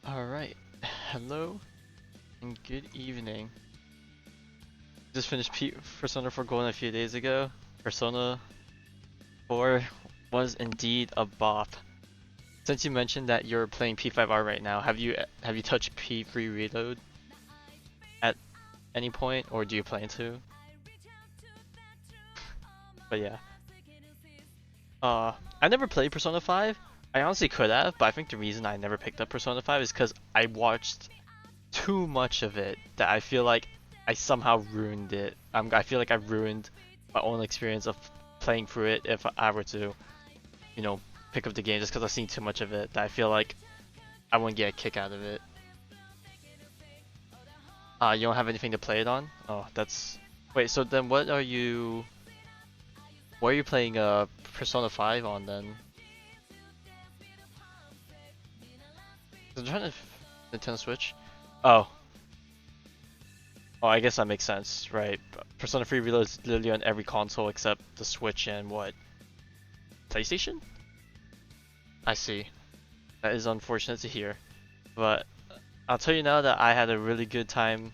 Alright, hello and good evening. Just finished Persona 4 Golden a few days ago. Persona 4 was indeed a bop. Since you mentioned that you're playing P5R right now, have you touched P3 Reload at any point, or do you plan to? But yeah. I never played Persona 5. I honestly could have, but I think the reason I never picked up Persona 5 is because I watched too much of it that I feel like I somehow ruined it. I feel like I ruined my own experience of playing through it if I were to, you know, pick up the game just because I've seen too much of it that I feel like I wouldn't get a kick out of it. You don't have anything to play it on? Oh, that's... Wait, so then what are you playing Persona 5 on then? I'm trying to... Nintendo Switch? Oh. Oh, I guess that makes sense, right? Persona 3 Reload is literally on every console except the Switch and what? PlayStation? I see. That is unfortunate to hear. But I'll tell you now that I had a really good time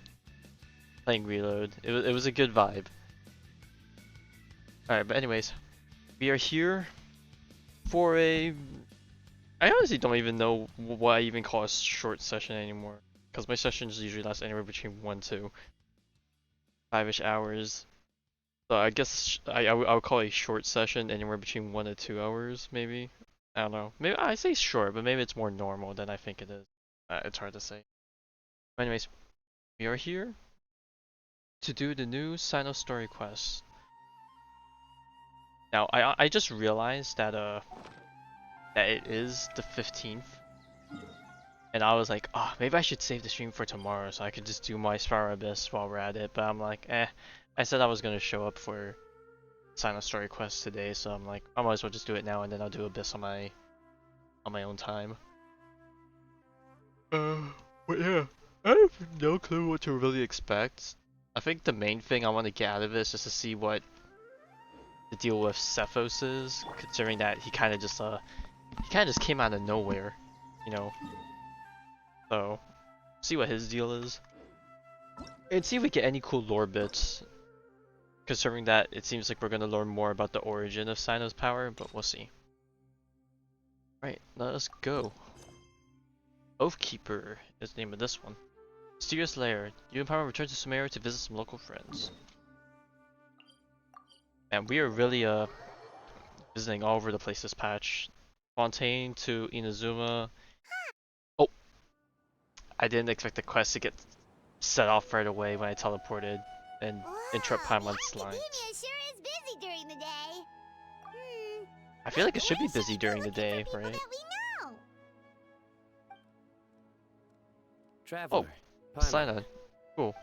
playing Reload. It was a good vibe. Alright, but anyways, we are here for a... I honestly don't even know what I even call a short session anymore. Because my sessions usually last anywhere between 1 to 5-ish hours. So I guess I would call a short session anywhere between 1 to 2 hours, maybe. I don't know. Maybe I say short, but maybe it's more normal than I think it is. It's hard to say. But anyways, we are here to do the new Cyno story quest. Now I just realized that that it is the 15th, and I was like, oh, maybe I should save the stream for tomorrow so I could just do my Spiral Abyss while we're at it. But I'm like, I said I was gonna show up for Cyno story quest today, so I'm like, I might as well just do it now, and then I'll do Abyss on my own time. But yeah, I have no clue what to really expect. I think the main thing I want to get out of it is just to see what the deal with Cephos is, considering that he kind of just came out of nowhere, you know. So, see what his deal is, and see if we get any cool lore bits. Considering that it seems like we're gonna learn more about the origin of Cyno's power, but we'll see. Right, let us go. Oathkeeper is the name of this one. Mysterious Lair. You and Power return to Sumeru to visit some local friends. And we are really visiting all over the place this patch. Fontaine to Inazuma. Oh, I didn't expect the quest to get set off right away when I teleported and interrupt Paimon's lines. Sure is busy during the day. I feel like it should be busy during the day, right? That we know. Traveler. Cyno. Cool. Cyno!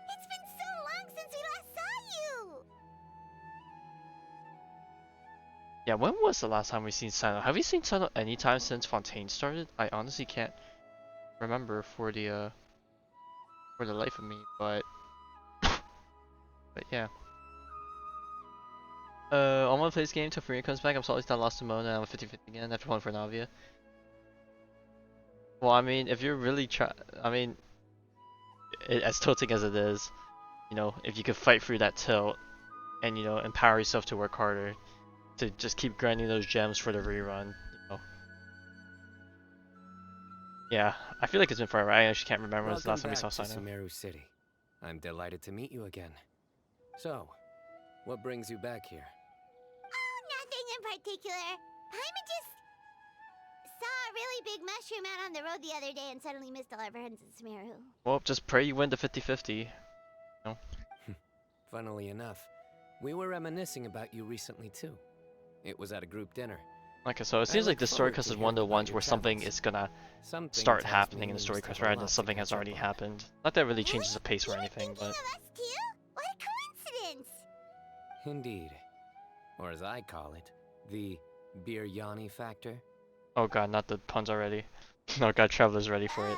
It's been so long since we last saw you. Yeah, when was the last time we seen Cyno? Have we seen Cyno anytime since Fontaine started? I honestly can't remember for the life of me, but yeah. I want to play this game till Furia comes back. I'm slowly still lost to Mona and I'm 50-50 again after playing for Navia. Well, I mean, if you're really as tilting as it is, you know, if you could fight through that tilt and, you know, empower yourself to work harder, to just keep grinding those gems for the rerun, you know. Yeah, I feel like it's been forever. I actually can't remember when was the last time we saw Cyno. Sumeru City. I'm delighted to meet you again. So, what brings you back here? Oh, nothing in particular. Paimon just saw a really big mushroom out on the road the other day and suddenly missed all our friends in Sumeru. Well, just pray you win the 50-50. No? Funnily enough, we were reminiscing about you recently too. It was at a group dinner. Okay, so it seems like the story quest is one of the ones where something is gonna start happening in the story quest rather than something has already happened. Not that it really changes the pace or anything, but... Of us too? What a coincidence! Indeed. Or as I call it, the biryani factor. Oh god, not the puns already. Oh god, Traveler's ready for it.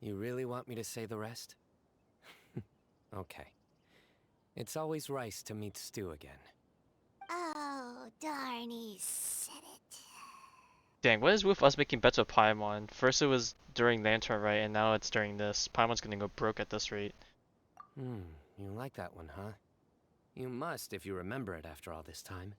You really want me to say the rest? Okay. It's always rice to meet stew again. Oh, darn, he said it. Dang, what is with us making bets with Paimon? First it was during Lantern, right, and now it's during this. Paimon's gonna go broke at this rate. You like that one, huh? You must if you remember it after all this time.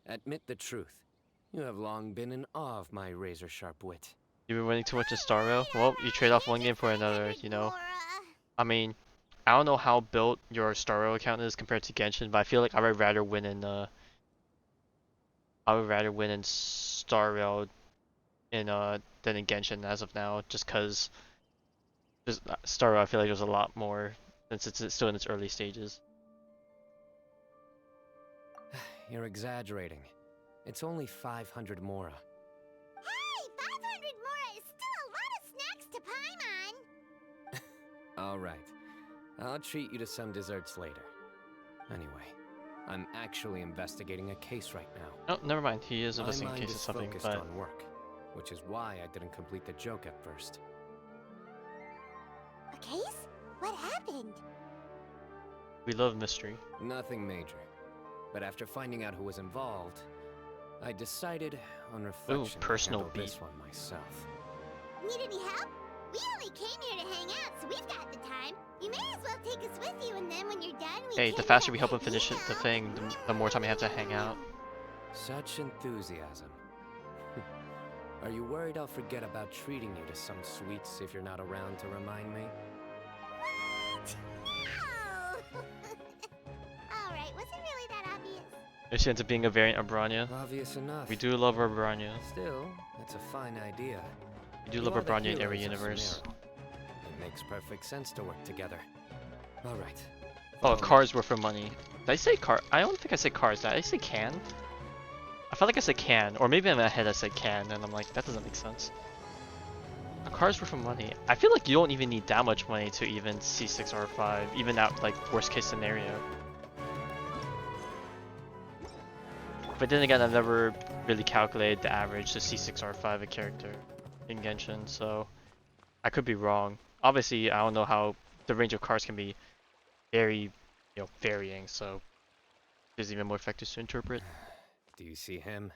Admit the truth. You have long been in awe of my razor-sharp wit. You've been winning too much in Star Rail? Well, you trade off one game for another, you know. I mean, I don't know how built your Star Rail account is compared to Genshin, but I feel like I would rather win in Star Rail than in Genshin as of now, just cause Star Rail I feel like there's a lot more since it's still in its early stages. You're exaggerating. It's only 500 Mora. Hey, 500 more is still a lot of snacks to Paimon. Alright. I'll treat you to some desserts later. Anyway, I'm actually investigating a case right now. Oh, never mind. He is My investigating mind case of is something, focused but on work, which is why I didn't complete the joke at first. A case? What happened? we love mystery. Nothing major. But after finding out who was involved, I decided on reflection personal to handle this beat. one myself. Need any help? We only came here to hang out, so we've got the time. You may as well take us with you, and then when you're done, we Hey, can the faster have we help him that finish meal. the thing, the more time we have to hang out. Such enthusiasm. Are you worried I'll forget about treating you to some sweets if you're not around to remind me? What? No! Alright, was it really that obvious? She ends up being a variant of Branya. Obvious enough. We do love our Branya. Still, that's a fine idea. We do You love are our the Branya in every heroes of universe. Sumeru. It makes perfect sense to work together. All right. Oh, Follow me. cars were for money. Did I say car? I don't think I said cars. Did I say can? I felt like I said can, or maybe in my head I said can, and I'm like, that doesn't make sense. Cars were for money. I feel like you don't even need that much money to even C6R5, even at like worst case scenario. But then again, I've never really calculated the average to C6R5 a character in Genshin, so I could be wrong. obviously I don't know how the range of cards can be very, varying. So there's even more factors to interpret. Do you see him?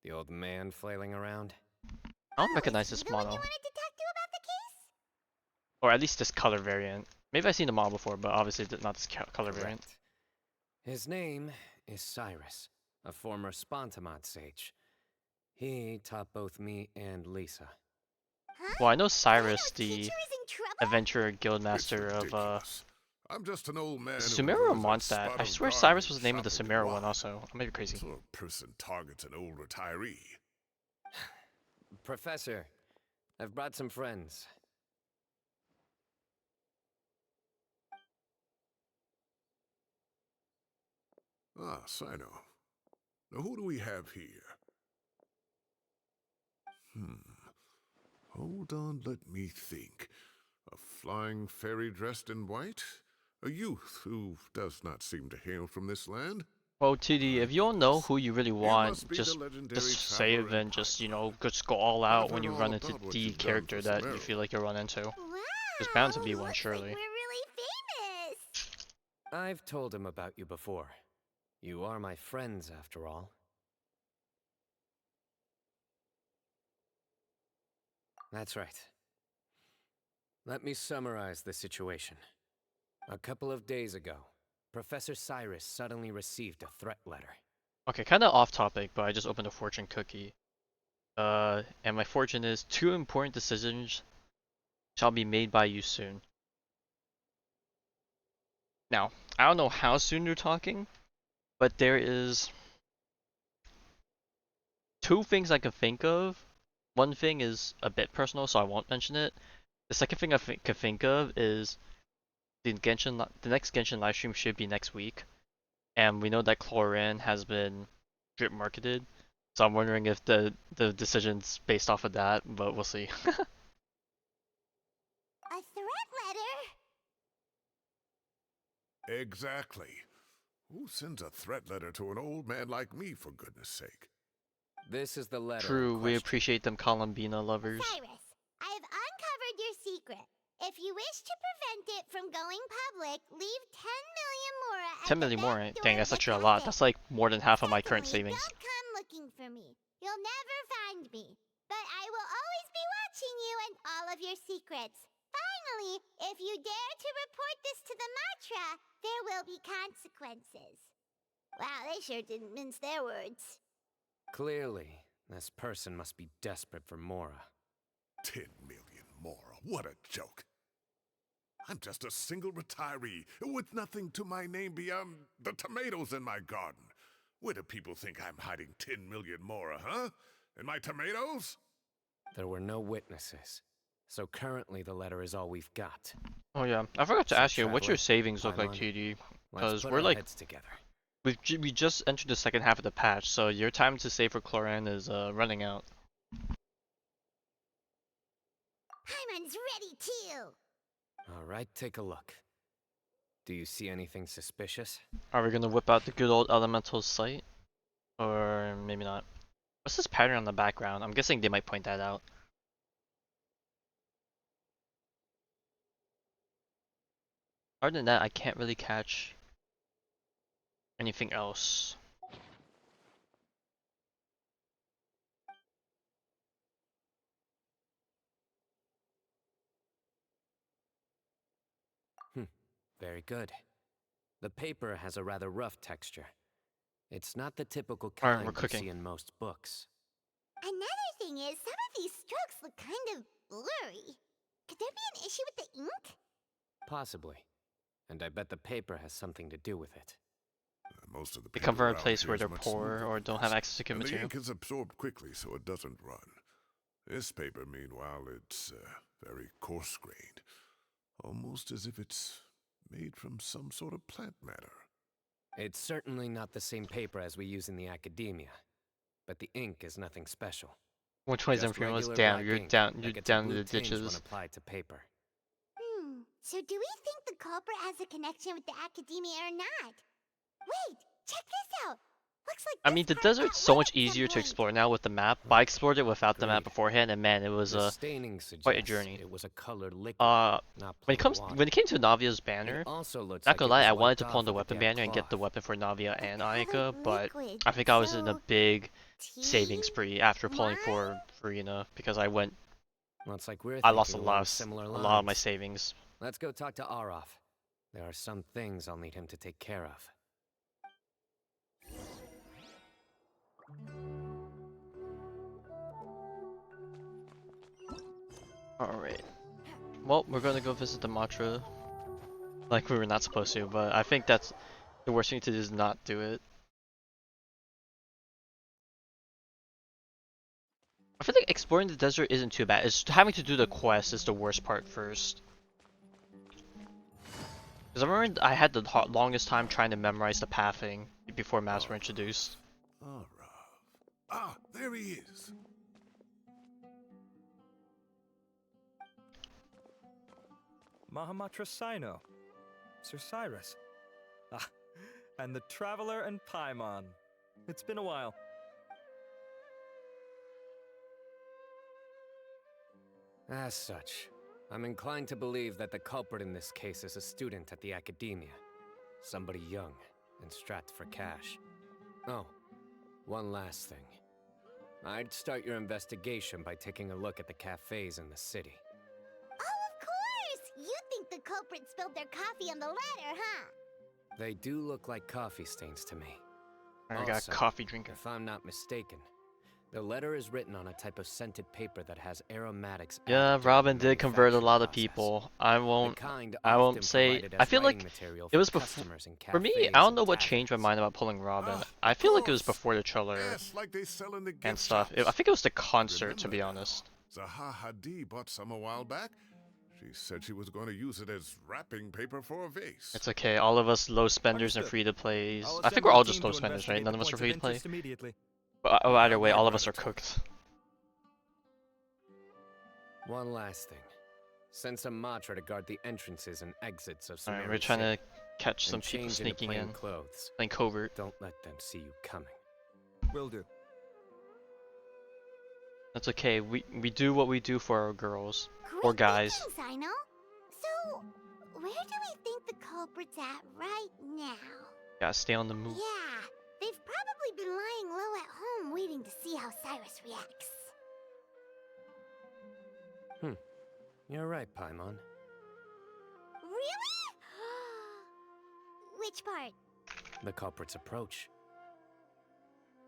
The old man flailing around? I don't Oh, is recognize he this the one you model, wanted to talk to about the case? or at least this color variant. Maybe I've seen the model before, but obviously not this color variant. Correct. His name is Cyrus, a former Spontamod sage. He taught both me and Lisa. Huh? Well, I know Cyrus, Cyno's the teacher is in trouble? adventurer It's guildmaster of ridiculous. I'm just an old man who Sumeru enjoys a Mondstadt. spot I of swear gardening Cyrus was and the name of the shopping and Sumeru one wine. also. I might be crazy. What sort of person targets an old retiree? Professor, I've brought some friends. Ah, Cyno. Now who do we have here? Hold on, let me think. A flying fairy dressed in white? A youth who does not seem to hail from this land? Well, TD, My if you don't know goodness. who you really You want, must be the just legendary save traveler and just, piper. just go all I've out when heard you all run into about what the you've done for character that you Sumeru. feel like you'll run into. Wow! There's bound to be one, Looks surely. like we're really famous! I've told him about you before. You are my friends, after all. That's right. Let me summarize the situation. A couple of days ago, Professor Cyrus suddenly received a threat letter. Okay, kind of off topic, but I just opened a fortune cookie. And my fortune is 2 important decisions shall be made by you soon. Now, I don't know how soon you're talking, but there is 2 things I can think of. One thing is a bit personal, so I won't mention it. The second thing I could think of is the next Genshin livestream should be next week, and we know that Chlorine has been drip marketed, so I'm wondering if the decision's based off of that, but we'll see. A threat letter? Exactly. Who sends a threat letter to an old man like me, for goodness sake? This is the letter True, in we question. appreciate them Columbina lovers. Cyrus, I have uncovered your secret. If you wish to prevent it from going public, leave 10 million mora at 10 the million back more, door dang, of that's the actually a lot. cafe. That's like more than half of my current Secondly, savings. don't come looking for me. You'll never find me. But I will always be watching you and all of your secrets. Finally, if you dare to report this to the Matra, there will be consequences. Wow, they sure didn't mince their words. Clearly, this person must be desperate for Mora. 10 million more. What a joke. I'm just a single retiree with nothing to my name beyond the tomatoes in my garden. Where do people think I'm hiding 10 million more, huh? In my tomatoes? There were no witnesses, so currently the letter is all we've got. Oh yeah, I forgot to So, ask you, what's your Traveler, savings look like, Paimon, TD? Let's Because put we're our like, heads together. we just entered the second half of the patch, so your time to save for Chlorine is running out. Paimon's ready too. All right, take a look. Do you see anything suspicious? Are we gonna whip out the good old Elemental Sight? Or maybe not. What's this pattern on the background? I'm guessing they might point that out. Other than that, I can't really catch anything else. Very good. The paper has a rather rough texture. It's not the typical Alright, we're kind you cooking. see in most books. Another thing is, some of these strokes look kind of blurry. Could there be an issue with the ink? Possibly. And I bet the paper has something to do with it. Most of the They paper come from a around place here where is they're much poor smoother or than don't this, have access to good and the material. ink is absorbed quickly, so it doesn't run. This paper, meanwhile, it's very coarse-grained, almost as if it's made from some sort of plant matter. It's certainly not the same paper as we use in the academia, but the ink is nothing special. Which one is Just inferior? regular Damn, black you're ink down, that you're gets a down in blue the tinge when ditches. applied to paper. So do we think the culprit has a connection with the academia or not? Wait, check this out. Looks like I this mean, the part desert's got so wet much at some easier to point. explore now with the map, but I explored it without the map Agreed. beforehand, and man, it was The staining quite a suggests journey. it was a colored liquid, Uh, not when plain when water. it came to Navia's It banner, also looks not like gonna it lie, was I wanted wiped to pull on off the with a weapon damp banner and get the cloth. weapon for Navia A and colored Ayaka, but liquid, I think I was in a so big tea? saving spree after pulling Wine? for Farina because Looks like we're I lost thinking along similar a lot of my lines. savings. Let's go talk to Aureus. There are some things I'll need him to take care of. Alright. Well, we're gonna go visit the Matra like we were not supposed to, but I think that's the worst thing to do is not do it. I feel like exploring the desert isn't too bad. It's having to do the quest is the worst part first. Because I remember I had the longest time trying to memorize the pathing before maps were introduced. Aureus. Ah, there he is. Mahamatra Cyno, Sir Cyrus. Ah, and the Traveler and Paimon. It's been a while. As such, I'm inclined to believe that the culprit in this case is a student at the Academia. Somebody young and strapped for cash. Oh, one last thing. I'd start your investigation by taking a look at the cafes in the city. Oh, of course! You think the culprit spilled their coffee on the ladder, huh? They do look like coffee stains to me. I got Also, coffee drinker. If I'm not mistaken, the letter is written on a type of scented paper that has aromatics. Yeah, added during Robin the did convert a manufacturing lot of process. people. The kind I often won't say. provided I as feel writing like material it for was before. customers in For me, cafes I don't and know what changed my taverns. mind about pulling Robin. Ah, I of feel like it was course. before the trailer Yes, like they sell in the gift and stuff. shops. I think it was the I concert, to remember be now. honest. Zaha Hadid bought some a while back. She said she was going to use it as wrapping paper for a vase. It's okay. All of us low spenders and Understood. free to plays. I'll I think we're assemble all a just team low to spenders, right? investigate None the of us are points of free to play. interest immediately. But either way, I'd all of rather us are talk. cooked. One last thing. Send some Matra to guard the entrances and exits of Alright, Sumeru we're trying City, to catch some and people change into sneaking plain in, clothes. playing covert. Don't let them see you coming. Will do. That's okay. We do what we do for our girls Great or guys. thinking, Cyno. So, where do we think the culprit's at right now? Gotta stay on the move. Yeah, they've probably been lying low at home waiting to see how Cyrus reacts. You're right, Paimon. Really? Which part? The culprit's approach.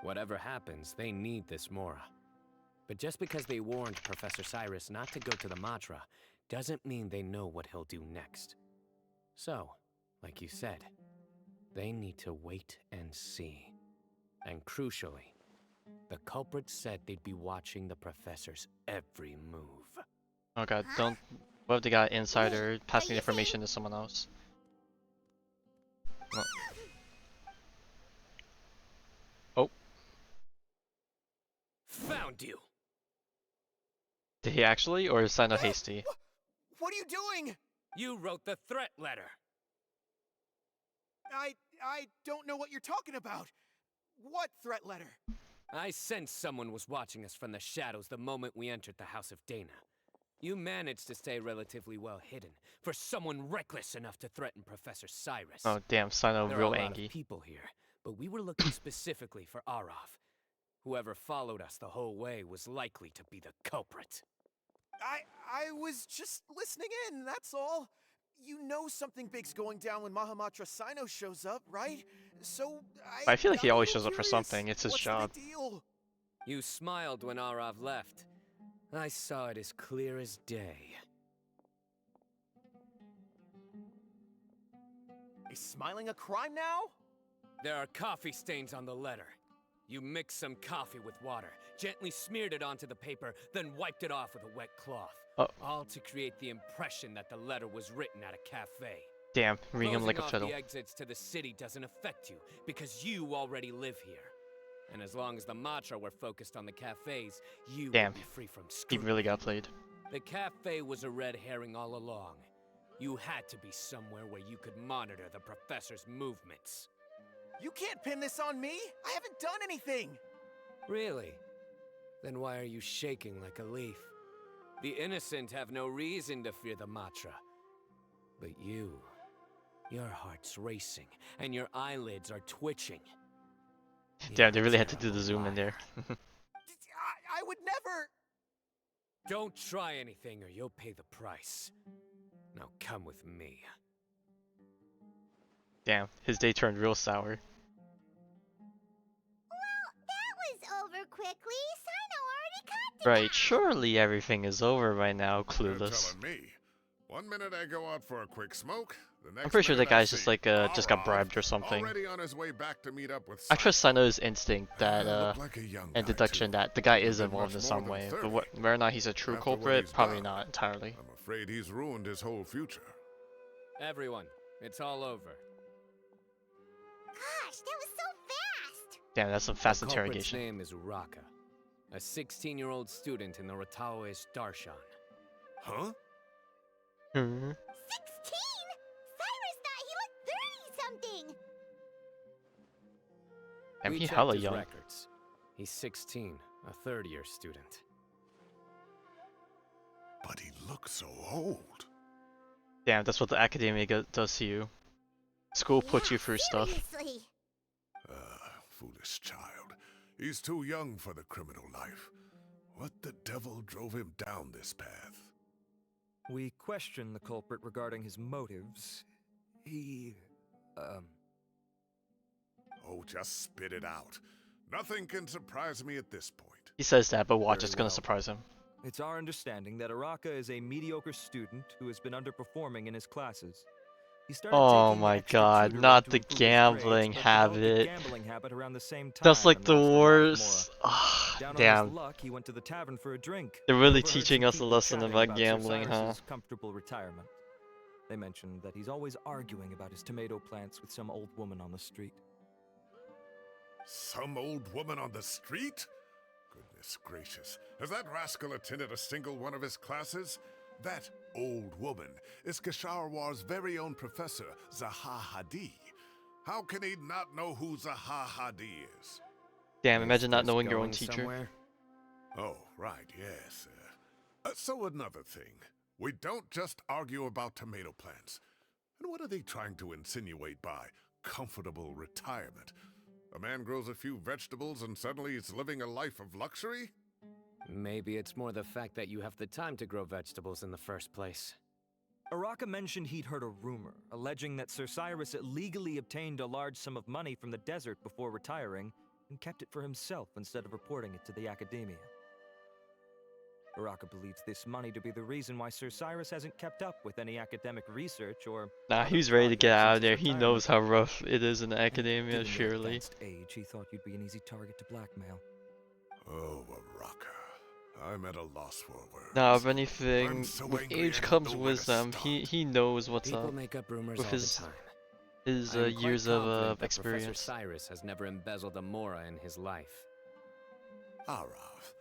Whatever happens, they need this Mora. But just because they warned Professor Cyrus not to go to the Matra, doesn't mean they know what he'll do next. So, like you said, they need to wait and see. And crucially, the culprit said they'd be watching the Professor's every move. Oh god, Huh? don't. What if they got insider Wait, passing are you information to someone else? No. Oh, Found you! did he actually, or is Cyno hasty? What are you doing? You wrote the threat letter! I don't know what you're talking about. What threat letter? I sensed someone was watching us from the shadows the moment we entered the House of Dana. You managed to stay relatively well hidden for someone reckless enough to threaten Professor Cyrus. Oh damn, Cyno There are a real lot angry. of people here, but we were looking specifically for Aureus. Whoever followed us the whole way was likely to be the culprit. I was just listening in, that's all. You know something big's going down when Mahamatra Cyno shows up, right? So I feel like he got a always little shows up for curious. something. It's his What's job. The big deal? You smiled when Aureus left. I saw it as clear as day. Is smiling a crime now? There are coffee stains on the letter. You mixed some coffee with water, gently smeared it onto the paper, then wiped it off with a wet cloth. Oh. All to create the impression that the letter was written at a cafe. Damn, reading him Closing like a off fiddle. the exits to the city doesn't affect you, because you already live here. And as long as the Matra were focused on the cafes, you Damn. would be free from He scrutiny. really got played. The cafe was a red herring all along. You had to be somewhere where you could monitor the professor's movements. You can't pin this on me. I haven't done anything. Really? Then why are you shaking like a leaf? The innocent have no reason to fear the Matra. But you, your heart's racing, and your eyelids are twitching. Damn, they really had to do the zoom in there. I would never. Don't try anything or you'll pay the price. Now come with me. Damn, his day turned real sour. Well, that was over quickly. Cyno already caught the Right, guy. surely everything is over by now, You're clueless. telling me. 1 minute I go out for a quick smoke. The next I'm pretty sure that minute I guy's just see like just got Aureus bribed or something. already on his way back to meet up with I trust Cyno. Cyno's instinct that Looked like a young and guy, deduction too. that the guy Could've is been involved much in more some than way, 30. but whether or not he's a true After what culprit, he's probably done. not entirely. I'm afraid he's ruined his whole future. Everyone, it's all over. Gosh, that was so fast. Damn, that's some fast The culprit's interrogation. name is Uraka, a 16-year-old student in the Aureus Darshan. Huh? Hmm. 16? Cyrus thought he looked 30-something. Damn, We he checked hella his young. records. He's 16, a third-year student. But he looks so old. Damn, that's what the academia does to you. School puts you through stuff. Seriously. Foolish child. He's too young for the criminal life. What the devil drove him down this path? We questioned the culprit regarding his motives. He, Oh, just spit it out. Nothing can surprise me at this point. He says that, but watch, Very it's gonna well. surprise him. It's our understanding that Araka is a mediocre student who has been underperforming in his classes. He started Oh taking my extra god, tutoring not to the improve his gambling grades, but developed a habit. gambling habit around the same time That's like and the lost a lot of worst. Mora. Ah, Down on damn. his luck, he went to the tavern for a drink. They're and really overheard teaching some us a people lesson chatting about Sir gambling, huh? Cyrus's comfortable retirement. They mentioned that he's always arguing about his tomato plants with some old woman on the street. Some old woman on the street? Goodness gracious. Has that rascal attended a single one of his classes? That old woman is Kasharwar's very own professor, Zaha Hadi. How can he not know who Zaha Hadi is? Damn, Is imagine not this knowing your own going teacher. somewhere? Oh, right, yes. So another thing. We don't just argue about tomato plants. And what are they trying to insinuate by comfortable retirement? A man grows a few vegetables and suddenly he's living a life of luxury? Maybe it's more the fact that you have the time to grow vegetables in the first place. Araka mentioned he'd heard a rumor, alleging that Sir Cyrus illegally obtained a large sum of money from the desert before retiring, and kept it for himself instead of reporting it to the academia. Araka believes this money to be the reason why Sir Cyrus hasn't kept up with any academic research or... Nah, other he's ready to get projects out since of there. his He retirement. knows how rough it is in the And academia, given your surely. advanced age, he thought you'd be an easy target to blackmail. Oh, Araka. I'm at a loss for words. Now, if I'm anything, so with angry I age don't comes know where to wisdom. He start. knows what's People up. make up rumors with all his- the time. His I am quite years confident of that experience. Professor Cyrus has never embezzled a Mora in his life. Arav,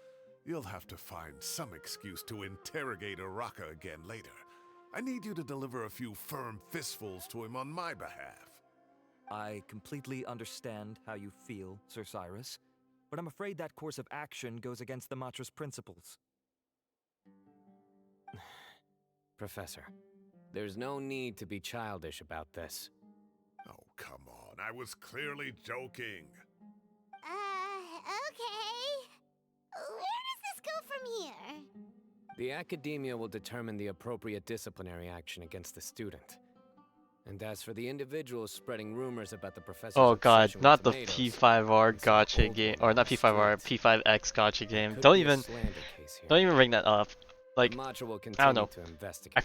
you'll have to find some excuse to interrogate Araka again later. I need you to deliver a few firm fistfuls to him on my behalf. I completely understand how you feel, Sir Cyrus, but I'm afraid that course of action goes against the Matra's principles. Professor, there's no need to be childish about this. Oh, come on. I was clearly joking. Okay. Where does this go from here? The academia will determine the appropriate disciplinary action against the student. And as for the individuals spreading rumors about the professor's Oh god, obsession with not the tomatoes, P5R and some gotcha old game, woman or on not the P5R, street, P5X gotcha there game. could Don't be a even, slander case here. don't even bring that up. Like, the Matra will I don't continue know. to investigate.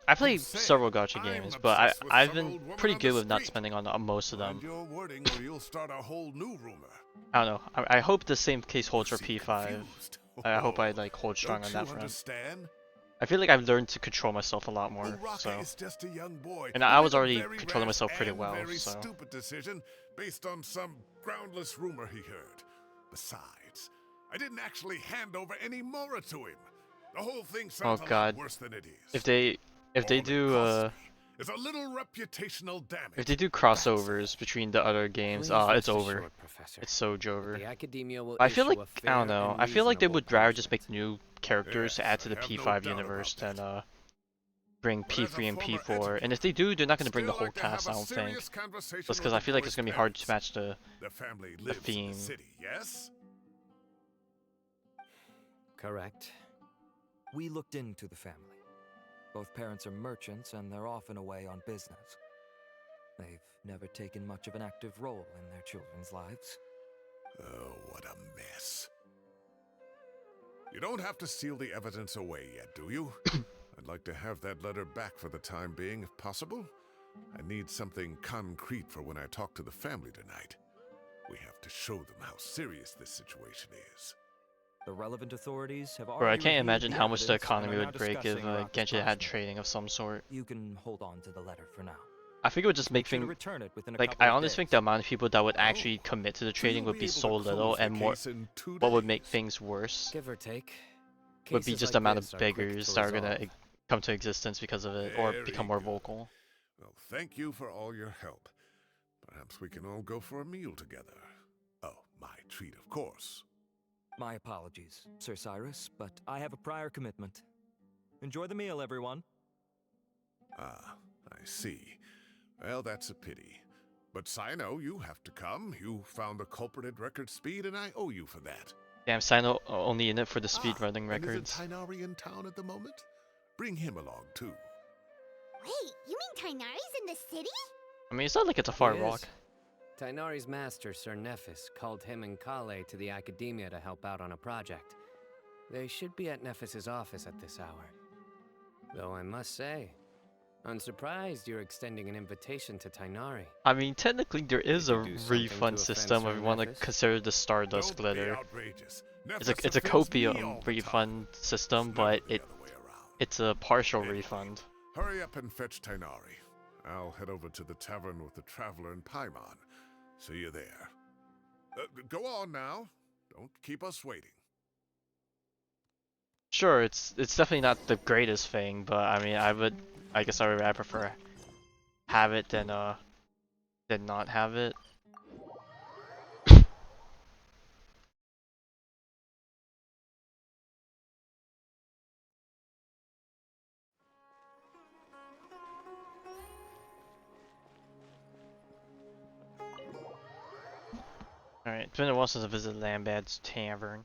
I played Say, several gotcha I'm games, but obsessed with I've some been old woman pretty on good the with not street. spending on most of them. Mind your wording or you'll start a whole new rumor. I don't know. I hope the same case holds for You seem P5. confused. I hope I Oh, like hold strong don't on that you front. understand? I feel like I've learned to control myself a lot more. Uraka So, is just a young boy. and who I was made a already very controlling rash myself pretty and well. Very So, stupid decision based on some groundless rumor he heard. Besides, I didn't actually hand over any Mora to him. The whole thing sounds a lot God. worse than it is. if they All it do costs me is a little reputational damage. If they do crossovers between the other games, Please it's rest over. assured, Professor. It's so The over. Academia will I feel issue like a I don't fair know. and I feel like they reasonable would rather just punishment. make new characters to Yes, add to I the have no P5 doubt universe about than bring But as a P3 and former P4. And if educator, they do, they're not going I'd to bring the still whole like to have cast. a I don't think. serious conversation Just with because I the feel like boy's it's going to be hard to parents. match the The family lives in theme. the city, yes? Correct. We looked into the family. Both parents are merchants and they're often away on business. They've never taken much of an active role in their children's lives. Oh, what a mess. You don't have to seal the evidence away yet, do you? I'd like to have that letter back for the time being, if possible. I need something concrete for when I talk to the family tonight. We have to show them how serious this situation is. The relevant authorities have Bro, I already can't reviewed imagine the how much the evidence and are economy now would break if discussing Araka's Genshin had punishment. trading of some sort. You can hold on to the letter for now. I think it would just make Make sure to things return it within a like couple I of honestly think days. the amount of people that would actually Oh. commit to the So trading you'll would be able to so little, close the and more case in 2 what would make days? things worse Give or take. would be Cases just like the amount this of are quick beggars to that are gonna resolve. come to existence because of it, or Very become more good. vocal. Well, thank you for all your help. Perhaps we can all go for a meal together. Oh, my treat, of course. My apologies, Sir Cyrus, but I have a prior commitment. Enjoy the meal, everyone. Ah, I see. Well, that's a pity. But Cyno, you have to come. You found the culprit at record speed, and I owe you for that. Damn, Cyno only in it for the speedrunning And records. isn't Tighnari in town at the moment? Bring him along, too. Wait, you mean Tighnari's in the city? I mean, it's not like it's a far He walk. is. Tighnari's master, Sir Nephis, called him and Kale to the Academia to help out on a project. They should be at Nephis's office at this hour. Though I must say, I'm surprised you're extending an invitation to Tighnari. I mean, technically there is Did a you do something to refund offend system Sir if you want to Nephis? consider the Stardust Don't be glitter. outrageous. It's Nephis a offends me copium all the refund time. system, It's but never the other way around. it's a partial Anyway, refund. Hurry up and fetch Tighnari. I'll head over to the tavern with the Traveler and Paimon. See you there. Go on now. Don't keep us waiting. Sure, it's definitely not the greatest thing, but I mean, I guess I would prefer have it than not have it. Alright, it's been a while since I visited Lambad's Tavern.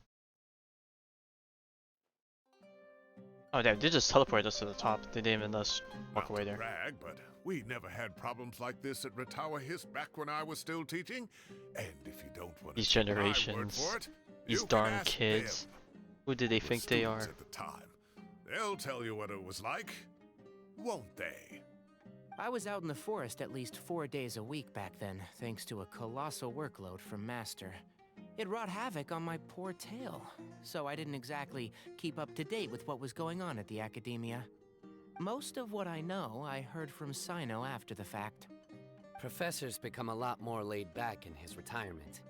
Oh damn, they just teleported us to the top. They didn't even let us walk Not away to there. brag, but we never had problems like this at Ratawa Hiss back when I was still teaching. And if you don't want These to take my word generations, for it, these you can darn ask kids. them. Who do they Were think they are? students at the time. They'll tell you what it was like, won't they? I was out in the forest at least 4 days a week back then, thanks to a colossal workload from Master. It wrought havoc on my poor tail, so I didn't exactly keep up to date with what was going on at the Academia. Most of what I know, I heard from Cyno after the fact. Professor's become a lot more laid back in his retirement.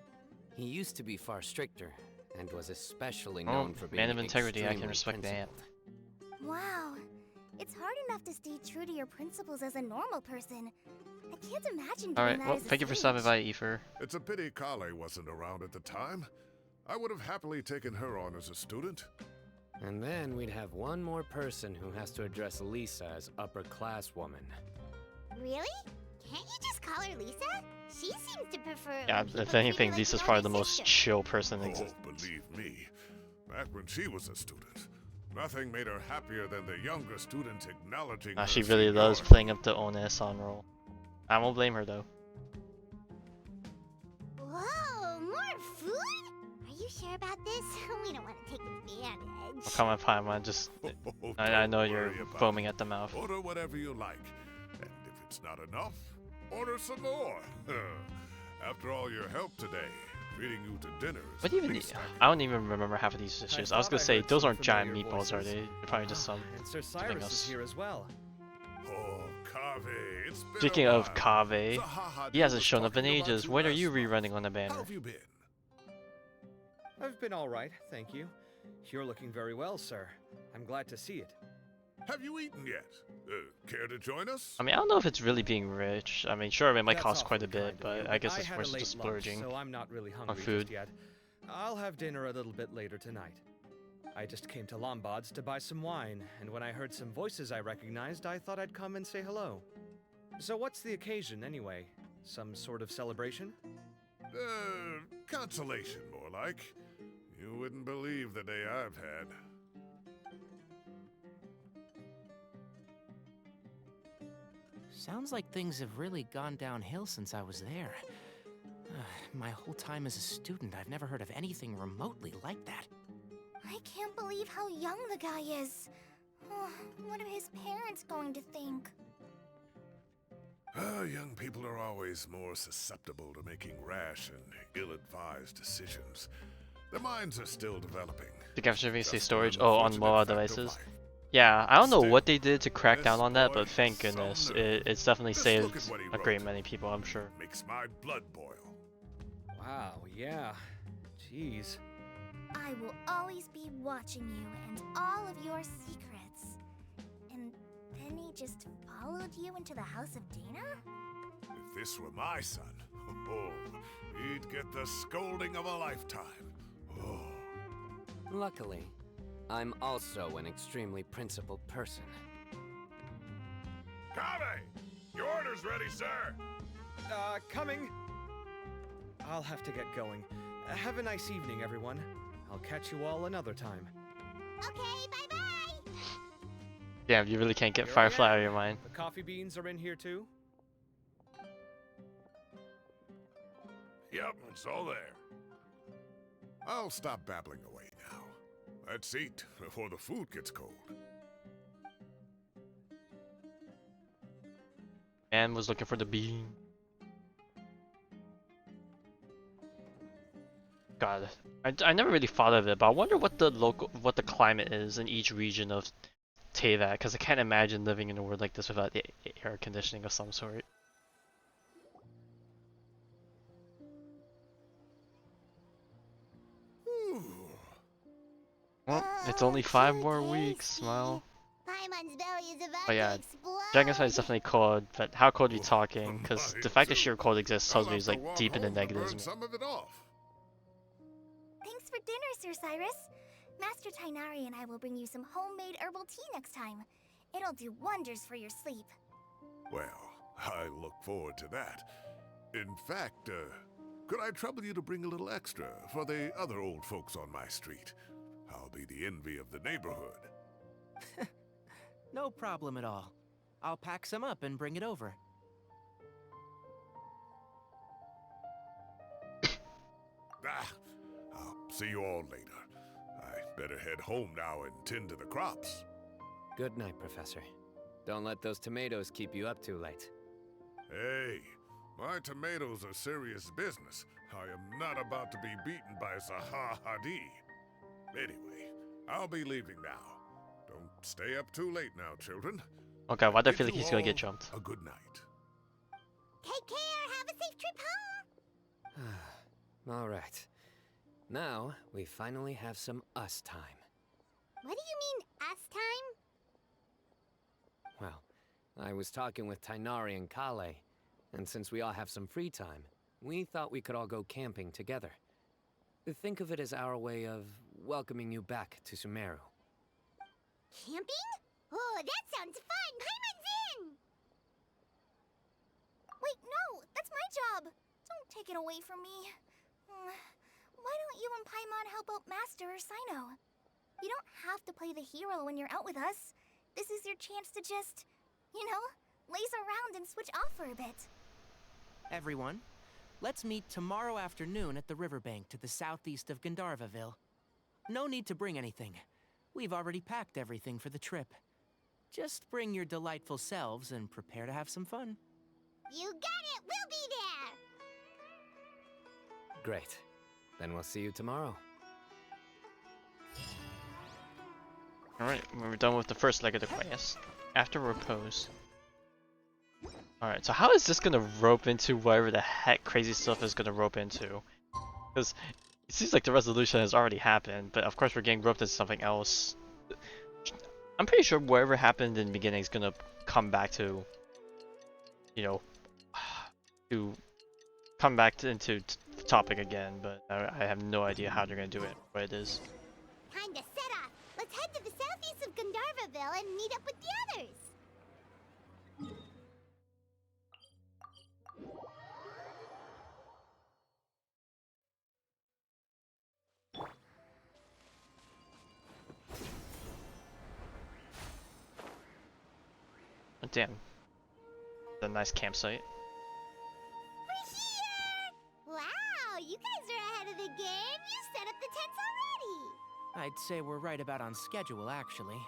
He used to be far stricter, and was especially Oh, known for being man of integrity, I can extremely respect that. principled. Wow. It's hard enough to stay true to your principles as a normal person. I can't imagine doing Alright, that well, as a thank you for sage. stopping by, Aoife. It's a pity Kale wasn't around at the time. I would have happily taken her on as a student. And then we'd have one more person who has to address Lisa as upper-class woman. Really? Can't you just call her Lisa? She seems to prefer. Yeah, when people if treat her anything, like Lisa's an probably the older most sister. chill person in Oh, existence. believe me. Back when she was a student, nothing made her happier than the younger students acknowledging her She really loves seniority. playing up the Onesan role. I won't blame her though. Whoa, more food? Are you sure about this? We don't want to take advantage. Oh, come on, Paimon, just I know Don't you're worry about foaming it. at the mouth. Order whatever you like. And if it's not enough, order some more. After all your help today, treating you to dinner is What the even? least I I don't even remember half of these dishes. I was gonna say those aren't giant meatballs, are they? They're probably just some. And Sir something Cyrus else. is here as well. Oh, Kave, it's been Speaking a of while. Kave, Zahaha he hasn't was shown up in talking about ages. you When are last you month. rerunning on the How banner? have you been? I've been all right, thank you. You're looking very well, sir. I'm glad to see it. Have you eaten yet? Care to join us? I mean, I don't know if it's really being rich. I mean, sure, it might That's cost quite a awfully bit, kind of you, but I guess I it's had more a so late just lunch, splurging so I'm not really on hungry food. just yet. I'll have dinner a little bit later tonight. I just came to Lombard's to buy some wine, and when I heard some voices I recognized, I thought I'd come and say hello. So what's the occasion, anyway? Some sort of celebration? Consolation, more like. You wouldn't believe the day I've had. Sounds like things have really gone downhill since I was there. My whole time as a student, I've never heard of anything remotely like that. I can't believe how young the guy is. Oh, what are his parents going to think? Young people are always more susceptible to making rash and ill-advised decisions. Their minds are still developing. The capture VC Just storage? an Oh, on unfortunate mobile fact of devices? life. Yeah, I don't know Still, what they did to crack down this on that, boy but thank has some goodness. nerve. It's definitely Just saved look at what he a great wrote. many people, I'm sure. Makes my blood boil. Wow, yeah. Jeez. I will always be watching you and all of your secrets. And then he just followed you into the house of Dana? If this were my son, oh, he'd get the scolding of a lifetime. Oh. Luckily, I'm also an extremely principled person. Kave! Your order's ready, sir! Coming. I'll have to get going. Have a nice evening, everyone. I'll catch you all another time. Okay, bye-bye! Damn, you really can't get Here I Firefly out am. of your mind. The coffee beans are in here too? Yep, it's all there. I'll stop babbling away now. Let's eat before the food gets cold. Man was looking for the bean. God, I never really thought of it, but I wonder what the climate is in each region of Teyvat, because I can't imagine living in a world like this without the air conditioning of some sort. Well, it's only 5 more weeks, smile. Paimon's belly is about Oh yeah, to explode. Dragonfly is definitely cold, but how cold are we talking? Because the fact that sheer cold exists tells me I'll he's have to like walk deep in the home to negatives. burn some of it off. Thanks for dinner, Sir Cyrus. Master Tainari and I will bring you some homemade herbal tea next time. It'll do wonders for your sleep. Well, I look forward to that. In fact, could I trouble you to bring a little extra for the other old folks on my street? I'll be the envy of the neighborhood. No problem at all. I'll pack some up and bring it over. I'll see you all later. I better head home now and tend to the crops. Good night, Professor. Don't let those tomatoes keep you up too late. Hey, my tomatoes are serious business. I am not about to be beaten by Zaha Hadi. Anyway, I'll be leaving now. Don't stay up too late now, children. Okay, why do I Bid feel like you he's gonna get all jumped? A good night. Take care. Have a safe trip home. All right. Now, we finally have some us time. What do you mean, us time? Well, I was talking with Tainari and Kale, and since we all have some free time, we thought we could all go camping together. Think of it as our way of welcoming you back to Sumeru. Camping? Oh, that sounds fun. Paimon's in! Wait, no, that's my job. Don't take it away from me. Why don't you and Paimon help out Master or Cyno? You don't have to play the hero when you're out with us. This is your chance to just, you know, laze around and switch off for a bit. Everyone, let's meet tomorrow afternoon at the riverbank to the southeast of Gandharvaville. No need to bring anything. We've already packed everything for the trip. Just bring your delightful selves and prepare to have some fun. You got it! We'll be there! Great. Then we'll see you tomorrow. Alright, we're done with the first leg of the quest. After repose. Alright, so how is this gonna rope into whatever the heck crazy stuff is gonna rope into? Because it seems like the resolution has already happened, but of course we're getting roped into something else. I'm pretty sure whatever happened in the beginning is gonna come back to, you know, to come back to, into the topic again, but I have no idea how they're gonna do it, what it is. Time to set off. Let's head to the southeast of Gandharvaville and meet up with the others. Oh, damn. A nice campsite. We're here! Wow, you guys are ahead of the game. You set up the tents already. I'd say we're right about on schedule, actually.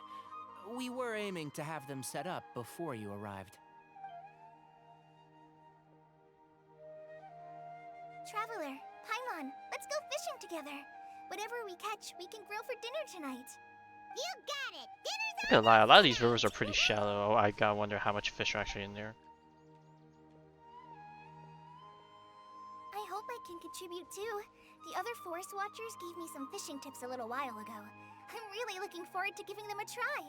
We were aiming to have them set up before you arrived. Traveler, Paimon, let's go fishing together. Whatever we catch, we can grill for dinner tonight. You got it! Dinner's I'm not gonna lie, a lot of these rivers are pretty shallow. I gotta wonder how much fish are actually in there. I hope I can contribute too. The other forest watchers gave me some fishing tips a little while ago. I'm really looking forward to giving them a try.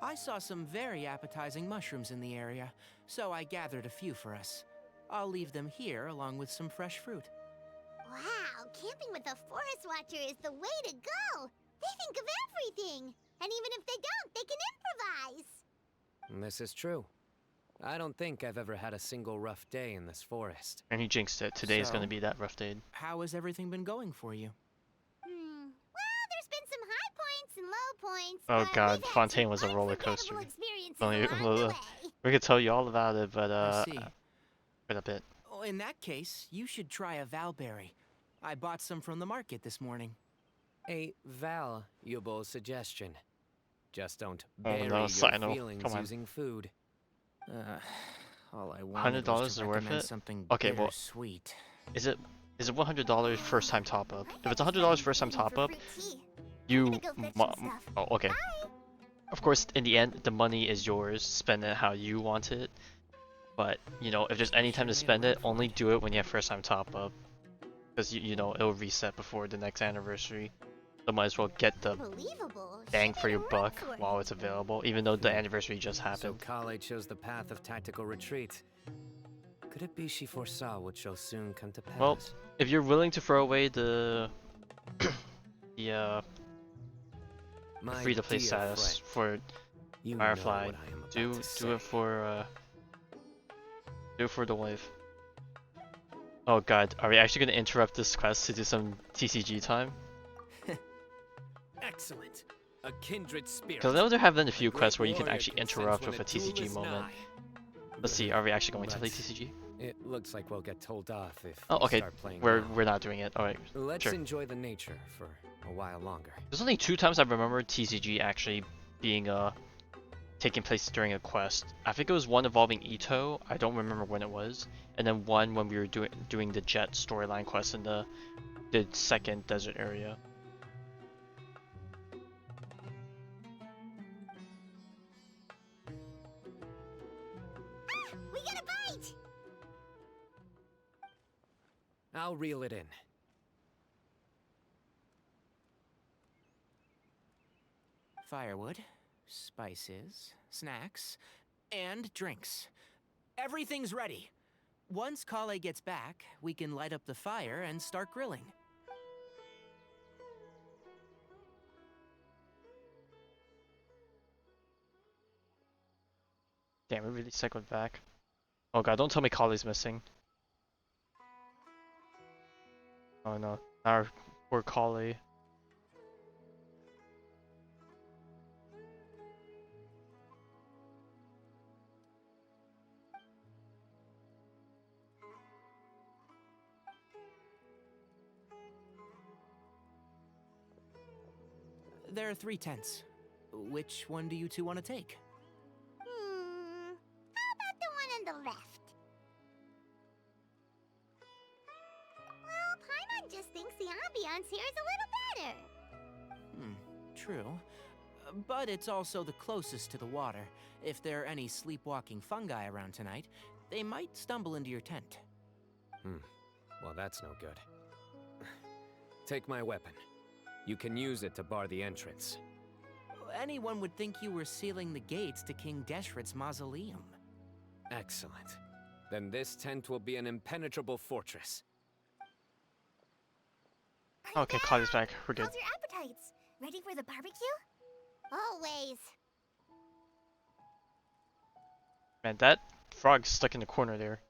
I saw some very appetizing mushrooms in the area, so I gathered a few for us. I'll leave them here along with some fresh fruit. Wow, camping with a forest watcher is the way to go. They think of everything. And even if they don't, they can improvise. This is true. I don't think I've ever had a single rough day in this forest. And he jinxed it. Today is So? gonna be that rough day. How has everything been going for you? Well, there's been some high points and low points. Oh but god, we've had Fontaine some was a roller unforgettable coaster. experiences Only- along the way. We could tell you all about it, but I see. wait a bit. Oh, in that case, you should try a valberry. I bought some from the market this morning. A valuable suggestion. Just don't Oh, bury no, your Cyno. feelings Come on. using food. All I wanted $100 was to is worth recommend it? something Okay, well, sweet. Is it $100 first time top up? If it's $100 first time top up, you oh, okay. Of course, in the end, the money is yours. Spend it how you want it. But you know, if there's any time to spend it, only do it when you have first time top up, because you know it'll reset before the next anniversary. So might as well get the bang for your buck while it's available, even though the anniversary just So happened. Kale chose the path of tactical retreat. Could it be she foresaw what shall soon come to pass? Well, if you're willing to throw away the the My free-to-play dear status friend, for you know Firefly, what I am about do to it say. for the wave. Oh god, are we actually gonna interrupt this quest to do some TCG time? Excellent. A kindred spirit. Because I know there have been a A few great quests where you can warrior actually can sense interrupt when with a a TCG duel is moment. nigh. Let's see, are we actually going to play But TCG? It looks like we'll get told off if Oh, we okay, start playing we're now. not doing it. Alright, Let's sure. enjoy the nature for a while longer. There's only 2 times I remember TCG actually being taking place during a quest. I think it was one involving Ito, I don't remember when it was, and then one when we were doing the Jet storyline quest in the second desert area. We got a bite! I'll reel it in. Firewood, spices, snacks, and drinks. Everything's ready. Once Kale gets back, we can light up the fire and start grilling. Damn, we really cycled back. Oh god, don't tell me Kali's missing. Oh no, our poor Kali. There are 3 tents. Which one do you two want to take? How about the one on the left? Well, Paimon just thinks the ambiance here is a little better. True. But it's also the closest to the water. If there are any sleepwalking fungi around tonight, they might stumble into your tent. Well, that's no good. Take my weapon. You can use it to bar the entrance. Anyone would think you were sealing the gates to King Deshret's mausoleum. Excellent. Then this tent will be an impenetrable fortress. Okay, Claudia's back. We're good. How's your appetites? Ready for the barbecue? Always. Man, that frog's stuck in the corner there.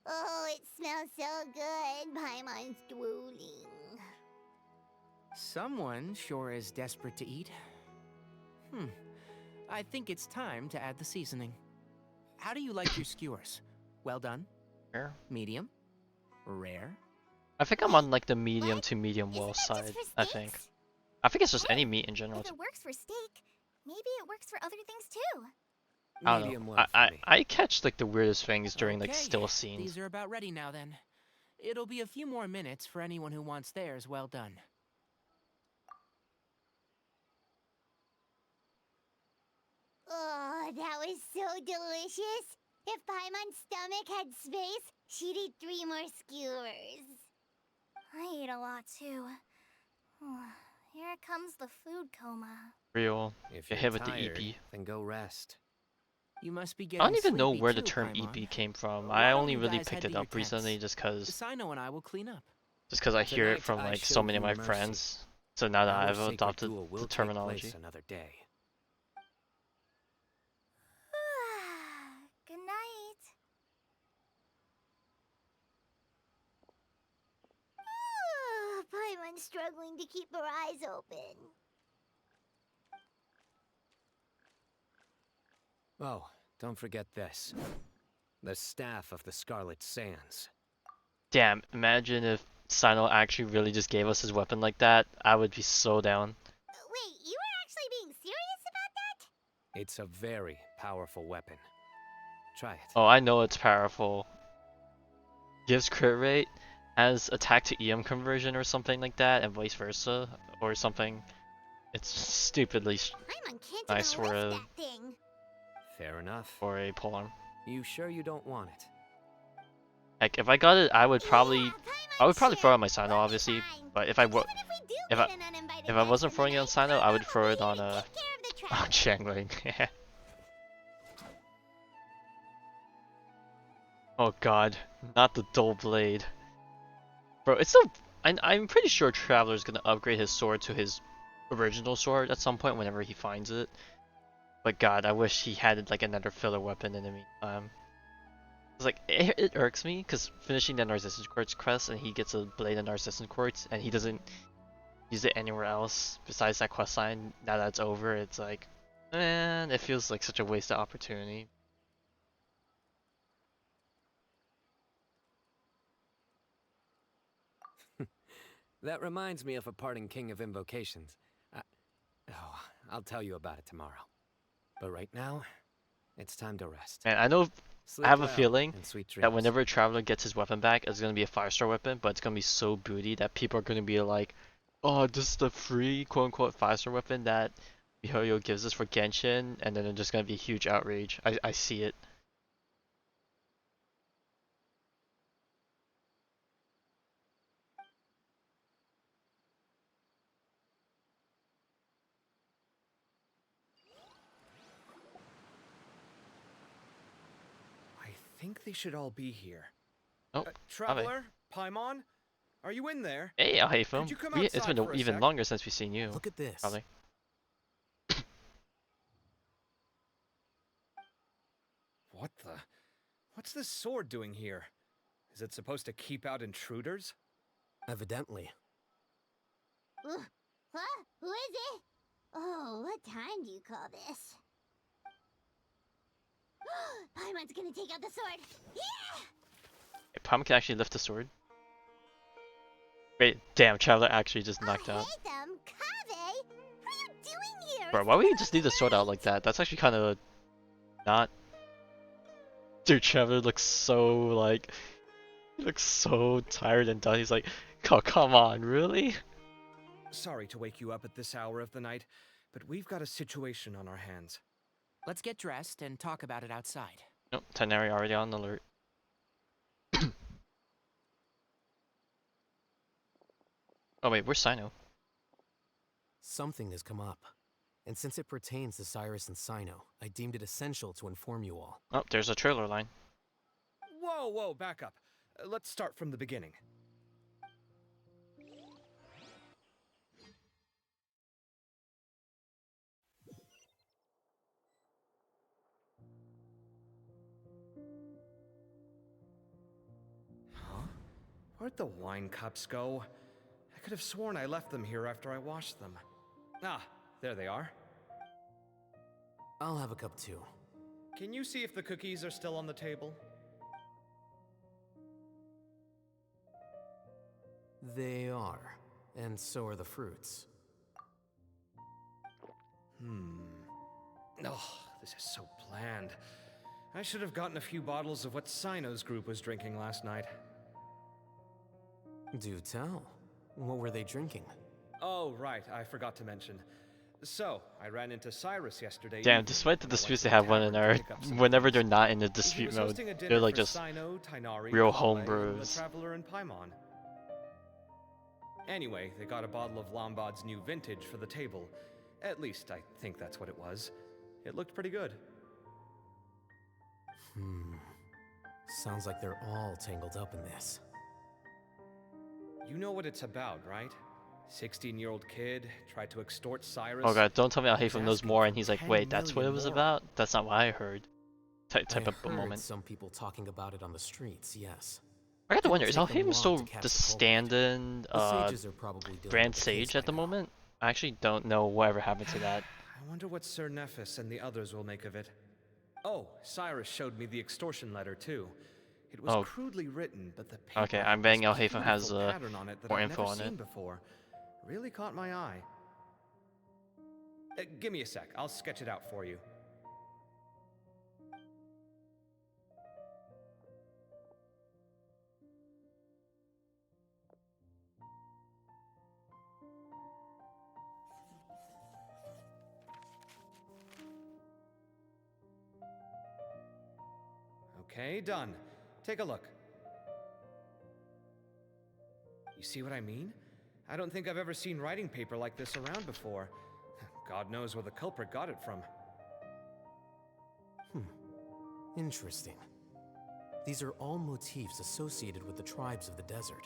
Oh, it smells so good. Paimon's drooling. Someone sure is desperate to eat. I think it's time to add the seasoning. How do you like your skewers? Well done? Rare? Medium? Rare? I think I'm on like the medium What? to medium well Isn't that side, just for I think. steaks? I think it's just any meat in general. If it works for steak, maybe it works for other things too. I don't Medium know. well for me. I catch like the weirdest things during like Okay, still scenes. These are about ready now then. It'll be a few more minutes for anyone who wants theirs well done. Oh, that was so delicious. If Paimon's stomach had space, she'd eat 3 more skewers. I ate a lot too. Here comes the food coma. Real. If Get you're hit with the tired, EP. then go rest. You must be I getting don't even know sleepy where the too, term Paimon. EP came from. Why I don't only you really guys picked head it to your up recently tents? just cause Cyno and I will clean up. I hear it Tonight, from I like so showed many of you my mercy. friends. So now that Our I've sacred adopted duel will the take terminology. place another day. Good night. Paimon's struggling to keep her eyes open. Oh, don't forget this. The staff of the Scarlet Sands. Damn, imagine if Cyno actually really just gave us his weapon like that. I would be so down. Wait, you were actually being serious about that? It's a very powerful weapon. Try it. Oh, I know it's powerful. Gives crit rate, has attack to EM conversion or something like that, and vice versa, or something. It's stupidly Paimon can't nice even for lift a that thing. Fair enough. polearm. You sure you don't want it? Like if I got it, I would probably Yeah, I would Paimon probably should. throw it on my Cyno, We'll be obviously. fine. But if I And were even if we do if I get an uninvited if I guest wasn't for the throwing it on night, Cyno, I would Paimon throw will it be on here to a take care of the on traffic. Shangling. Oh god, not the dull blade. Bro, it's so I'm pretty sure Traveler's gonna upgrade his sword to his original sword at some point whenever he finds it. But god, I wish he had like another filler weapon in the meantime. It's like it irks me because finishing the Narcissus Quartz quest and he gets a blade of Narcissus Quartz and he doesn't use it anywhere else besides that quest line. Now that it's over, it's like, man, it feels like such a wasted opportunity. That reminds me of a parting king of invocations. I'll tell you about it tomorrow. But right now, it's time to rest. And I know Sleep I have a well feeling and sweet that dreams. whenever a Traveler gets his weapon back, it's gonna be a 5-star weapon, but it's gonna be so booty that people are gonna be like, "Oh, this is the free quote-unquote 5-star weapon that MiHoYo gives us for Genshin," and then it's just gonna be a huge outrage. I see it. I think they should all be here. Oh, Traveler, Paimon, are you in there? hey, hey, Could you come It's outside been for a even sec? longer since we've seen you. Look at this. Probably. What's this sword doing here? Is it supposed to keep out intruders? Evidently. Huh? Who is it? Oh, what time do you call this? Paimon's gonna take out the sword. Yeah! Palm can actually lift the sword. Wait, damn, Traveler actually just knocked out. Hey them, Kave! What are you doing here? Bro, why would you just leave the sword out like that? That's actually kind of not. Dude, Traveler looks so like. He looks so tired and done. He's like, oh, come on, really? Sorry to wake you up at this hour of the night, but we've got a situation on our hands. Let's get dressed and talk about it outside. Nope, Tenari already on alert. Oh wait, where's Cyno? Something has come up. And since it pertains to Cyrus and Cyno, I deemed it essential to inform you all. Oh, there's a trailer line. Whoa, back up. Let's start from the beginning. Huh? Where'd the wine cups go? I could have sworn I left them here after I washed them. Ah, there they are. I'll have a cup too. Can you see if the cookies are still on the table? They are. And so are the fruits. Oh, this is so bland. I should have gotten a few bottles of what Cyno's group was drinking last night. Do tell. What were they drinking? Oh, right, I forgot to mention. So, I ran into Cyrus yesterday. Damn, evening, despite the and I went disputes to they the have one tavern to another, pick up some whenever drinks. they're not in the He dispute was mode, hosting a dinner they're like for just Cyno, Tighnari, real Conway, and homebrews. The Traveler and Paimon. Anyway, they got a bottle of Lombard's new vintage for the table. At least, I think that's what it was. It looked pretty good. Sounds like they're all tangled up in this. You know what it's about, right? 16-year-old kid tried to extort Cyrus. Oh god, don't tell me He's Alhaitham knows asking more for and he's like, 10 wait, that's what it million was more. about? That's not what I heard. Type I of a heard moment. some people talking about it on the streets, yes. I got to Didn't wonder, is take them Alhaitham long still to catch the the culprit. stand-in The sages are probably dealing Brand with the case Sage at by the now. moment? I actually don't know whatever happened to that. I wonder what Sir Nephis and the others will make of it. Oh, Cyrus showed me the extortion letter too. It was Oh. crudely written, but the paper Okay, had I'm this betting Alhaitham has beautiful pattern on it that more I've info never on seen it. before. Really caught my eye. Give me a sec. I'll sketch it out for you. Okay, done. Take a look. You see what I mean? I don't think I've ever seen writing paper like this around before. God knows where the culprit got it from. Interesting. These are all motifs associated with the tribes of the desert.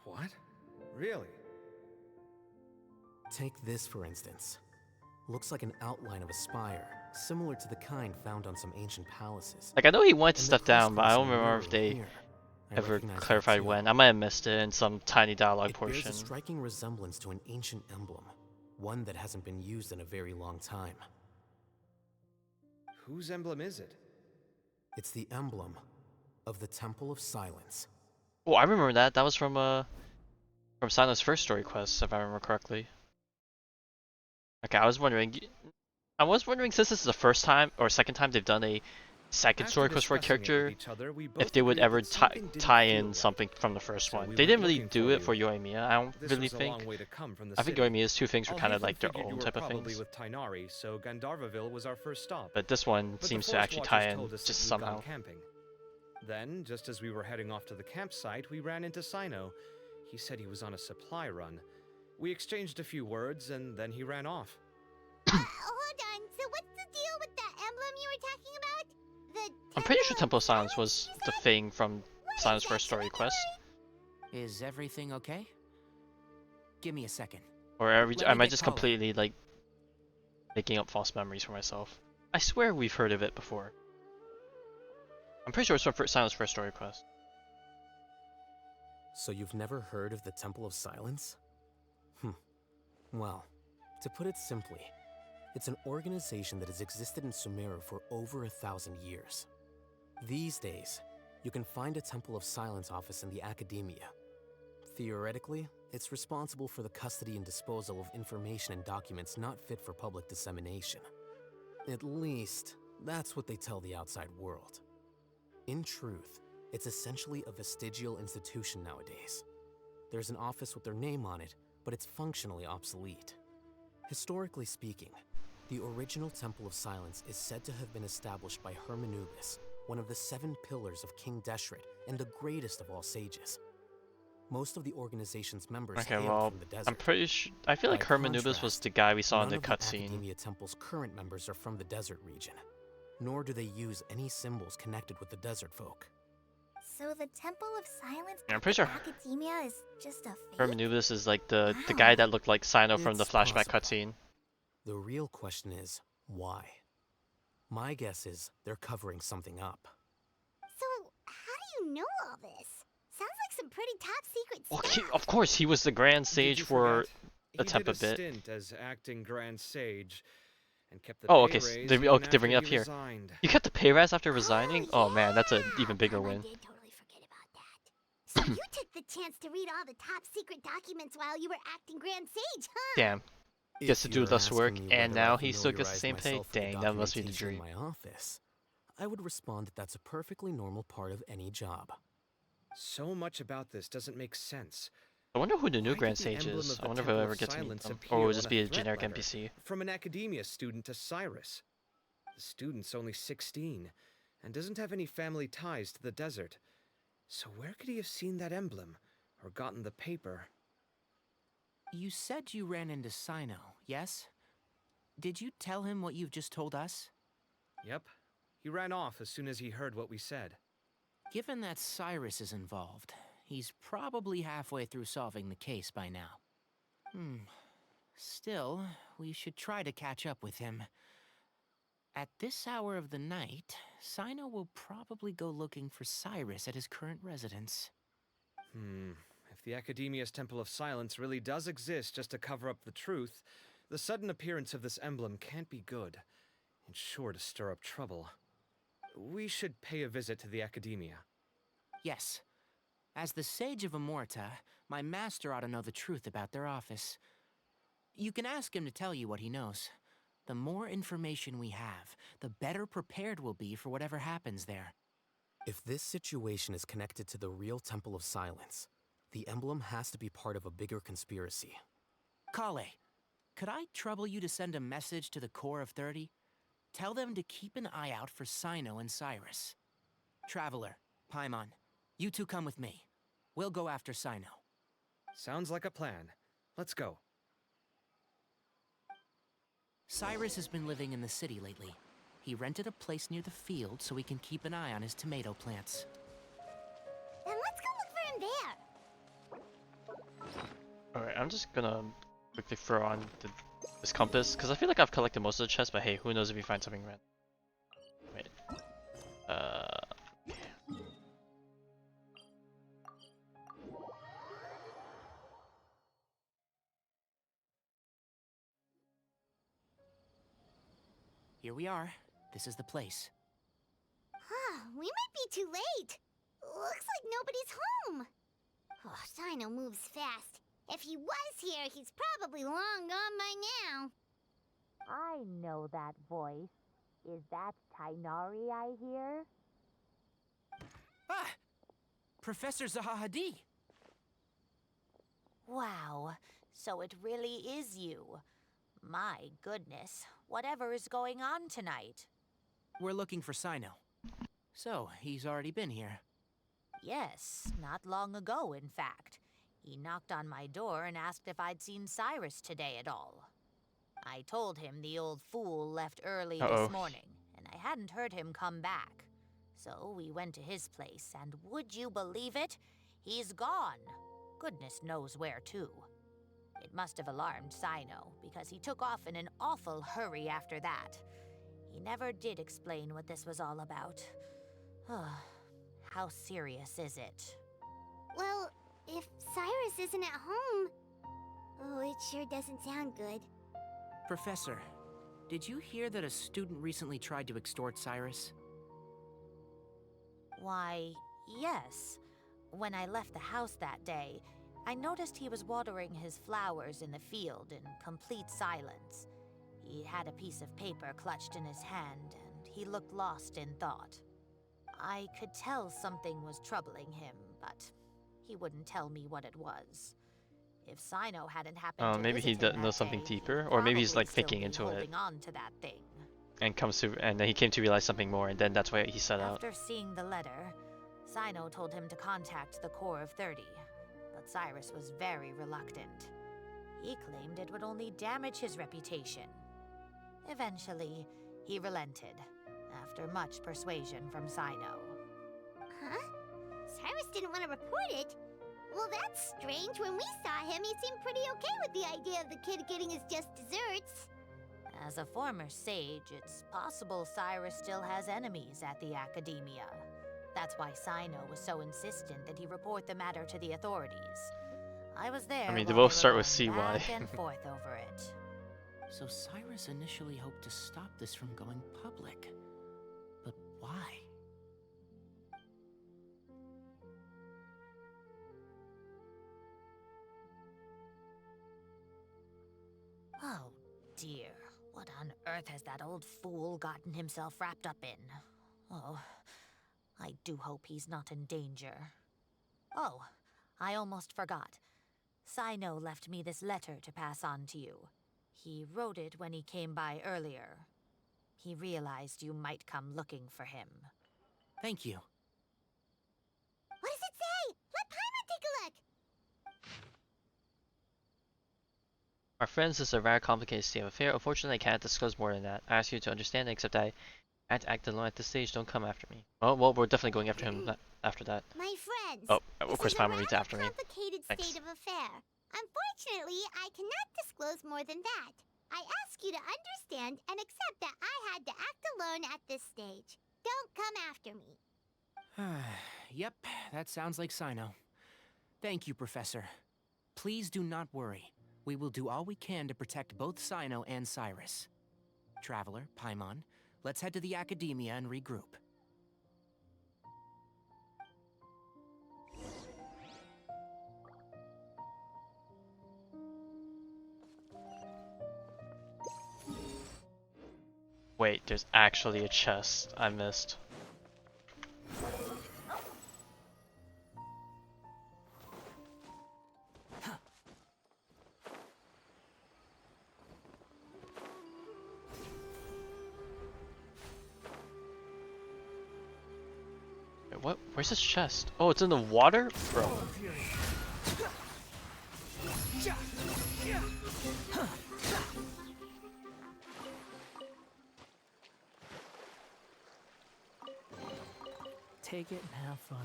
What? Really? Take this, for instance. Looks like an outline of a spire, similar to the kind found on some ancient palaces. Like, I know he wants And the stuff down, but I don't crisscrossing remember if mirror they here. I ever recognize that clarified too. when. I might have missed it in some tiny dialogue It portion. bears a striking resemblance to an ancient emblem, one that hasn't been used in a very long time. Whose emblem is it? It's the emblem of the Temple of Silence. Oh, I remember that. That was from Cyno's first story quest, if I remember correctly. Okay, I was wondering since this is the first time or second time they've done a second After story quest for a discussing it with character, each other, we both if they would agreed ever that something didn't tie feel in right. something from the first So one. we They went didn't really looking do for it for you. Yoimiya, I don't This really was a think. long way to come from the I think city. Yoimiya's two things were kind of Alhaitham like their figured you own were type of probably things. with Tighnari, so Gandharvaville was our first stop. But this one But the seems to Forest actually Watchers tie in told us that just you'd somehow. gone camping. Then, just as we were heading off to the campsite, we ran into Cyno. He said he was on a supply run. We exchanged a few words, and then he ran off. Hold on. So what's the deal with that emblem you were talking about? I'm pretty sure Temple of Silence was the thing from Cyno's first story quest. Is everything okay? Give me a second. Or Let I me might get just color. completely like making up false memories for myself. I swear we've heard of it before. I'm pretty sure it's from Cyno's first story quest. So you've never heard of the Temple of Silence? Well, to put it simply, it's an organization that has existed in Sumeru for over 1,000 years. These days, you can find a Temple of Silence office in the academia. Theoretically, it's responsible for the custody and disposal of information and documents not fit for public dissemination. At least, that's what they tell the outside world. In truth, it's essentially a vestigial institution nowadays. There's an office with their name on it, but it's functionally obsolete. Historically speaking, the original Temple of Silence is said to have been established by Hermanubis, one of the 7 pillars of King Deshret and the greatest of all sages. Most of the organization's members Okay, hail well, from the I'm desert. pretty sure. I feel like By Herman Nubis was contrast, the guy we saw in none the of the cutscene. Academia Temple's current members are from the desert region, nor do they use any symbols connected with the desert folk. So the Temple of Silence Yeah, I'm at pretty the sure Academia is just a fake? Herman Nubis is like the Wow. guy that looked like Cyno from the It's flashback possible. cutscene. The real question is, why? My guess is they're covering something up. So, how do you know all this? Sounds like some pretty top secret Well, stuff. of course, he was the Grand Did Sage you for forget? a He temp did a bit. stint as acting Grand Sage, and kept the Oh, pay okay. raise They even bring it after up he here. resigned. You got the pay rise after resigning? Oh man, that's an Yeah! even bigger Paimon win. did totally forget about that. So you took the chance to read all the top secret documents while you were acting Grand Sage, huh? Damn. Gets to If do you're less work, asking me and whether I now he still gets the familiarized same pay? myself with the Dang, that must be the documentation dream. in my office, I would respond that that's a perfectly normal part of any job. So much about this doesn't make sense. I wonder who the new Why Grand did the Sage emblem is. of I the wonder if Temple I'll of ever get to meet Silence them. appear Or will it on just be a threat generic letter NPC? from an Academia student to Cyrus? The student's only 16, and doesn't have any family ties to the desert. So where could he have seen that emblem, or gotten the paper? You said you ran into Cyno, yes? Did you tell him what you've just told us? Yep. He ran off as soon as he heard what we said. Given that Cyrus is involved, he's probably halfway through solving the case by now. Still, we should try to catch up with him. At this hour of the night, Cyno will probably go looking for Cyrus at his current residence. If the Academia's Temple of Silence really does exist just to cover up the truth, the sudden appearance of this emblem can't be good, and sure to stir up trouble. We should pay a visit to the Academia. Yes. As the Sage of Amorta, my master ought to know the truth about their office. You can ask him to tell you what he knows. The more information we have, the better prepared we'll be for whatever happens there. If this situation is connected to the real Temple of Silence, the emblem has to be part of a bigger conspiracy. Kale, could I trouble you to send a message to the Core of 30? Tell them to keep an eye out for Cyno and Cyrus. Traveler, Paimon, you two come with me. We'll go after Cyno. Sounds like a plan. Let's go. Cyrus has been living in the city lately. He rented a place near the field so he can keep an eye on his tomato plants. Then let's go look for him there. Alright, I'm just gonna quickly throw on this compass, because I feel like I've collected most of the chests, but hey, who knows if you find something random. Wait. Here we are. This is the place. We might be too late. Looks like nobody's home. Oh, Cyno moves fast. If he was here, he's probably long gone by now. I know that voice. Is that Tainari I hear? Ah! Professor Zahahadi! Wow, so it really is you. My goodness, whatever is going on tonight? We're looking for Cyno. So, he's already been here. Yes, not long ago, in fact. He knocked on my door and asked if I'd seen Cyrus today at all. I told him the old fool left early this morning, and I hadn't heard him come back. So we went to his place, and would you believe it? He's gone. Goodness knows where to. It must have alarmed Cyno, because he took off in an awful hurry after that. He never did explain what this was all about. How serious is it? Well, if Cyrus isn't at home... Oh, it sure doesn't sound good. Professor, did you hear that a student recently tried to extort Cyrus? Why, yes. When I left the house that day, I noticed he was watering his flowers in the field in complete silence. He had a piece of paper clutched in his hand, and he looked lost in thought. I could tell something was troubling him, but he wouldn't tell me what it was. If Cyno hadn't happened to Maybe he visit him knows that something day, deeper, he'd or maybe he's probably like still thinking be into it holding on to that thing. and then he came to realize something more, and then that's why he set out. After seeing the letter, Cyno told him to contact the Core of 30. But but Cyrus was very reluctant. He claimed it would only damage his reputation. Eventually, he relented, after much persuasion from Cyno. Huh? Cyrus didn't want to report it? Well, that's strange. When we saw him, he seemed pretty okay with the idea of the kid getting his just desserts. As a former sage, it's possible Cyrus still has enemies at the Academia. That's why Cyno was so insistent that he report the matter to the authorities. I was there. I mean, they while both were start with going CY. back and forth over it. So Cyrus initially hoped to stop this from going public. But why? Oh dear, what on earth has that old fool gotten himself wrapped up in? Oh, I do hope he's not in danger. Oh, I almost forgot. Cyno left me this letter to pass on to you. He wrote it when he came by earlier. He realized you might come looking for him. Thank you. What does it say? Let Paimon take a look. Our friends, this is a rather complicated state of affair. Unfortunately, I can't disclose more than that. I ask you to understand, except I had to act alone at this stage. Don't come after me. Oh, well, we're definitely going after him after that. My friends. Oh, of course, Paimon reads This is a rather after me. complicated Thanks. state of affair. Unfortunately, I cannot disclose more than that. I ask you to understand and accept that I had to act alone at this stage. Don't come after me. Yep, that sounds like Cyno. Thank you, Professor. Please do not worry. We will do all we can to protect both Cyno and Cyrus. Traveler, Paimon, let's head to the Academia and regroup. Wait, there's actually a chest I missed. Wait, what? Where's this chest? Oh, it's in the water? Bro. Take it and have fun.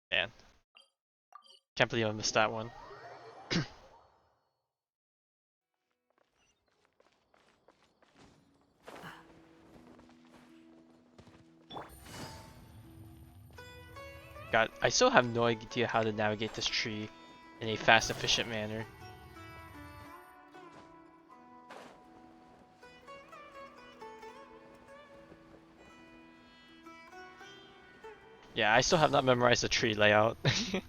Man. Can't believe I missed that one. God, I still have no idea how to navigate this tree in a fast, efficient manner. Yeah, I still have not memorized the tree layout. Take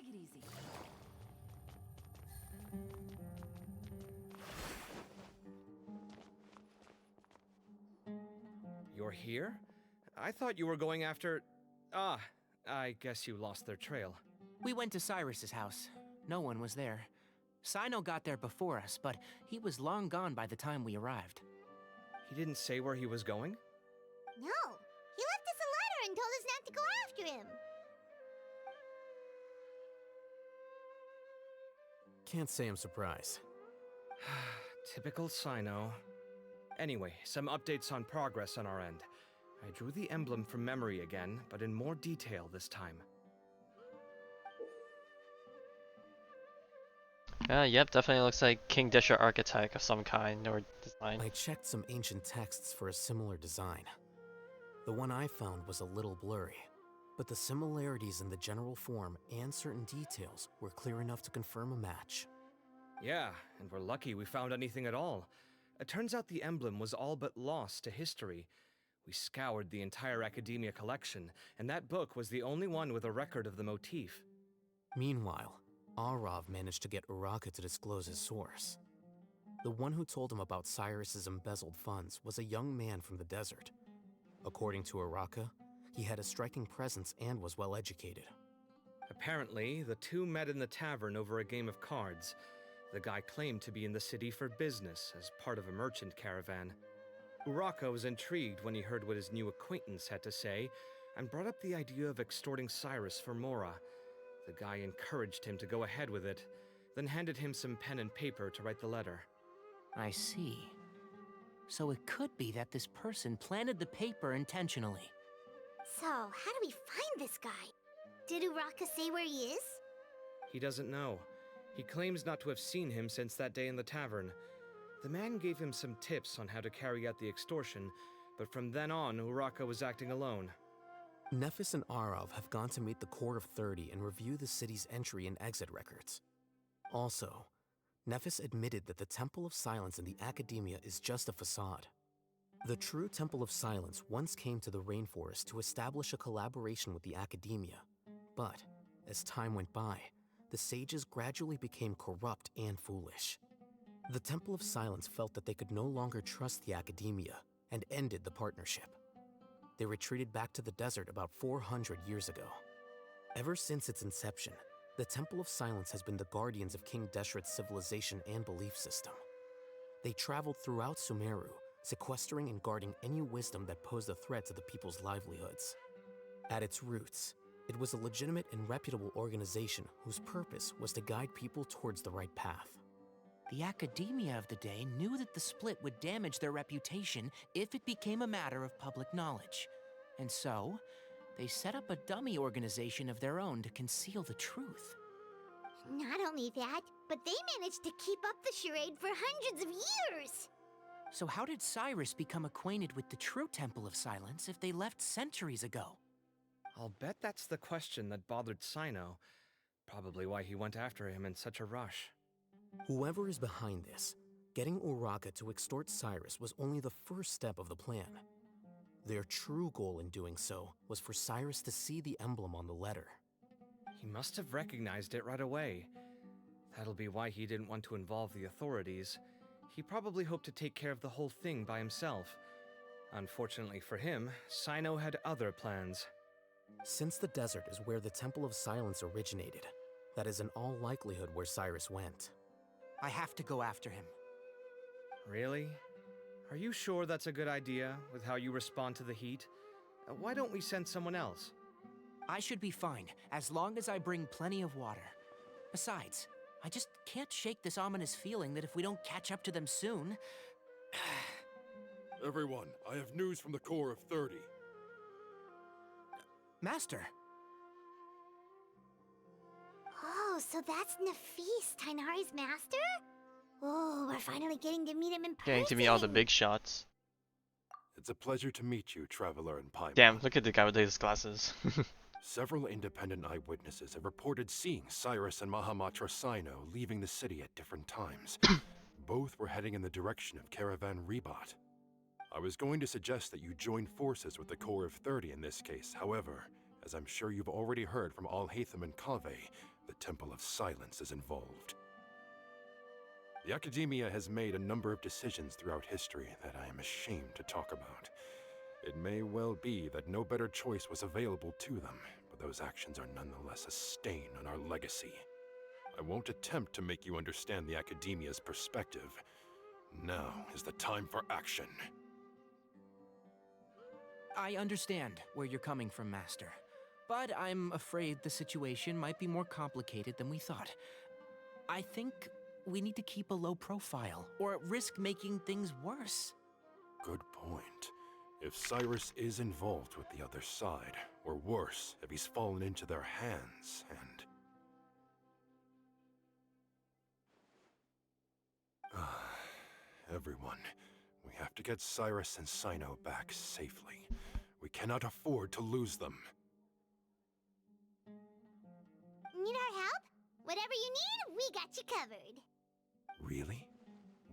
it easy. You're here? I thought you were going after... Ah, I guess you lost their trail. We went to Cyrus's house. No one was there. Cyno got there before us, but he was long gone by the time we arrived. He didn't say where he was going? No. He left us a letter and told us not to go after him. Can't say I'm surprised. Typical Cyno. Anyway, some updates on progress on our end. I drew the emblem from memory again, but in more detail this time. Yep, definitely looks like King Disher archetype of some kind or design. I checked some ancient texts for a similar design. The one I found was a little blurry, but the similarities in the general form and certain details were clear enough to confirm a match. Yeah, and we're lucky we found anything at all. It turns out the emblem was all but lost to history. We scoured the entire Academia collection, and that book was the only one with a record of the motif. Meanwhile, Arav managed to get Uraka to disclose his source. The one who told him about Cyrus's embezzled funds was a young man from the desert. According to Araka, he had a striking presence and was well educated. Apparently, the two met in the tavern over a game of cards. The guy claimed to be in the city for business as part of a merchant caravan. Uraka was intrigued when he heard what his new acquaintance had to say and brought up the idea of extorting Cyrus for Mora. The guy encouraged him to go ahead with it, then handed him some pen and paper to write the letter. I see. So it could be that this person planted the paper intentionally. So, how do we find this guy? Did Uraka say where he is? He doesn't know. He claims not to have seen him since that day in the tavern. The man gave him some tips on how to carry out the extortion, but from then on, Uraka was acting alone. Nephis and Arav have gone to meet the Court of 30 and review the city's entry and exit records. Also, Nephis admitted that the Temple of Silence in the Academia is just a facade. The true Temple of Silence once came to the rainforest to establish a collaboration with the Academia, but as time went by, the sages gradually became corrupt and foolish. The Temple of Silence felt that they could no longer trust the Academia and ended the partnership. They retreated back to the desert about 400 years ago. Ever since its inception, the Temple of Silence has been the guardians of King Deshret's civilization and belief system. They traveled throughout Sumeru, sequestering and guarding any wisdom that posed a threat to the people's livelihoods. At its roots, it was a legitimate and reputable organization whose purpose was to guide people towards the right path. The academia of the day knew that the split would damage their reputation if it became a matter of public knowledge. And so, they set up a dummy organization of their own to conceal the truth. Not only that, but they managed to keep up the charade for hundreds of years! So how did Cyrus become acquainted with the true Temple of Silence if they left centuries ago? I'll bet that's the question that bothered Cyno. Probably why he went after him in such a rush. Whoever is behind this, getting Uraka to extort Cyrus was only the first step of the plan. Their true goal in doing so was for Cyrus to see the emblem on the letter. He must have recognized it right away. That'll be why he didn't want to involve the authorities. He probably hoped to take care of the whole thing by himself. Unfortunately for him, Cyno had other plans. Since the desert is where the Temple of Silence originated, that is in all likelihood where Cyrus went. I have to go after him. Really? Are you sure that's a good idea, with how you respond to the heat? Why don't we send someone else? I should be fine, as long as I bring plenty of water. Besides, I just can't shake this ominous feeling that if we don't catch up to them soon... Everyone, I have news from the Core of 30. Master! Oh, so that's Nafis, Tainari's master? Oh, we're finally getting to meet him in person. Getting to meet all the big shots. It's a pleasure to meet you, Traveler and Paimon. Damn, look at the guy with his glasses. Several independent eyewitnesses have reported seeing Cyrus and Mahamatra Cyno leaving the city at different times. Both were heading in the direction of Caravan Rebot. I was going to suggest that you join forces with the Core of 30 in this case. However, as I'm sure you've already heard from Alhaitham and Kaveh, the Temple of Silence is involved. The Academia has made a number of decisions throughout history that I am ashamed to talk about. It may well be that no better choice was available to them, but those actions are nonetheless a stain on our legacy. I won't attempt to make you understand the Academia's perspective. Now is the time for action. I understand where you're coming from, Master. But I'm afraid the situation might be more complicated than we thought. I think we need to keep a low profile, or risk making things worse. Good point. If Cyrus is involved with the other side, or worse, if he's fallen into their hands, and... Everyone, we have to get Cyrus and Cyno back safely. We cannot afford to lose them. Need our help? Whatever you need, we got you covered. Really?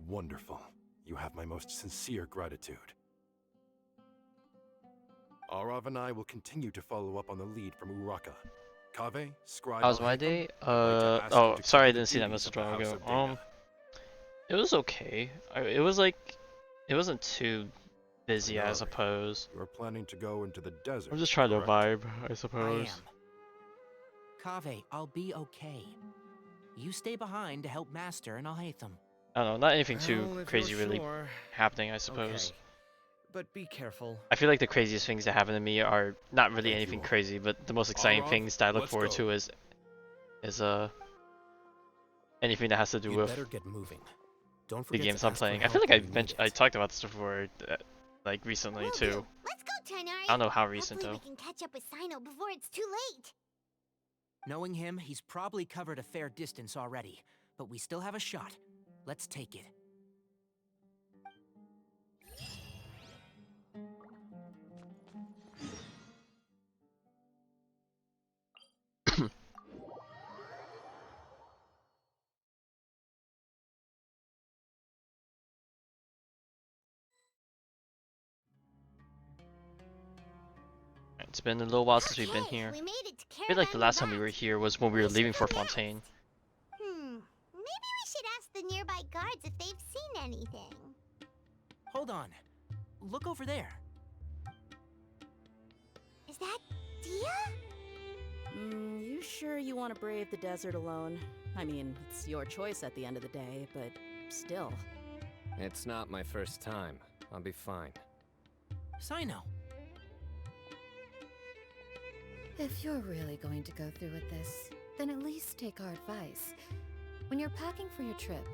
Wonderful. You have my most sincere gratitude. Arav and I will continue to follow up on the lead from Uraka. Kaveh, Scribe... How's my day? Oh, sorry I didn't see that message a while ago. It was okay. It was like... It wasn't too busy, I Right. suppose. You're planning to go into the desert. I'm just trying to correct? vibe, I I suppose. am. Kaveh, I'll be okay. You stay behind to help Master, and I'll hate them. I don't know, not anything too Well, if crazy you're really sure. happening, I suppose. Okay. But be careful. I feel like the craziest things that happen to me are not really Thank anything you. crazy, but the most exciting Alright, things that I look let's forward go. to is anything that has to do You'd with better get moving. Don't the forget games to I'm ask for playing. I help feel like when you need I it. talked about this before, like recently Will too. do. Let's go, Tighnari. I don't know how recent Hopefully though. we can catch up with Cyno before it's too late. Knowing him, he's probably covered a fair distance already, but we still have a shot. Let's take it. It's been a little while since we've been Okay, here. we made it to I feel like the last time we Caravan were Ribat. here was when we were Where should leaving we for go next? Fontaine. Maybe we should ask the nearby guards if they've seen anything. Hold on. Look over there. Is that Dia? You sure you want to brave the desert alone? I mean, it's your choice at the end of the day, but still. It's not my first time. I'll be fine. Cyno. If you're really going to go through with this, then at least take our advice. When you're packing for your trip,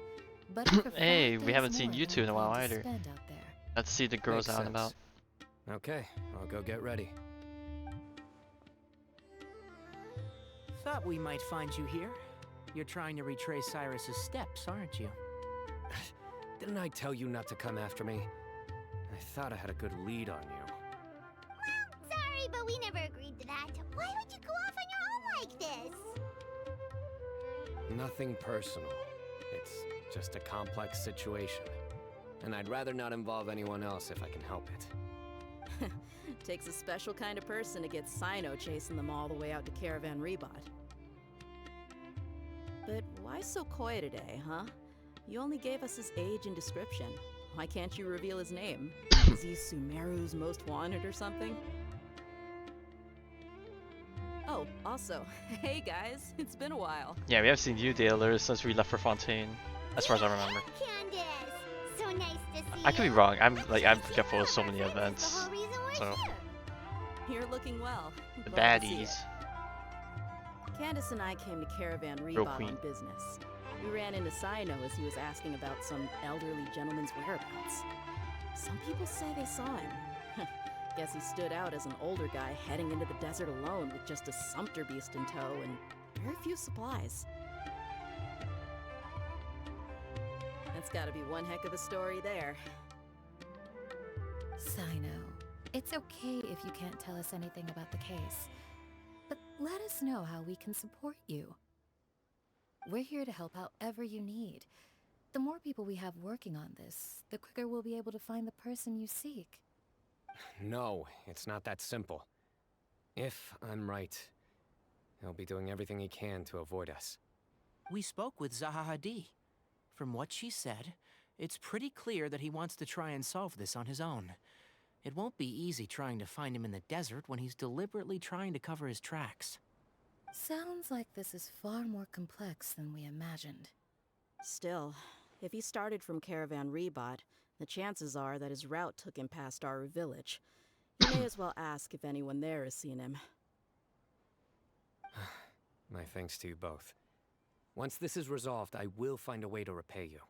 budget for 5 Hey, we days haven't seen more you than two in a while plan to either. spend out there. Let's see the girls Makes out and about. sense. Okay, I'll go get ready. Thought we might find you here. You're trying to retrace Cyrus's steps, aren't you? Didn't I tell you not to come after me? I thought I had a good lead on you. Sorry, but we never agreed to that. Why would you go off on your own like this? Nothing personal. It's just a complex situation. And I'd rather not involve anyone else if I can help it. Takes a special kind of person to get Cyno chasing them all the way out to Caravan Ribat. But why so coy today, huh? You only gave us his age and description. Why can't you reveal his name? Is he Sumeru's most wanted or something? Oh, also, hey guys, it's been a while. Yeah, we haven't seen you, Taylor, since we left for Fontaine, as far as I remember. Candace, so nice to see I could be you. wrong. I'm Let's I'm chase forgetful you of so out. many Our friend is events. the whole reason we're So here. You're looking well. the Glad to see baddies. it. Candace and I came to Caravan Real Ribat queen. on business. We ran into Cyno as he was asking about some elderly gentleman's whereabouts. Some people say they saw him. Guess he stood out as an older guy heading into the desert alone with just a sumpter beast in tow and very few supplies. That's gotta be one heck of a story there. Cyno, it's okay if you can't tell us anything about the case. But let us know how we can support you. We're here to help however you need. The more people we have working on this, the quicker we'll be able to find the person you seek. No, it's not that simple. If I'm right, he'll be doing everything he can to avoid us. We spoke with Zaha Hadid. From what she said, it's pretty clear that he wants to try and solve this on his own. It won't be easy trying to find him in the desert when he's deliberately trying to cover his tracks. Sounds like this is far more complex than we imagined. Still, if he started from Caravan Ribat, the chances are that his route took him past our village. You may as well ask if anyone there has seen him. My thanks to you both. Once this is resolved, I will find a way to repay you.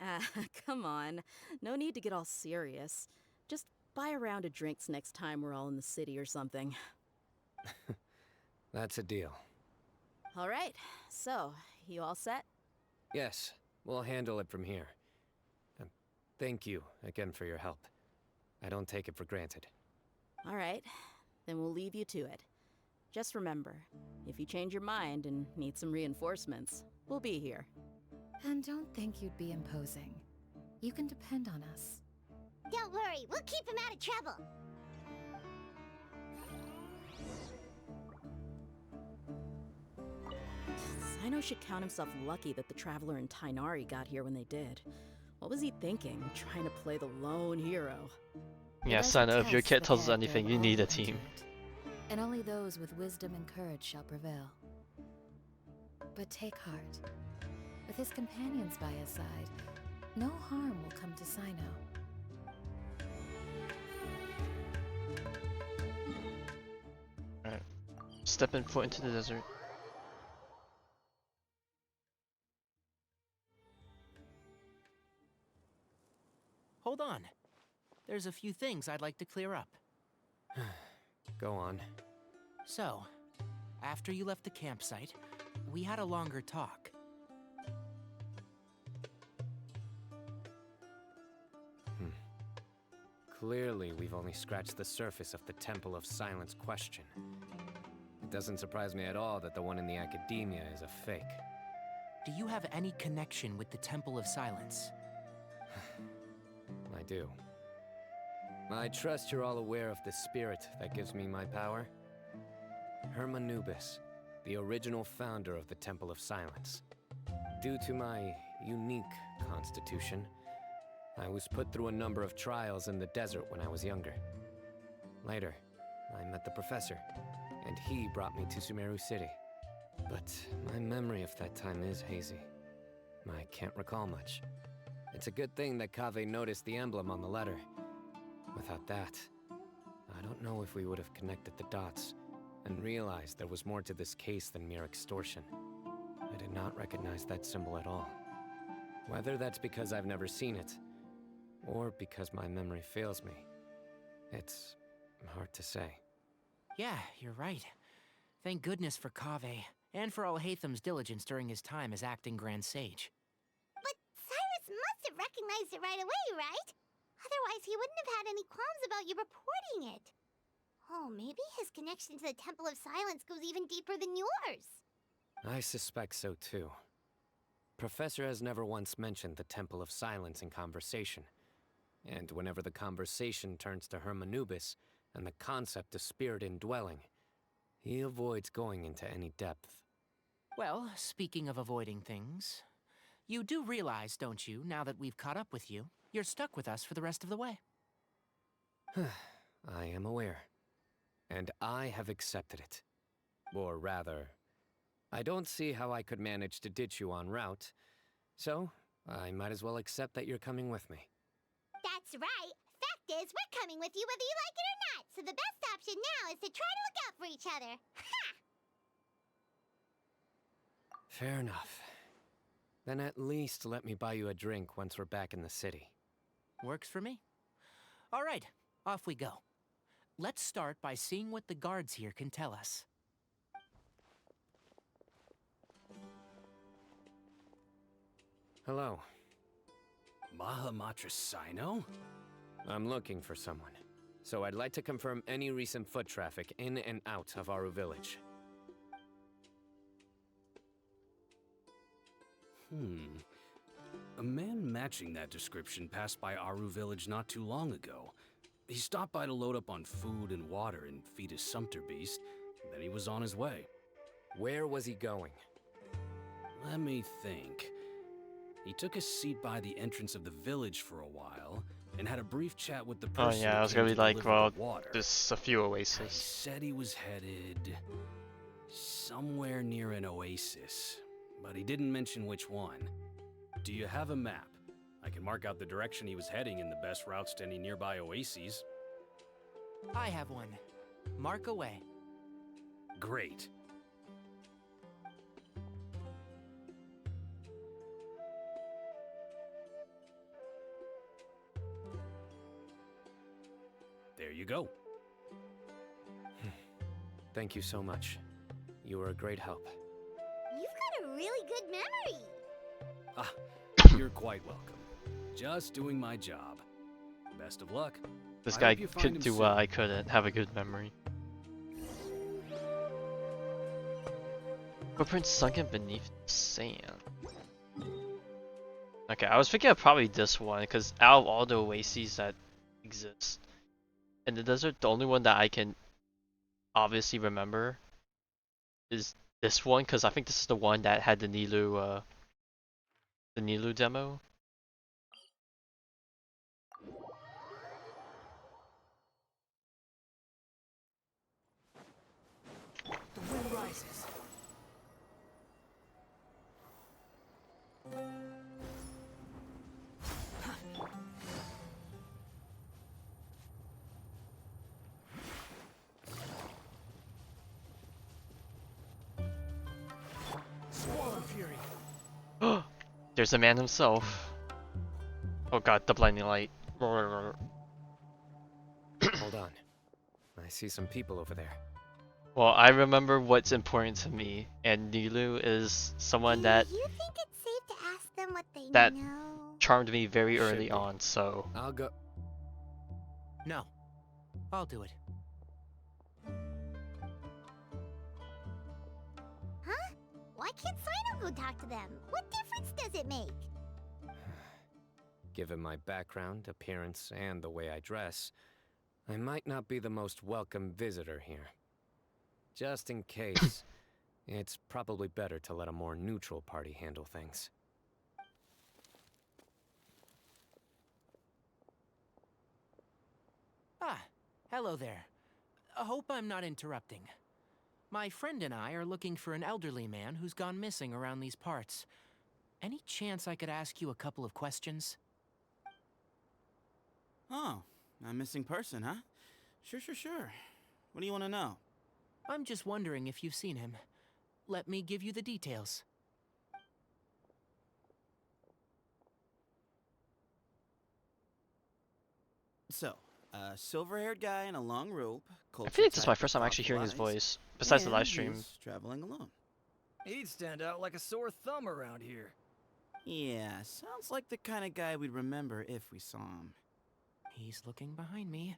Ah, come on. No need to get all serious. Just buy a round of drinks next time we're all in the city or something. That's a deal. All right, so, you all set? Yes, we'll handle it from here. Thank you again for your help. I don't take it for granted. All right, then we'll leave you to it. Just remember, if you change your mind and need some reinforcements, we'll be here. And don't think you'd be imposing. You can depend on us. Don't worry, we'll keep him out of trouble. Cyno should count himself lucky that the Traveler and Tighnari got here when they did. What was he thinking, trying to play the lone hero? Yeah, It is a Cyno, if your test kid the tells us character anything, of you all need who a team. enter it, and only those with wisdom and courage shall prevail. But take heart. With his companions by his side, no harm will come to Cyno. Alright. Stepping foot into the desert. Hold on. There's a few things I'd like to clear up. Go on. So, after you left the campsite, we had a longer talk. Clearly, we've only scratched the surface of the Temple of Silence question. It doesn't surprise me at all that the one in the Academia is a fake. Do you have any connection with the Temple of Silence? I do. I trust you're all aware of the spirit that gives me my power. Hermanubis, the original founder of the Temple of Silence. Due to my unique constitution, I was put through a number of trials in the desert when I was younger. Later, I met the professor, and he brought me to Sumeru City. But my memory of that time is hazy. I can't recall much. It's a good thing that Kaveh noticed the emblem on the letter. Without that, I don't know if we would have connected the dots and realized there was more to this case than mere extortion. I did not recognize that symbol at all. Whether that's because I've never seen it, or because my memory fails me, it's hard to say. Yeah, you're right. Thank goodness for Kaveh, and for Alhaitham's diligence during his time as acting Grand Sage. But Cyrus must have recognized it right away, right? Otherwise, he wouldn't have had any qualms about you reporting it. Oh, maybe his connection to the Temple of Silence goes even deeper than yours. I suspect so too. Professor has never once mentioned the Temple of Silence in conversation. And whenever the conversation turns to Hermanubis and the concept of spirit indwelling, he avoids going into any depth. Well, speaking of avoiding things, you do realize, don't you, now that we've caught up with you, you're stuck with us for the rest of the way? I am aware. And I have accepted it. Or rather, I don't see how I could manage to ditch you en route, so I might as well accept that you're coming with me. That's right. Fact is, we're coming with you whether you like it or not, so the best option now is to try to look out for each other. Ha! Fair enough. Then at least let me buy you a drink once we're back in the city. Works for me. All right, off we go. Let's start by seeing what the guards here can tell us. Hello. Mahamatra Cyno? I'm looking for someone, so I'd like to confirm any recent foot traffic in and out of Aru village. A man matching that description passed by Aru village not too long ago. He stopped by to load up on food and water and feed his sumpter beast, then he was on his way. Where was he going? Let me think. He took a seat by the entrance of the village for a while, and had a brief chat with the person. Oh yeah, I was gonna be like, well, there's a few oases. He said he was headed somewhere near an oasis, but he didn't mention which one. Do you have a map? I can mark out the direction he was heading and the best routes to any nearby oases. I have one. Mark away. Great. There you go. Thank you so much. You were a great help. You've got a really good memory. Ah, you're quite welcome. Just doing my job. Best of luck. This I guy hope you find could him do soon. what I couldn't, have a good memory. Footprints sunken beneath sand. Okay, I was thinking of probably this one, because out of all the oases that exist in the desert, the only one that I can obviously remember is this one, because I think this is the one that had the Nilu demo. There's the man himself. Oh god, the blinding light. Hold on. I see some people over there. Well, I remember what's important to me, and Nilu is someone that Do you think it's safe to ask them what they that know? charmed me very Should early be. on, so I'll go. No, I'll do it. Huh? Why can't Cyno go talk to them? What difference does it make? Given my background, appearance, and the way I dress, I might not be the most welcome visitor here. Just in case, it's probably better to let a more neutral party handle things. Ah, hello there. I hope I'm not interrupting. My friend and I are looking for an elderly man who's gone missing around these parts. Any chance I could ask you a couple of questions? Oh, a missing person, huh? Sure. What do you want to know? I'm just wondering if you've seen him. Let me give you the details. So, a silver-haired guy in a long robe. I feel like this is my first time actually hearing his voice, besides the live stream. He's traveling alone. He'd stand out like a sore thumb around here. Yeah, sounds like the kind of guy we'd remember if we saw him. He's looking behind me.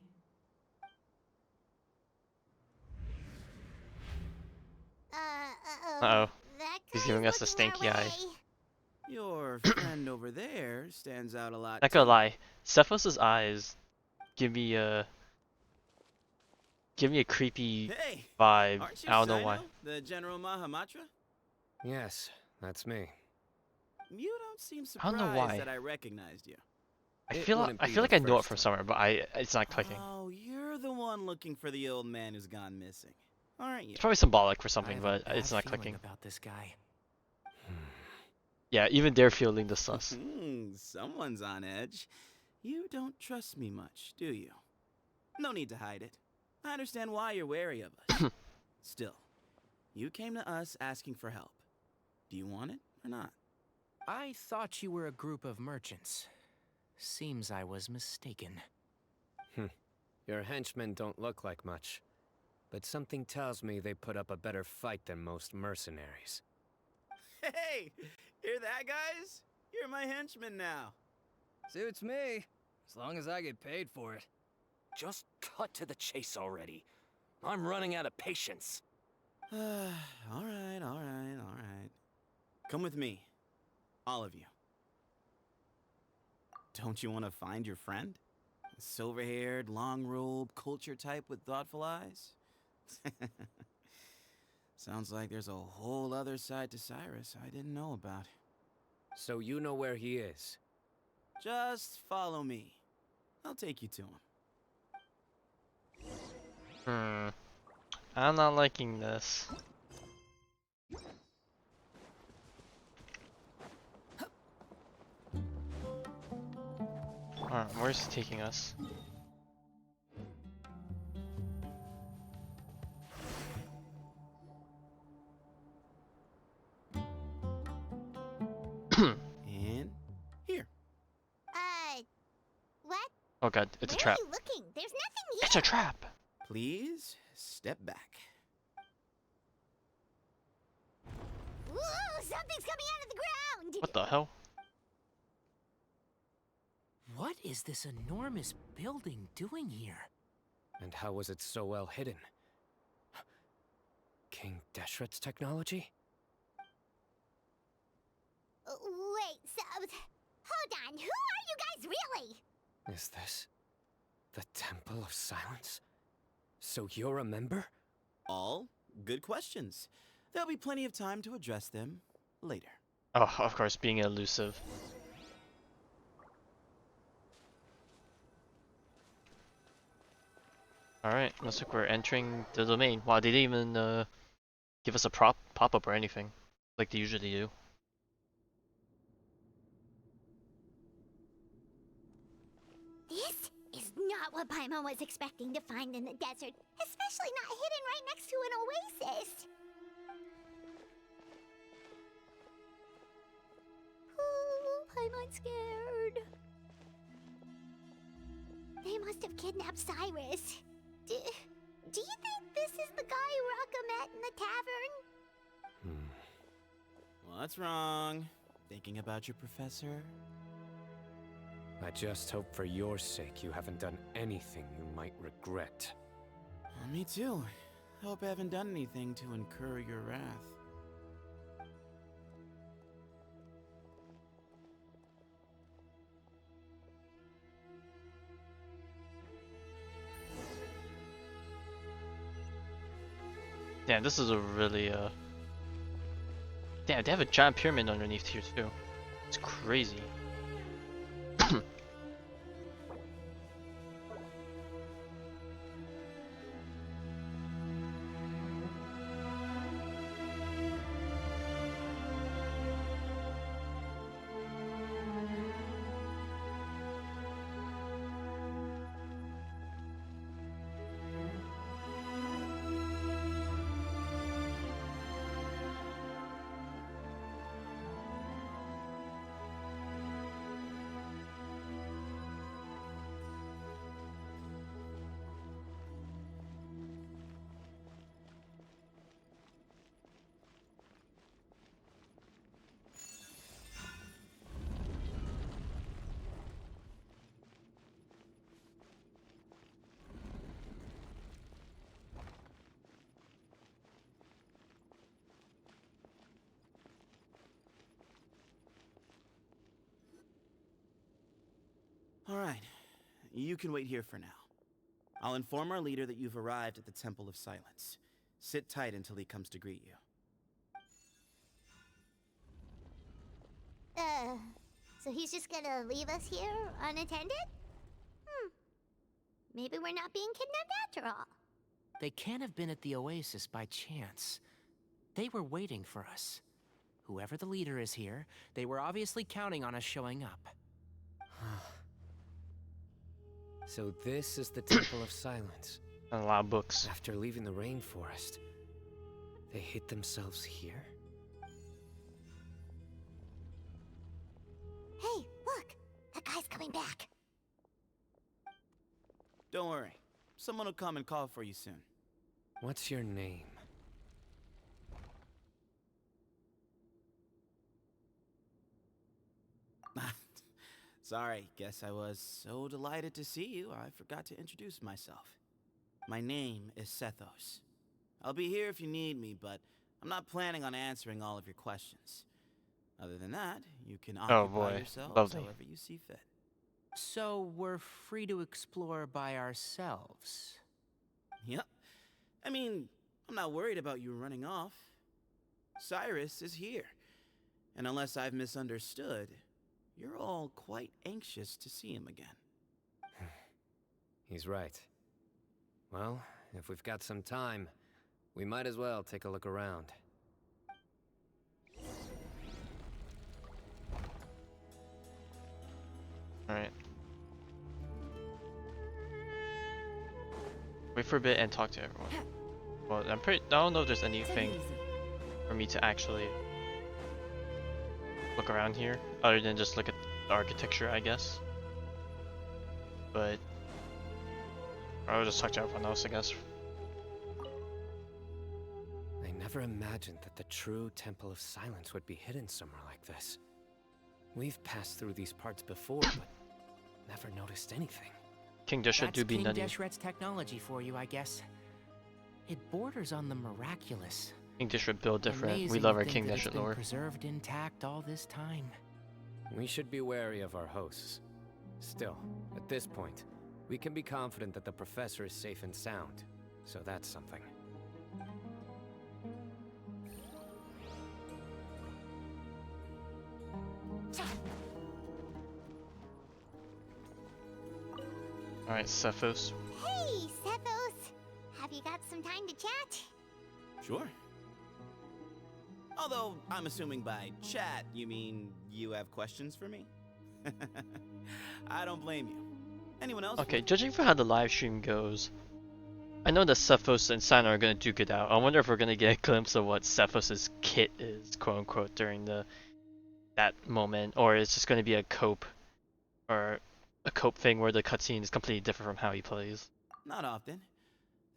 Uh-oh. That He's guy's giving us a looking our stanky eye. way. Your friend over there stands out a lot. Not gonna lie, Cephos' eyes give me a creepy Hey, vibe. aren't you I don't know Cyno, why. the General Mahamatra? Yes, that's me. You don't seem I don't surprised know why. that I recognized you. I It feel wouldn't be like the I know it first from time. somewhere, but it's not clicking. Oh, you're the one looking for the old man who's gone missing, aren't you? It's probably symbolic for I something, have a but it's bad not feeling clicking. about this guy. Yeah, even they're feeling the sus. Someone's on edge. You don't trust me much, do you? No need to hide it. I understand why you're wary of us. Still, you came to us asking for help. Do you want it or not? I thought you were a group of merchants. Seems I was mistaken. Your henchmen don't look like much, but something tells me they put up a better fight than most mercenaries. Hey, hear that, guys? You're my henchman now. Suits me, as long as I get paid for it. Just cut to the chase already. I'm running out of patience. all right. Come with me. All of you. Don't you want to find your friend? A silver-haired, long-robe, culture type with thoughtful eyes? Sounds like there's a whole other side to Cyrus I didn't know about. So you know where he is? Just follow me. I'll take you to him. I'm not liking this. Alright, where's he taking us? And here. What? Oh god, it's a Where trap. are you looking? There's nothing here. It's a trap! Please step back. Whoa, something's coming out of the ground! What the hell? What is this enormous building doing here? And how was it so well hidden? King Deshret's technology? Wait, so... Hold on, who are you guys really? Is this the Temple of Silence? So you're a member? All good questions. There'll be plenty of time to address them later. Oh, of course, being elusive. Alright, looks like we're entering the domain. Wow, they didn't even give us a pop-up or anything, like they usually do. This is not what Paimon was expecting to find in the desert, especially not hidden right next to an oasis. I'm scared. They must have kidnapped Cyrus. Do you think this is the guy Rocca met in the tavern? What's wrong? Thinking about your professor? I just hope for your sake you haven't done anything you might regret. Me too. I hope I haven't done anything to incur your wrath. Damn, this is a really damn, they have a giant pyramid underneath here too. It's crazy. All right, you can wait here for now. I'll inform our leader that you've arrived at the Temple of Silence. Sit tight until he comes to greet you. So he's just gonna leave us here unattended? Maybe we're not being kidnapped after all. They can't have been at the Oasis by chance. They were waiting for us. Whoever the leader is here, they were obviously counting on us showing up. So this is the Temple of Silence. And a lot of books. After leaving the rainforest, they hid themselves here? Hey, look! That guy's coming back. Don't worry. Someone will come and call for you soon. What's your name? Sorry, guess I was so delighted to see you, I forgot to introduce myself. My name is Sethos. I'll be here if you need me, but I'm not planning on answering all of your questions. Other than that, you can occupy yourselves however you see fit. So we're free to explore by ourselves? Yep. I mean, I'm not worried about you running off. Cyrus is here. And unless I've misunderstood, you're all quite anxious to see him again. He's right. Well, if we've got some time, we might as well take a look around. Alright. Wait for a bit and talk to everyone. Well, I don't know if there's anything for me to actually look around here, other than just look at the architecture, I guess. But I'll just talk to everyone else, I guess. I never imagined that the true Temple of Silence would be hidden somewhere like this. We've passed through these parts before, but never noticed anything. King Deshret do be nutty. That's King Deshret's technology for you, I guess. It borders on the miraculous. King Deshret built different. Amazing We love our to King think that it's Deshret been lore. preserved intact all this time. We should be wary of our hosts. Still, at this point, we can be confident that the professor is safe and sound, so that's something. Alright, Cephos. Hey, Sethos! Have you got some time to chat? Sure. Although, I'm assuming by chat, you mean you have questions for me? I don't blame you. Anyone else? Okay, judging for how the live stream goes, I know that Cephos and Cyno are gonna duke it out. I wonder if we're gonna get a glimpse of what Cephos' kit is, quote unquote, during the that moment, or it's just going to be a cope or a cope thing where the cutscene is completely different from how he plays. Not often.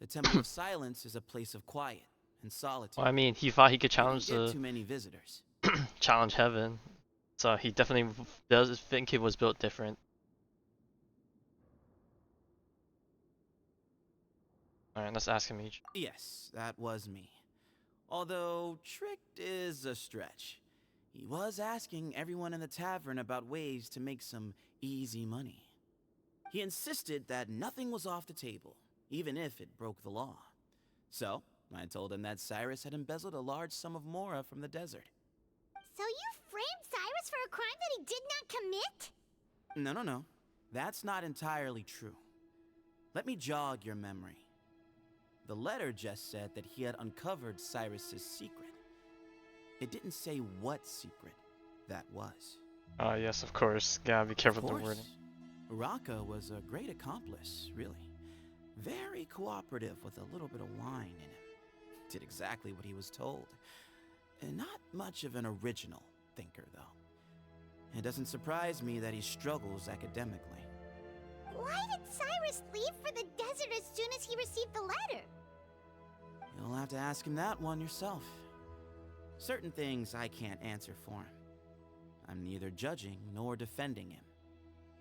The Temple of Silence is a place of quiet and solitude. Well, I mean, he thought he could You challenge don't get the too many visitors. challenge heaven, so he definitely does think it was built different. All right, let's ask him each. Yes, that was me. Although tricked is a stretch. He was asking everyone in the tavern about ways to make some easy money. He insisted that nothing was off the table, even if it broke the law. So, I told him that Cyrus had embezzled a large sum of mora from the desert. So you framed Cyrus for a crime that he did not commit? No. That's not entirely true. Let me jog your memory. The letter just said that he had uncovered Cyrus's secret. It didn't say what secret that was. Yes, of course. Gotta be careful with the wording. Uraka was a great accomplice, really. Very cooperative with a little bit of wine in him. Did exactly what he was told. And not much of an original thinker, though. It doesn't surprise me that he struggles academically. Why did Cyrus leave for the desert as soon as he received the letter? You'll have to ask him that one yourself. Certain things I can't answer for him. I'm neither judging nor defending him.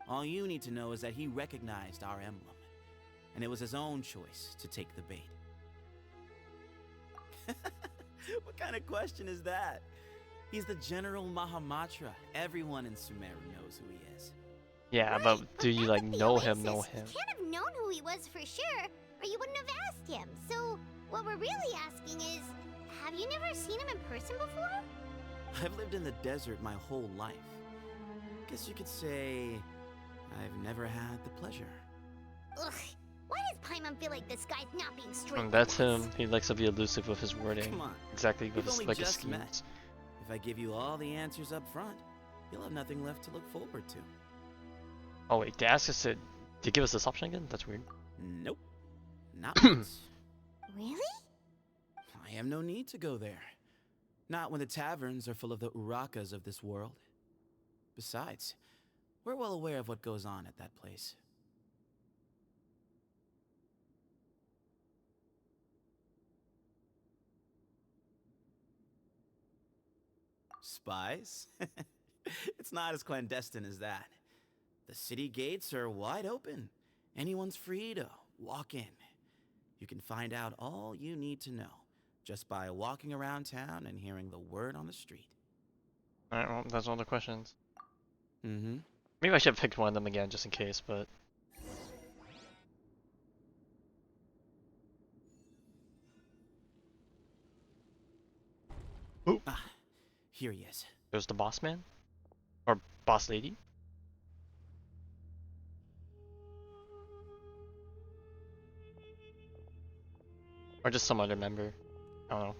All you need to know is that he recognized our emblem, and it was his own choice to take the bait. What kind of question is that? He's the General Mahamatra. Everyone in Sumeru knows who he is. Yeah, right, but do you like know him? You can't have known who he was for sure, or you wouldn't have asked him. So what we're really asking is, have you never seen him in person before? I've lived in the desert my whole life. Guess you could say I've never had the pleasure. Ugh. Why does Paimon feel like this guy's not being straight? That's him. He likes to be elusive with his wording. Come on. Exactly with his, like his just met. schemes. If I give you all the answers up front, you'll have nothing left to look forward to. Oh wait, they asked us to give us this option again? That's weird. Nope. Not once. Really? I have no need to go there. Not when the taverns are full of the Urakas of this world. Besides, we're well aware of what goes on at that place. Spies? It's not as clandestine as that. The city gates are wide open. Anyone's free to walk in. You can find out all you need to know just by walking around town and hearing the word on the street. Alright, well, that's all the questions. Mm-hmm. Maybe I should have picked one of them again just in case, but... Ooh. Ah, here he is. There's the boss man? Or boss lady? Or just some other member. I don't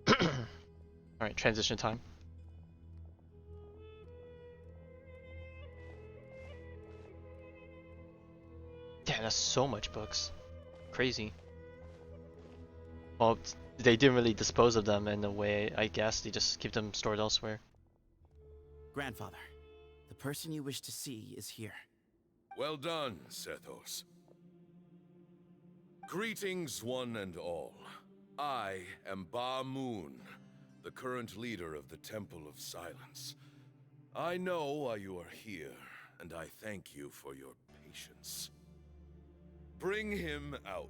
know. Alright, transition time. Yeah, that's so much books. Crazy. Well, they didn't really dispose of them in a way, I guess. They just keep them stored elsewhere. Grandfather, the person you wish to see is here. Well done, Sethos. Greetings, one and all. I am Ba Moon, the current leader of the Temple of Silence. I know why you are here, and I thank you for your patience. Bring him out.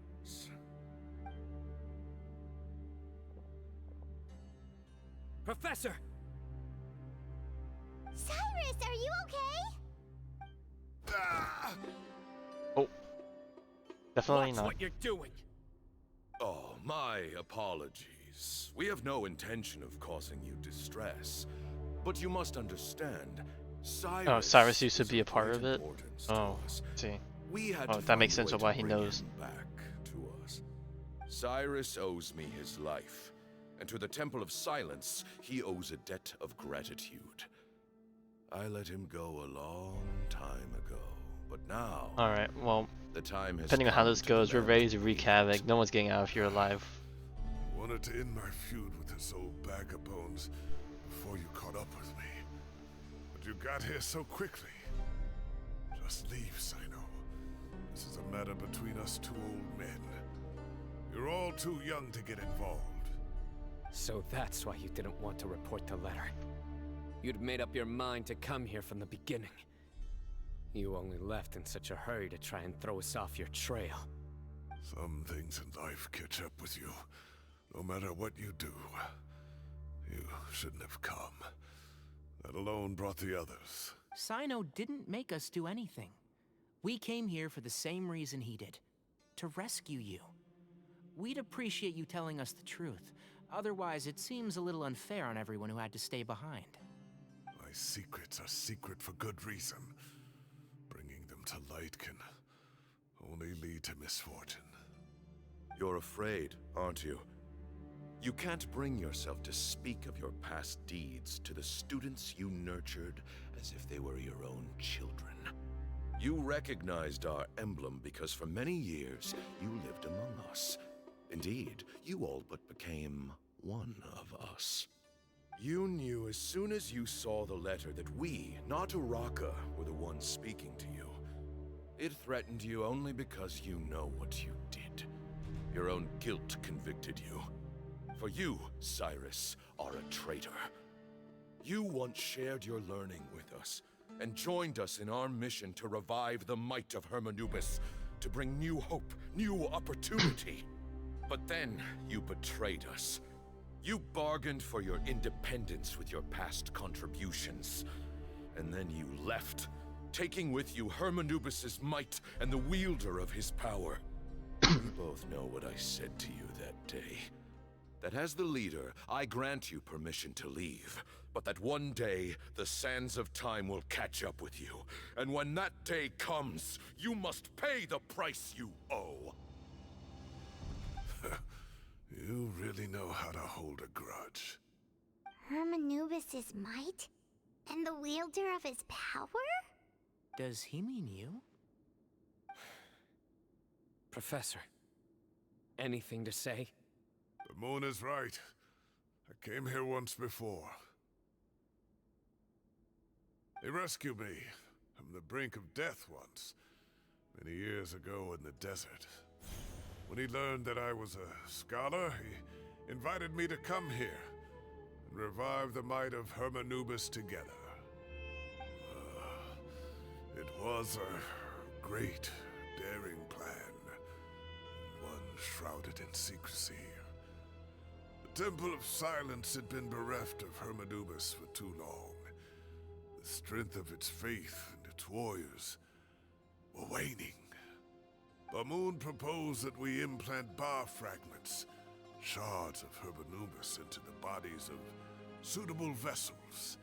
Professor! Cyrus, are you okay? Ah! Oh. Definitely Watch not. what you're doing! Oh, my apologies. We have no intention of causing you distress. But you must understand, Cyrus. Oh, Cyrus used to be a part of it? Oh, see. That makes sense of why he knows. Back to us. Cyrus owes me his life, and to the Temple of Silence, he owes a debt of gratitude. I let him go a long time ago, but now. All right, well, the time has depending on how this goes, we're ready to wreak havoc. No one's getting out of here alive. I wanted to end my feud with this old bag of bones, before you caught up with me. But you got here so quickly. Just leave, Cyno. This is a matter between us two old men. You're all too young to get involved. So that's why you didn't want to report the letter. You'd made up your mind to come here from the beginning. You only left in such a hurry to try and throw us off your trail. Some things in life catch up with you. No matter what you do, you shouldn't have come. That alone brought the others. Cyno didn't make us do anything. We came here for the same reason he did. To rescue you. We'd appreciate you telling us the truth. Otherwise, it seems a little unfair on everyone who had to stay behind. My secrets are secret for good reason. Bringing them to light can only lead to misfortune. You're afraid, aren't you? You can't bring yourself to speak of your past deeds to the students you nurtured as if they were your own children. You recognized our emblem because for many years you lived among us. Indeed, you all but became one of us. You knew as soon as you saw the letter that we, not Uraka, were the ones speaking to you. It threatened you only because you know what you did. Your own guilt convicted you. For you, Cyrus, are a traitor. You once shared your learning with us, and joined us in our mission to revive the might of Hermanubis, to bring new hope, new opportunity. But then, you betrayed us. You bargained for your independence with your past contributions. And then you left, taking with you Hermanubis' might and the wielder of his power. We both know what I said to you that day. That as the leader, I grant you permission to leave. But that one day, the sands of time will catch up with you. And when that day comes, you must pay the price you owe. You really know how to hold a grudge. Hermanubis' might? And the wielder of his power? Does he mean you? Professor, anything to say? The moon is right. I came here once before. He rescued me from the brink of death once, many years ago in the desert. When he learned that I was a scholar, he invited me to come here and revive the might of Hermanubis together. It was a great, daring plan, one shrouded in secrecy. The Temple of Silence had been bereft of Hermanubis for too long. The strength of its faith and its warriors were waning. Bamoon proposed that we implant bar fragments, shards of Hermanubis, into the bodies of suitable vessels.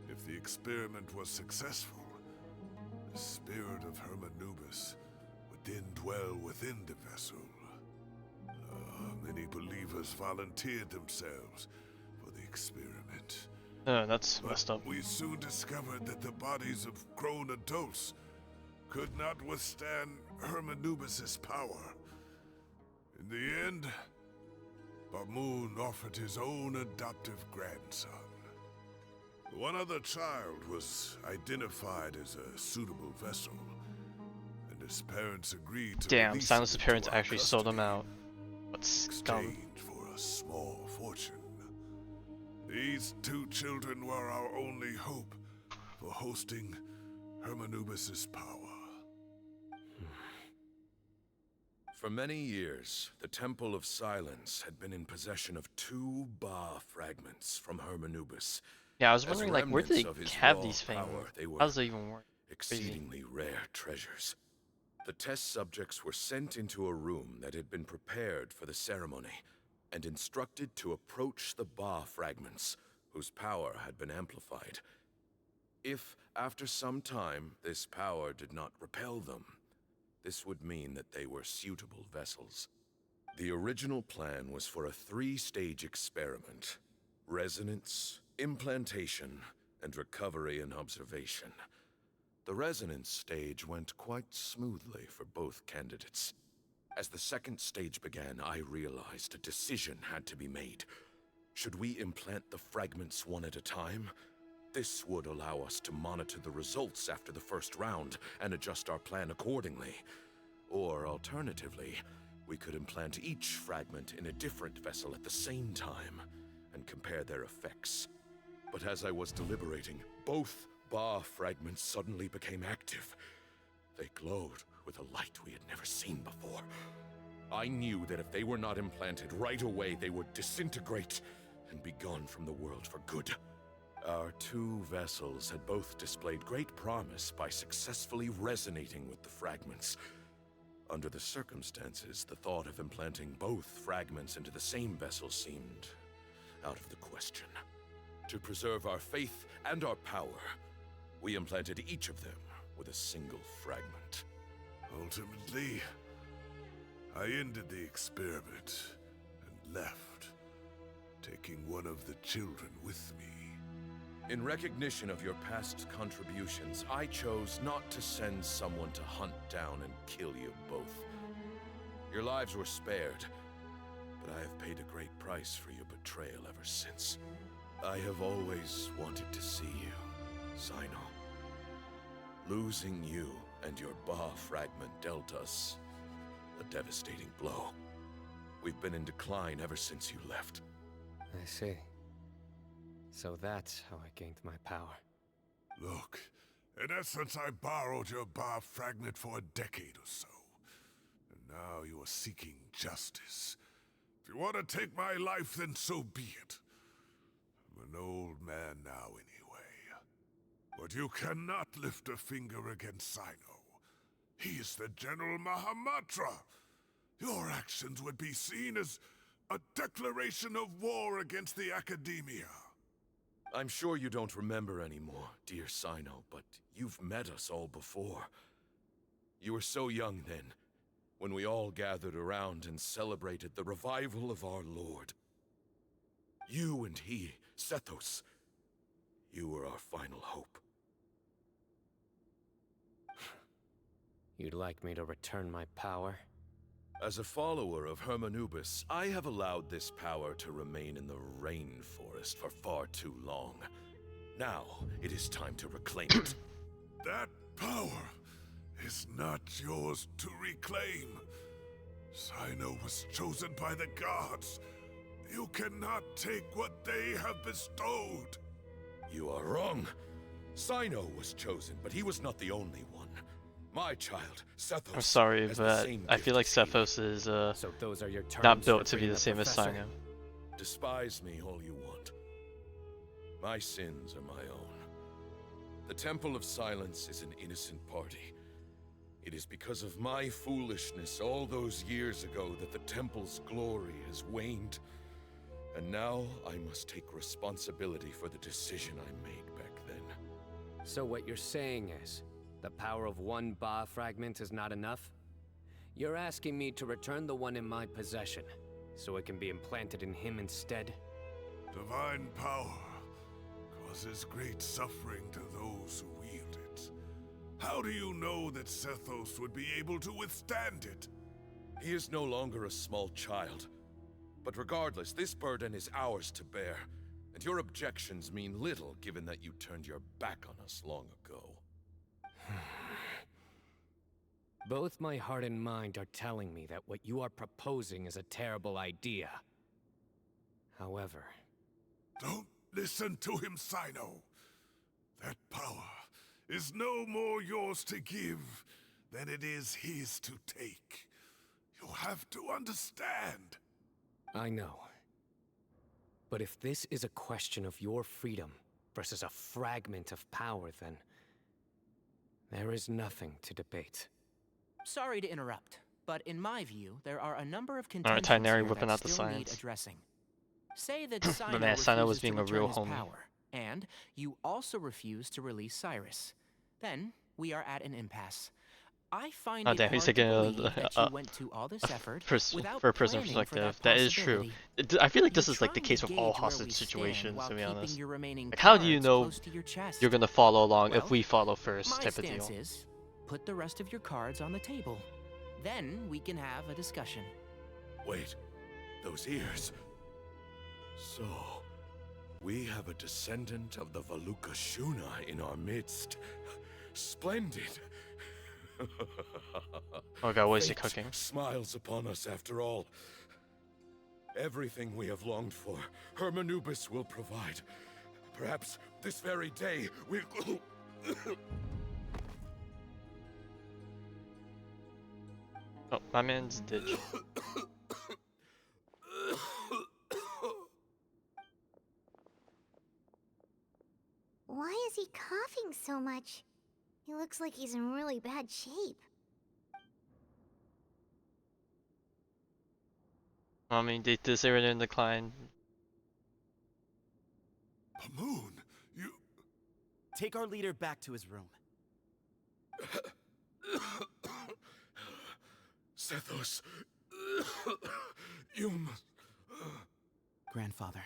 If the experiment was successful, the spirit of Hermanubis would then dwell within the vessel. Many believers volunteered themselves for the experiment. That's messed up. We soon discovered that the bodies of grown adults could not withstand Hermanubis' power. In the end, Bamoon offered his own adoptive grandson. One other child was identified as a suitable vessel, and his parents agreed to Damn, release Silence's him parents into our actually sold him custody out. What scum. in exchange for a small fortune. These two children were our only hope for hosting Hermanubis' power. For many years, the Temple of Silence had been in possession of 2 Ba fragments from Hermanubis. Yeah, I was As wondering, like, where do remnants they of his have raw these things? power, they were How does it even work? Crazy. exceedingly rare treasures. The test subjects were sent into a room that had been prepared for the ceremony and instructed to approach the Ba fragments, whose power had been amplified. If, after some time, this power did not repel them, this would mean that they were suitable vessels. The original plan was for a 3-stage experiment: resonance, implantation, and recovery and observation. The resonance stage went quite smoothly for both candidates. As the second stage began, I realized a decision had to be made. Should we implant the fragments one at a time? This would allow us to monitor the results after the first round and adjust our plan accordingly. Or alternatively, we could implant each fragment in a different vessel at the same time and compare their effects. But as I was deliberating, both Ba fragments suddenly became active. They glowed with a light we had never seen before. I knew that if they were not implanted right away, they would disintegrate and be gone from the world for good. Our two vessels had both displayed great promise by successfully resonating with the fragments. Under the circumstances, the thought of implanting both fragments into the same vessel seemed out of the question. To preserve our faith and our power, we implanted each of them with a single fragment. Ultimately, I ended the experiment and left, taking one of the children with me. In recognition of your past contributions, I chose not to send someone to hunt down and kill you both. Your lives were spared, but I have paid a great price for your betrayal ever since. I have always wanted to see you, Cyno. Losing you and your Ba fragment dealt us a devastating blow. We've been in decline ever since you left. I see. So that's how I gained my power. Look, in essence, I borrowed your Ba fragment for a decade or so. And now you are seeking justice. If you want to take my life, then so be it. I'm an old man now anyway. But you cannot lift a finger against Cyno. He is the General Mahamatra. Your actions would be seen as a declaration of war against the Academia. I'm sure you don't remember anymore, dear Cyno, but you've met us all before. You were so young then, when we all gathered around and celebrated the revival of our Lord. You and he, Sethos, you were our final hope. You'd like me to return my power? As a follower of Hermanubis, I have allowed this power to remain in the rainforest for far too long. Now, it is time to reclaim it. That power is not yours to reclaim. Cyno was chosen by the gods. You cannot take what they have bestowed. You are wrong. Cyno was chosen, but he was not the only one. My child, Sethos. I'm sorry, but I feel like Sethos is so those are your terms not built for to be the same as professor? Cyno. Despise me all you want. My sins are my own. The Temple of Silence is an innocent party. It is because of my foolishness all those years ago that the Temple's glory has waned. And now I must take responsibility for the decision I made back then. So what you're saying is, the power of one Ba fragment is not enough? You're asking me to return the one in my possession, so it can be implanted in him instead? Divine power causes great suffering to those who wield it. How do you know that Sethos would be able to withstand it? He is no longer a small child. But regardless, this burden is ours to bear, and your objections mean little given that you turned your back on us long ago. Both my heart and mind are telling me that what you are proposing is a terrible idea. However... Don't listen to him, Cyno. That power is no more yours to give than it is his to take. You have to understand. I know. But if this is a question of your freedom versus a fragment of power, then... there is nothing to debate. Sorry to interrupt, but in my view, there are a number of Alright, contentions Tyneri here whipping that out the still need science. addressing. Say that Cyno But man, Cyno was refuses being to a real return his homie. power, and you also refuse to release Cyrus. Then we are at an impasse. I find Oh it damn, he's hard to taking believe that you went to all this effort without for a prisoner planning for perspective. that That is true. possibility. I feel like this You're is like the trying case to with all gauge where we hostage stand situations, while to be keeping honest. your remaining Like, how do you cards know close to your chest. you're gonna follow along Well, if we follow first, my type of stance deal? is, put the rest of your cards on the table. Then we can have a discussion. Wait, those ears. So, we have a descendant of the Valukashuna in our midst. Splendid. Oh god, what is he Fate cooking? smiles upon us after all. Everything we have longed for, Hermanubis will provide. Perhaps this very day we'll... Oh, my man's ditch. Why is he coughing so much? He looks like he's in really bad shape. I mean, they already in decline. Moon, you... Take our leader back to his room. Sethos, you must... Grandfather,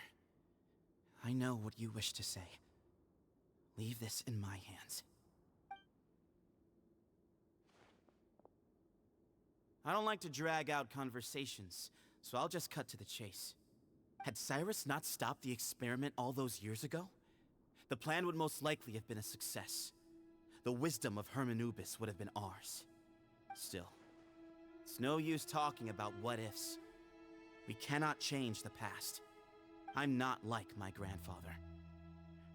I know what you wish to say. Leave this in my hands. I don't like to drag out conversations, so I'll just cut to the chase. Had Cyrus not stopped the experiment all those years ago, the plan would most likely have been a success. The wisdom of Hermanubis would have been ours. Still, it's no use talking about what-ifs. We cannot change the past. I'm not like my grandfather.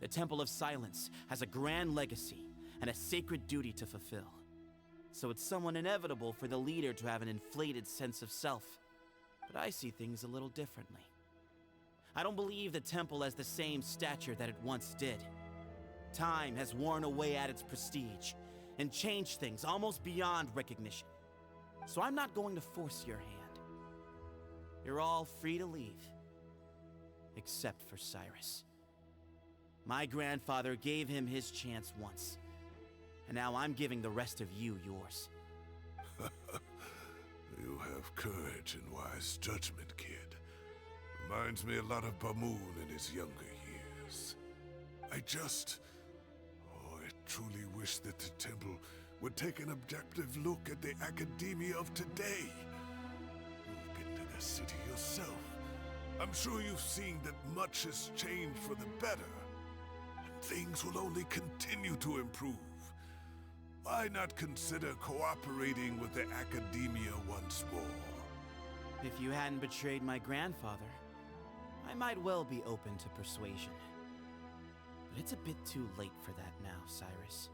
The Temple of Silence has a grand legacy and a sacred duty to fulfill. So it's somewhat inevitable for the leader to have an inflated sense of self. But I see things a little differently. I don't believe the temple has the same stature that it once did. Time has worn away at its prestige and changed things almost beyond recognition. So I'm not going to force your hand. You're all free to leave. Except for Cyrus. My grandfather gave him his chance once. And now I'm giving the rest of you yours. You have courage and wise judgment, kid. Reminds me a lot of Bamoon in his younger years. I truly wish that the temple would take an objective look at the academia of today. You've been to the city yourself. I'm sure you've seen that much has changed for the better. And things will only continue to improve. Why not consider cooperating with the academia once more? If you hadn't betrayed my grandfather, I might well be open to persuasion. But it's a bit too late for that now, Cyrus.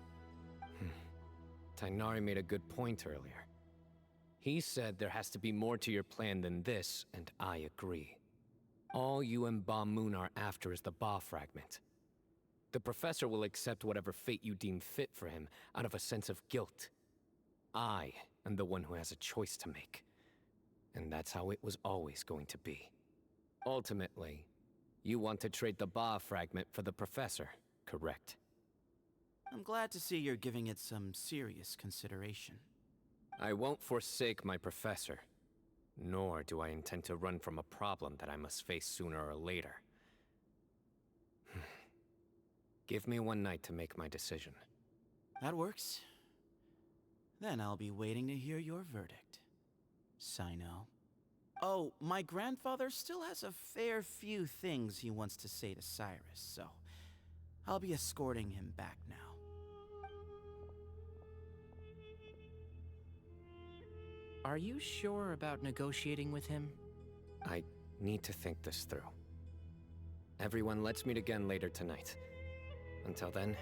Tighnari made a good point earlier. He said there has to be more to your plan than this, and I agree. All you and Ba Moon are after is the Ba fragment. The professor will accept whatever fate you deem fit for him out of a sense of guilt. I am the one who has a choice to make. And that's how it was always going to be. Ultimately, you want to trade the Ba fragment for the professor, correct? I'm glad to see you're giving it some serious consideration. I won't forsake my professor, nor do I intend to run from a problem that I must face sooner or later. Give me one night to make my decision. That works. Then I'll be waiting to hear your verdict, Cyno. Oh, my grandfather still has a fair few things he wants to say to Cyrus, so I'll be escorting him back now. Are you sure about negotiating with him? I need to think this through. Everyone, let's meet again later tonight. Until then,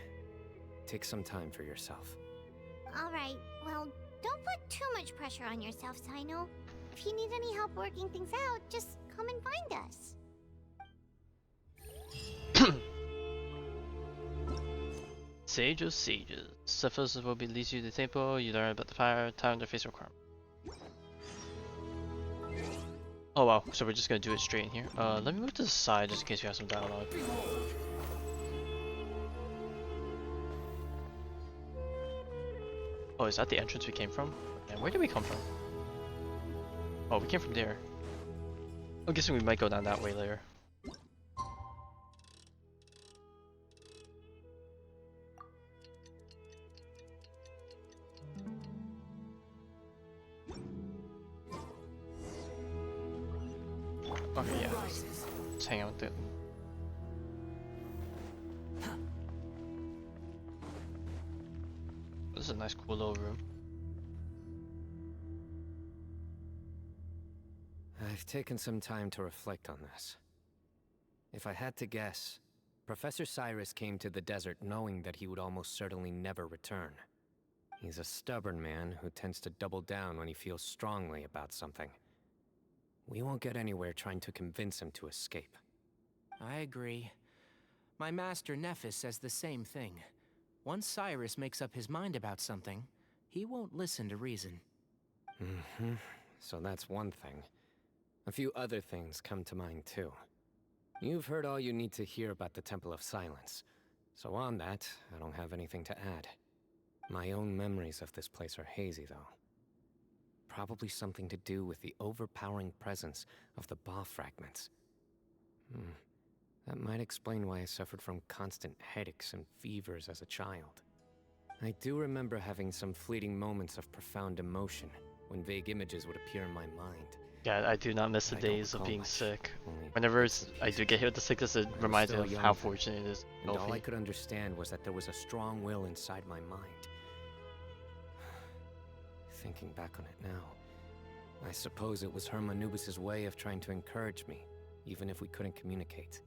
take some time for yourself. Alright, well, don't put too much pressure on yourself, Cyno. If you need any help working things out, just come and find us. Sage of Sages. Cephas will be leads you to the temple, you learn about the fire, time to face requirement. Oh wow, so we're just gonna do it straight in here. Let me move to the side just in case we have some dialogue. Oh, is that the entrance we came from? And where did we come from? Oh, we came from there. I'm guessing we might go down that way later. Okay, yeah. Let's hang out with it. This is a nice cool little room. I've taken some time to reflect on this. If I had to guess, Professor Cyrus came to the desert knowing that he would almost certainly never return. He's a stubborn man who tends to double down when he feels strongly about something. We won't get anywhere trying to convince him to escape. I agree. My master Nephis says the same thing. Once Cyrus makes up his mind about something, he won't listen to reason. So that's one thing. A few other things come to mind too. You've heard all you need to hear about the Temple of Silence, so on that, I don't have anything to add. My own memories of this place are hazy, though. Probably something to do with the overpowering presence of the Ba fragments. That might explain why I suffered from constant headaches and fevers as a child. I do remember having some fleeting moments of profound emotion when vague images would appear in my mind. Yeah, I do not miss the days of being sick. Whenever I do get hit with the sickness, it reminds me of how fortunate it is. And all I could understand was that there was a strong will inside my mind. Thinking back on it now, I suppose it was Hermanubis' way of trying to encourage me, even if we couldn't communicate.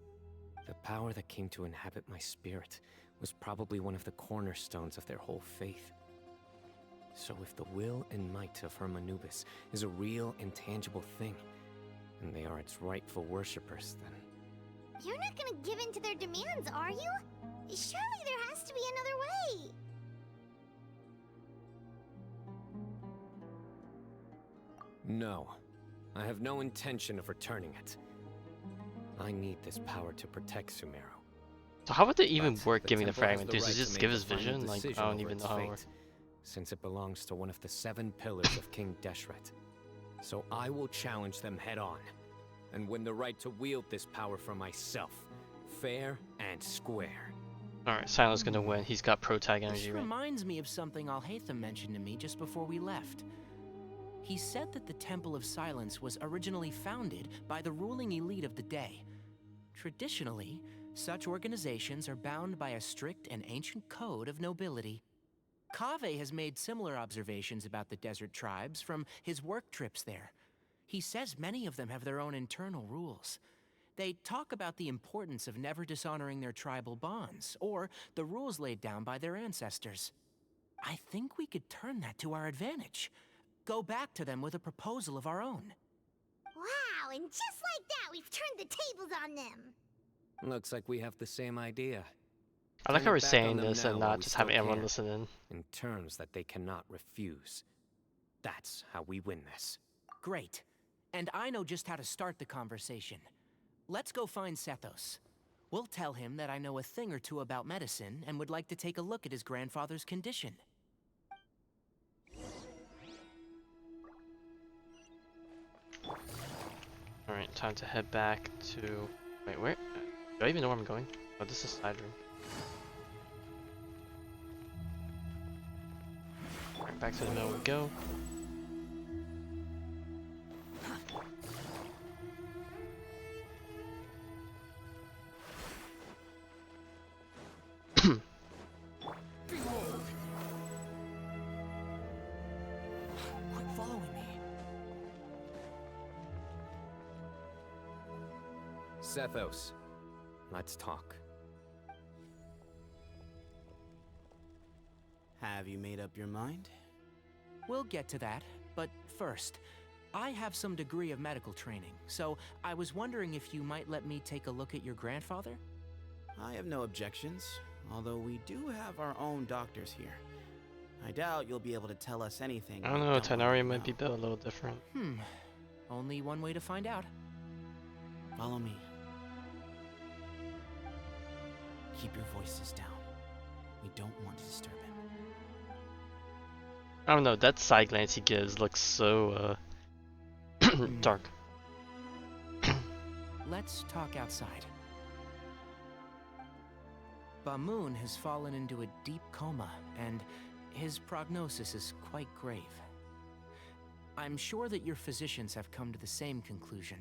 The power that came to inhabit my spirit was probably one of the cornerstones of their whole faith. So if the will and might of Hermanubis is a real and tangible thing, and they are its rightful worshippers, then... You're not gonna give in to their demands, are you? Surely there has to be another way! No. I have no intention of returning it. I need this power to protect Sumeru. So how would they even work giving the fragment? Does he just give his vision? Like, I don't even know how it works. Since it belongs to one of the 7 pillars of King Deshret. So I will challenge them head on, and win the right to wield this power for myself, fair and square. Alright, Cyno's gonna win. He's got protag energy, This right? reminds me of something Alhaitham mentioned to me just before we left. He said that the Temple of Silence was originally founded by the ruling elite of the day. Traditionally, such organizations are bound by a strict and ancient code of nobility. Kaveh has made similar observations about the desert tribes from his work trips there. He says many of them have their own internal rules. They talk about the importance of never dishonoring their tribal bonds, or the rules laid down by their ancestors. I think we could turn that to our advantage. Go back to them with a proposal of our own. Wow, and just like that, we've turned the tables on them! Looks like we have the same idea. I like how we're saying this and not just having everyone listen in. In terms that they cannot refuse. That's how we win this. Great. And I know just how to start the conversation. Let's go find Sethos. We'll tell him that I know a thing or two about medicine and would like to take a look at his grandfather's condition. Alright, time to head back to... Wait, where? Do I even know where I'm going? Oh, this is side room. Alright, back to the middle we go. Quit following me. Sethos, let's talk. Have you made up your mind? We'll get to that, but first, I have some degree of medical training, so I was wondering if you might let me take a look at your grandfather? I have no objections, although we do have our own doctors here. I doubt you'll be able to tell us anything. I don't know, Tenari might be built a little different. Only one way to find out. Follow me. Keep your voices down. We don't want to disturb him. I don't know, that side glance he gives looks so, dark. Let's talk outside. Bamoon has fallen into a deep coma, and his prognosis is quite grave. I'm sure that your physicians have come to the same conclusion.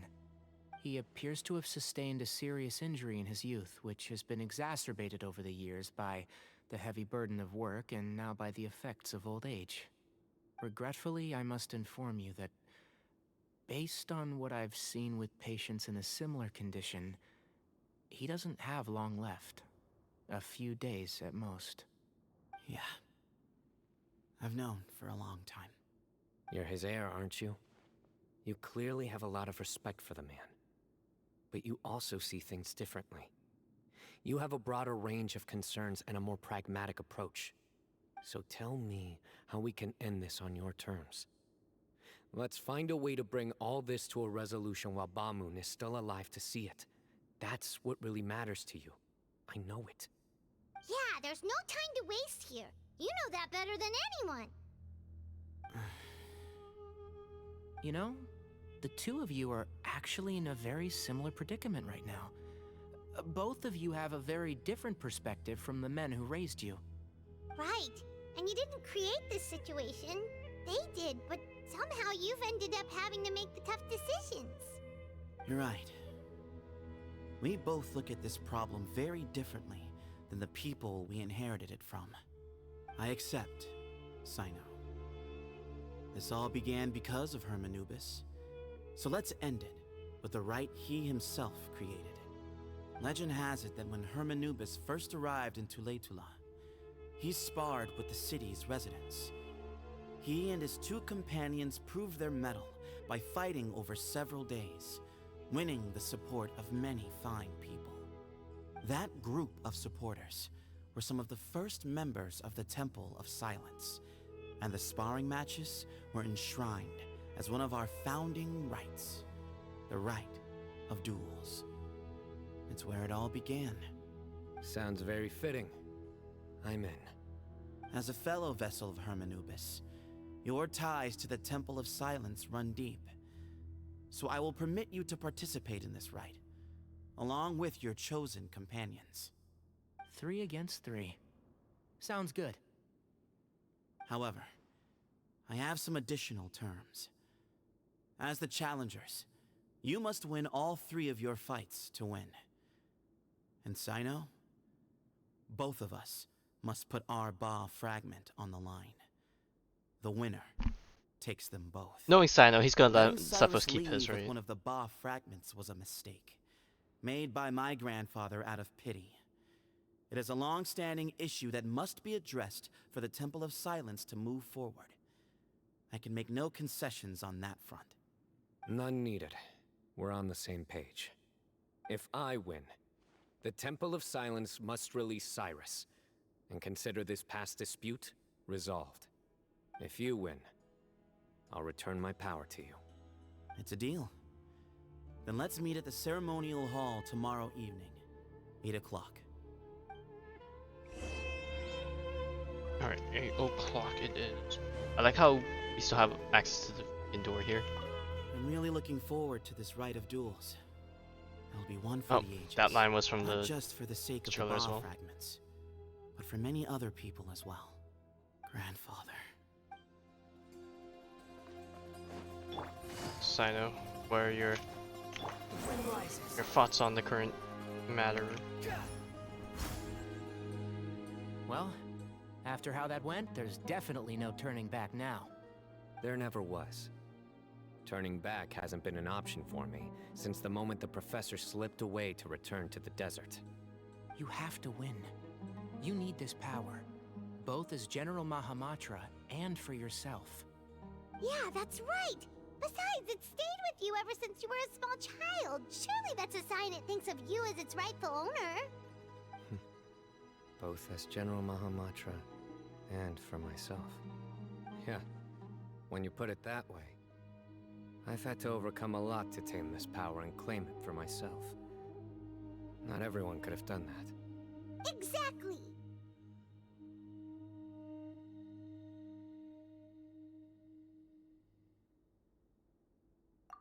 He appears to have sustained a serious injury in his youth, which has been exacerbated over the years by the heavy burden of work and now by the effects of old age. Regretfully, I must inform you that, based on what I've seen with patients in a similar condition, he doesn't have long left. A few days at most. Yeah. I've known for a long time. You're his heir, aren't you? You clearly have a lot of respect for the man. But you also see things differently. You have a broader range of concerns and a more pragmatic approach. So tell me how we can end this on your terms. Let's find a way to bring all this to a resolution while Bamun is still alive to see it. That's what really matters to you. I know it. Yeah, there's no time to waste here. You know that better than anyone. You know, the two of you are actually in a very similar predicament right now. Both of you have a very different perspective from the men who raised you. Right. And you didn't create this situation. They did, but somehow you've ended up having to make the tough decisions. You're right. We both look at this problem very differently than the people we inherited it from. I accept, Cyno. This all began because of Hermanubis. So let's end it with the rite he himself created. Legend has it that when Hermanubis first arrived in Tuletula, he sparred with the city's residents. He and his two companions proved their mettle by fighting over several days, winning the support of many fine people. That group of supporters were some of the first members of the Temple of Silence, and the sparring matches were enshrined as one of our founding rites, the rite of duels. It's where it all began. Sounds very fitting. I'm in. As a fellow vessel of Hermanubis, your ties to the Temple of Silence run deep. So I will permit you to participate in this rite, along with your chosen companions. 3 against 3. Sounds good. However, I have some additional terms. As the challengers, you must win all 3 of your fights to win. And Cyno, both of us must put our Ba fragment on the line. The winner takes them both. Knowing Cyno, he's gonna let Letting Cephas Cyrus keep his, leave with right? one of the Ba fragments was a mistake, made by my grandfather out of pity. It is a long-standing issue that must be addressed for the Temple of Silence to move forward. I can make no concessions on that front. None needed. We're on the same page. If I win, the Temple of Silence must release Cyrus, and consider this past dispute resolved. If you win, I'll return my power to you. It's a deal. Then let's meet at the ceremonial hall tomorrow evening, 8 o'clock. Alright, 8 o'clock it is. I like how we still have access to the indoor here. I'm really looking forward to this rite of duels. It'll be one for the ages. That line was from not the just for the sake of the trailer as Ba well. fragments, but for many other people as well. Grandfather. Cyno, what are your thoughts on the current matter? Well, after how that went, there's definitely no turning back now. There never was. Turning back hasn't been an option for me since the moment the professor slipped away to return to the desert. You have to win. You need this power, both as General Mahamatra and for yourself. Yeah, that's right. Besides, it stayed with you ever since you were a small child. Surely that's a sign it thinks of you as its rightful owner. Both as General Mahamatra and for myself. Yeah, when you put it that way. I've had to overcome a lot to tame this power and claim it for myself. Not everyone could have done that. Exactly.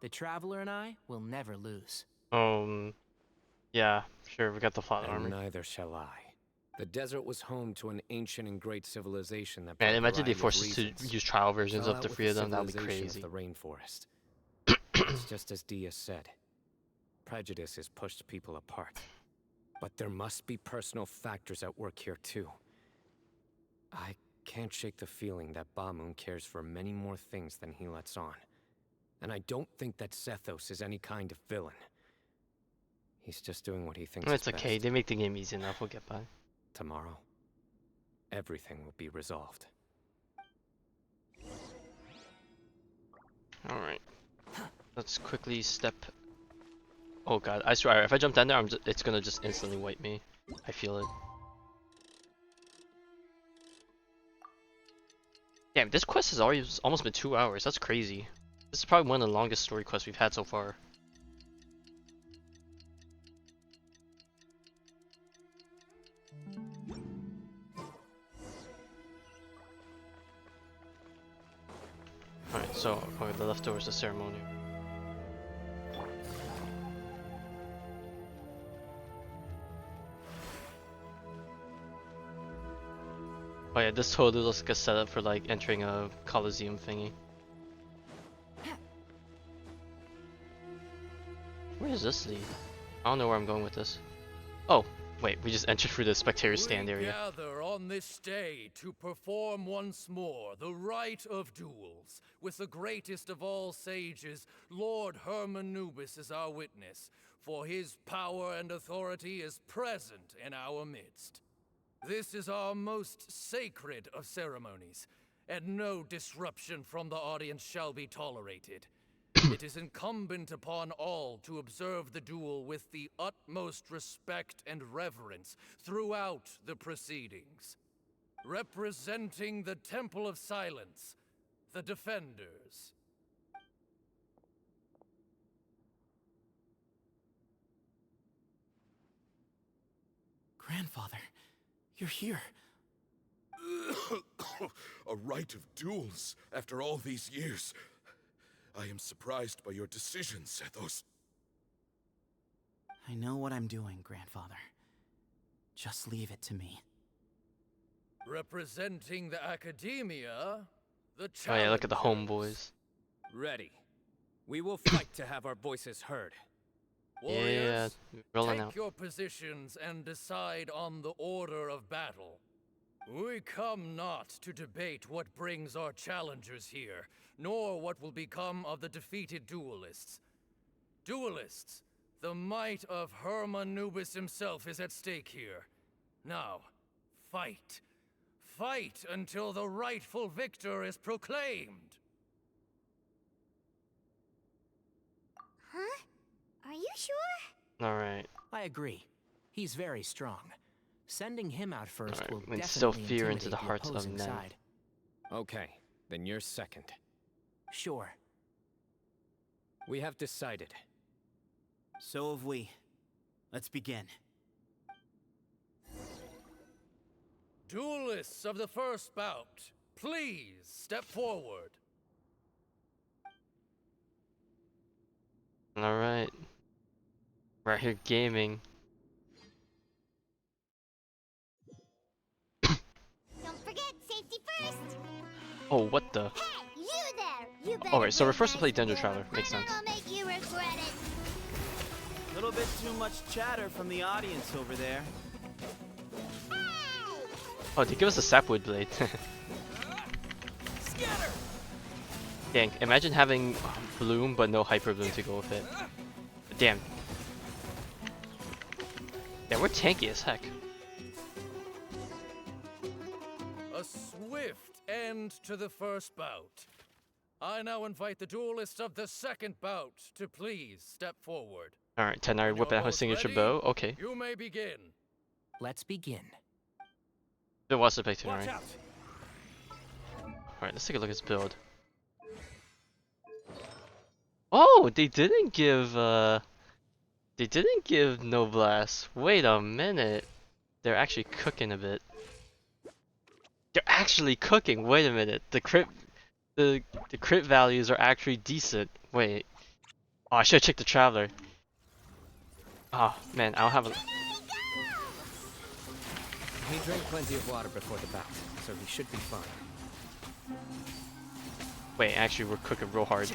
The Traveler and I will never lose. Yeah, sure, we got the plot And armor. neither shall I. The desert was home to an ancient and great civilization that. Man, imagine they variety of forced us to reasons use trial versions fell of the out 3 with of them. That would be civilization crazy. of the rainforest. It's just as Dia said. Prejudice has pushed people apart. But there must be personal factors at work here too. I can't shake the feeling that Bamun cares for many more things than he lets on. And I don't think that Zethos is any kind of villain. He's just doing what he thinks is It's okay, best. they make the game easy enough, we'll get by. Tomorrow, everything will be resolved. Alright. Let's quickly step... Oh god, I swear, if I jump down there, it's gonna just instantly wipe me. I feel it. Damn, this quest has already almost been 2 hours, that's crazy. This is probably one of the longest story quests we've had so far. Alright, so the left door is the ceremony. Oh yeah, this totally looks like a setup for like entering a Coliseum thingy. Where does this lead? I don't know where I'm going with this. Oh, wait, we just entered through the spectator stand area. We gather on this day to perform once more the rite of duels, with the greatest of all sages, Lord Hermanubis, as our witness, for his power and authority is present in our midst. This is our most sacred of ceremonies, and no disruption from the audience shall be tolerated. It is incumbent upon all to observe the duel with the utmost respect and reverence throughout the proceedings. Representing the Temple of Silence, the Defenders. Grandfather, you're here. A rite of duels after all these years. I am surprised by your decision, Zethos. I know what I'm doing, Grandfather. Just leave it to me. Representing the Academia, the Oh yeah, look at the Challengers. homeboys. Ready. We will fight to have our voices heard. Warriors, Yeah, rolling take out. your positions and decide on the order of battle. We come not to debate what brings our challengers here, nor what will become of the defeated duelists. Duelists, the might of Hermanubis himself is at stake here. Now, fight. Fight until the rightful victor is proclaimed. Huh? Are you sure? Alright. I agree. He's very strong. Sending him out first Alright, will we definitely instill fear into intimidate the hearts of opposing men. side. Okay, then you're second. Sure. We have decided. So have we. Let's begin. Duelists of the first bout, please step forward. Alright. We're out here gaming. Don't forget, safety first! Oh, what the? Hey, you there! You better Alright, so we're do first to play nice Dungeon or Traveler. Makes sense. I'll make you regret it. A little bit too much chatter from the audience over there. Oh, they give us a sapwood blade. Dang, imagine having Bloom but no Hyper Bloom to go with it. Damn. Yeah, we're tanky as heck. A swift end to the first bout. I now invite the duelists of the second bout to please step forward. Alright, Tenari When whipping you're out her both signature ready, bow. Okay. You may begin. Let's begin. It was to play Watch Tenari. out. Alright, let's take a look at his build. Oh, they didn't give no blast. Wait a minute. They're actually cooking a bit. They're actually cooking. Wait a minute. The crit values are actually decent. Wait. Oh, I should have checked the Traveler. Oh man, I don't have a. He drank plenty of water before the bout, so he should be fine. Wait, actually, we're cooking real hard.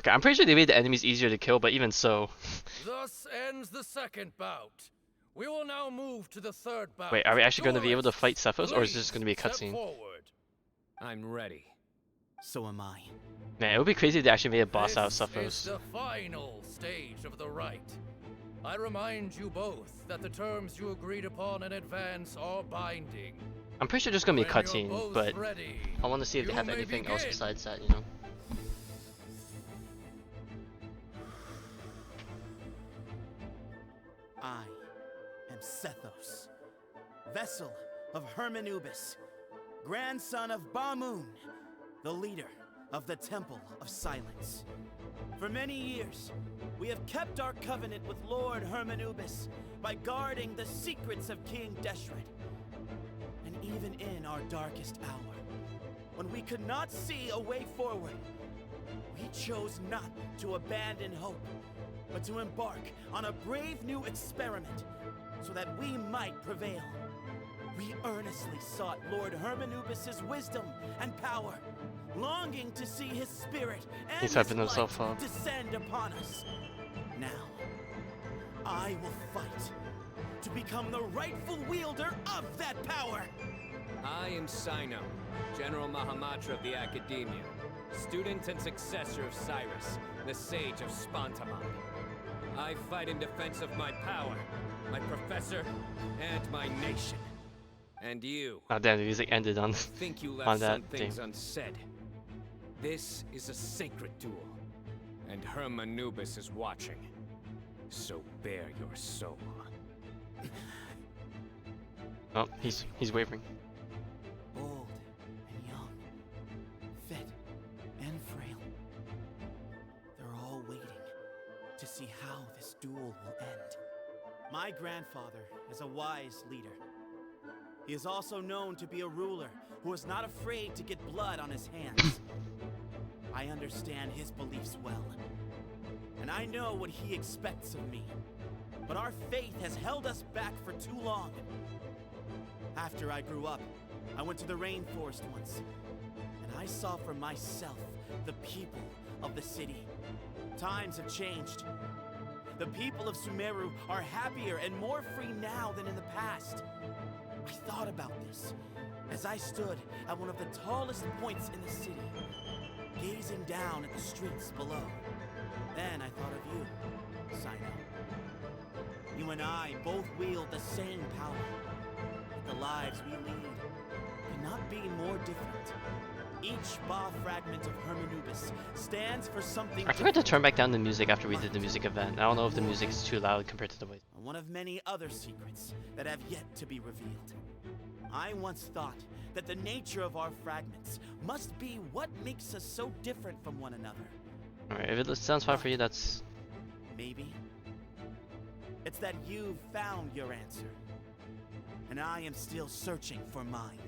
Okay, I'm pretty sure they made the enemies easier to kill, but even so. Thus ends the second bout. We will now move to the third bout. Wait, are we actually going to be able to fight Cephos, or is this just going to be a Step cutscene? forward. I'm ready. So am I. Man, it would be crazy if they actually made a boss out of This Cephos. is the final stage of the rite. I remind you both that the terms you agreed upon in advance are binding. I'm pretty sure there's going to be a When you're cutscene, both but ready, I want to see if they you have may anything else begin. besides that, you know? I am Sethos, vessel of Hermanubis, grandson of Bamoon, the leader of the Temple of Silence. For many years, we have kept our covenant with Lord Hermanubis by guarding the secrets of King Deshret. And even in our darkest hour, when we could not see a way forward, we chose not to abandon hope, but to embark on a brave new experiment so that we might prevail. We earnestly sought Lord Hermanubis' wisdom and power, longing to see his spirit and He's his hyping himself light up. descend upon us. Now, I will fight to become the rightful wielder of that power. I am Cyno, General Mahamatra of the Academia, student and successor of Cyrus, the Sage of Spantamon. I fight in defense of my power, my professor, and my nation. And you. Oh damn, the music ended on, Think you on left that some things thing. unsaid. This is a sacred duel, and Hermanubis is watching. So bare your soul. Oh, he's wavering. Old and young, fit and frail. They're all waiting to see how this duel will end. My grandfather is a wise leader. He is also known to be a ruler who is not afraid to get blood on his hands. I understand his beliefs well, and I know what he expects of me. But our faith has held us back for too long. After I grew up, I went to the rainforest once, and I saw for myself the people of the city. Times have changed. The people of Sumeru are happier and more free now than in the past. I thought about this as I stood at one of the tallest points in the city, gazing down at the streets below. Then I thought of you, Cyno. You and I both wield the same power. But the lives we lead could not be more different. Each Ba fragment of Hermanubis stands for something I forgot to turn back down the music after we did the music event. I don't know if the music is too loud compared to the voice. one of many other secrets that have yet to be revealed. I once thought that the nature of our fragments must be what makes us so different from one another. Alright, if it sounds fine for you, that's... Maybe it's that you've found your answer, and I am still searching for mine.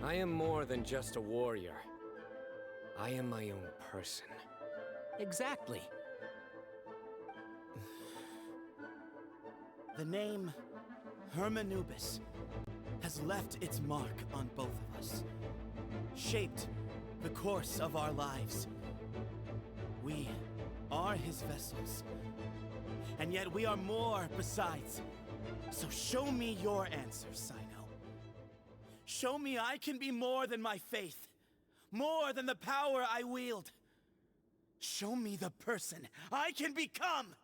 I am more than just a warrior. I am my own person. Exactly. The name Hermanubis has left its mark on both of us, shaped the course of our lives. We are his vessels, and yet we are more besides. So show me your answer, Cyno. Show me I can be more than my faith, more than the power I wield. Show me the person I can become!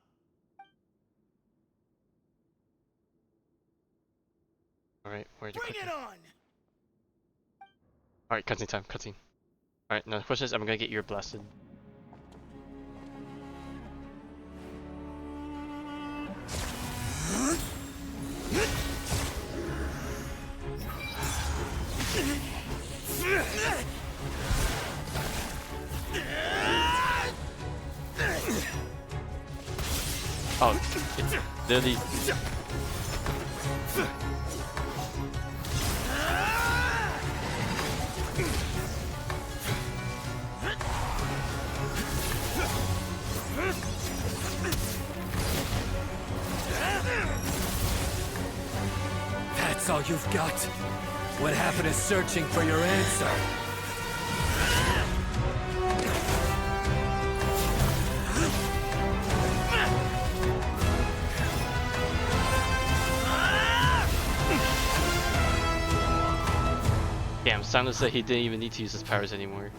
Alright, where'd you Bring click it on! Alright, cutscene time, cutscene. Alright, now the question is, I'm gonna get ear blasted. Oh, it's literally... That's all you've got? What happened to searching for your answer? Damn, Cyno said he didn't even need to use his powers anymore.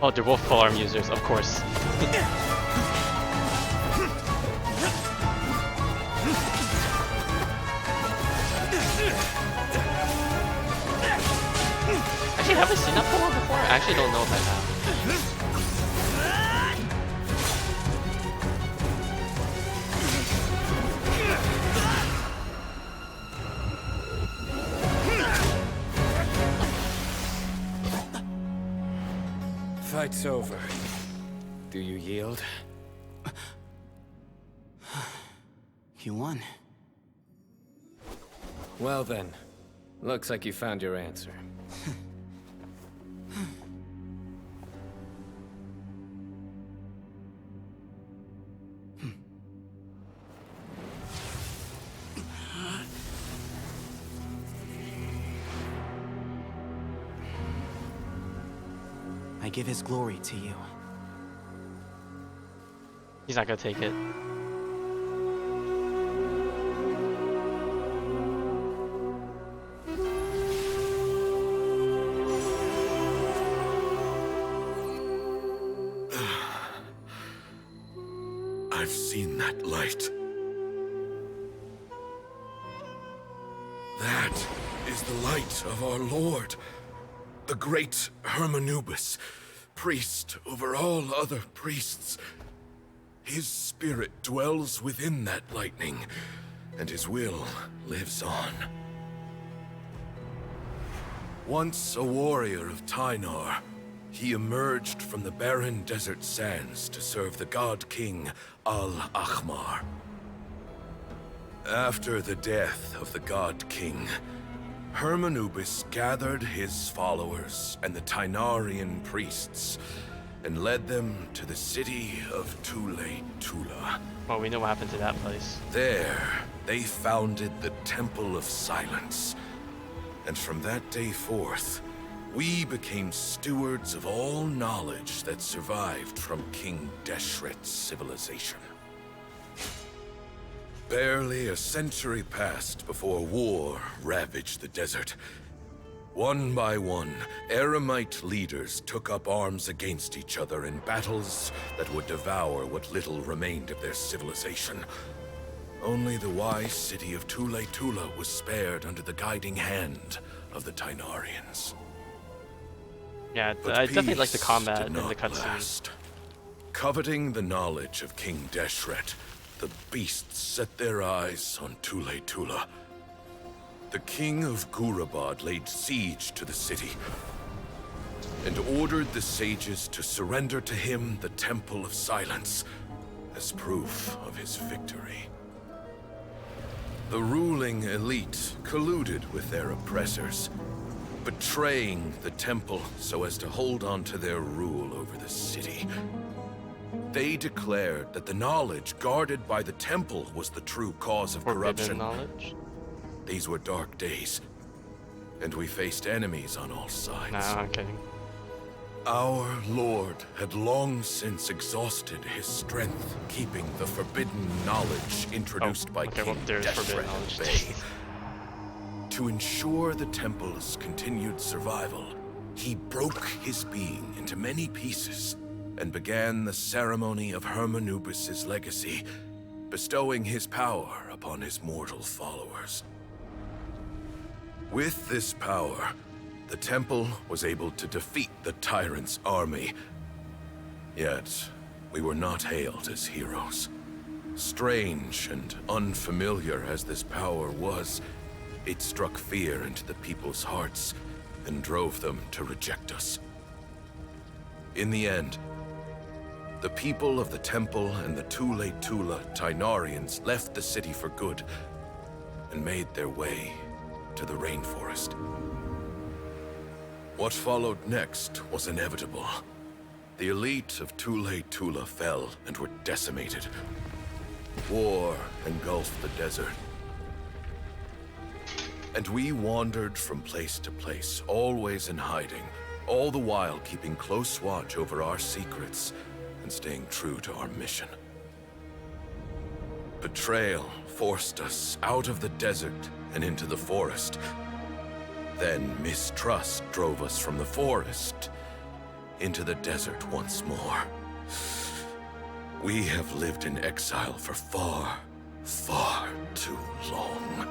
Oh, they're both full arm users, of course. Actually, have I seen that pull before? I actually don't know if I have. Fight's over. Do you yield? You won. Well then, looks like you found your answer. I give his glory to you. He's not gonna take it. I've seen that light. That is the light of our Lord, the great Hermanubis, priest over all other priests. His spirit dwells within that lightning, and his will lives on. Once a warrior of Tynar, he emerged from the barren desert sands to serve the god king Al-Ahmar. After the death of the god king, Hermanubis gathered his followers and the Tynarian priests and led them to the city of Tule-Tula. Well, we know what happened to that place. There, they founded the Temple of Silence. And from that day forth, we became stewards of all knowledge that survived from King Deshret's civilization. Barely a century passed before war ravaged the desert. One by one, Eremite leaders took up arms against each other in battles that would devour what little remained of their civilization. Only the wise city of Tule-Tula was spared under the guiding hand of the Tynarians. Yeah, But I definitely like the peace combat did and not the cutscenes. last. Coveting the knowledge of King Deshret, the beasts set their eyes on Tule-Tula. The king of Gurabad laid siege to the city and ordered the sages to surrender to him the Temple of Silence as proof of his victory. The ruling elite colluded with their oppressors, betraying the temple so as to hold on to their rule over the city. They declared that the knowledge guarded by the temple was the true cause of corruption. Knowledge? These were dark days, and we faced enemies on all sides. Nah, I'm kidding. Our Lord had long since exhausted his strength, keeping the forbidden knowledge introduced by King Deshret at bay. To ensure the temple's continued survival, he broke his being into many pieces and began the ceremony of Hermanubis' legacy, bestowing his power upon his mortal followers. With this power, the temple was able to defeat the tyrant's army. Yet, we were not hailed as heroes. Strange and unfamiliar as this power was, it struck fear into the people's hearts and drove them to reject us. In the end, the people of the temple and the Tule-Tula Tynarians left the city for good and made their way to the rainforest. What followed next was inevitable. The elite of Tule-Tula fell and were decimated. War engulfed the desert. And we wandered from place to place, always in hiding, all the while keeping close watch over our secrets and staying true to our mission. Betrayal forced us out of the desert and into the forest. Then mistrust drove us from the forest into the desert once more. We have lived in exile for far, far too long.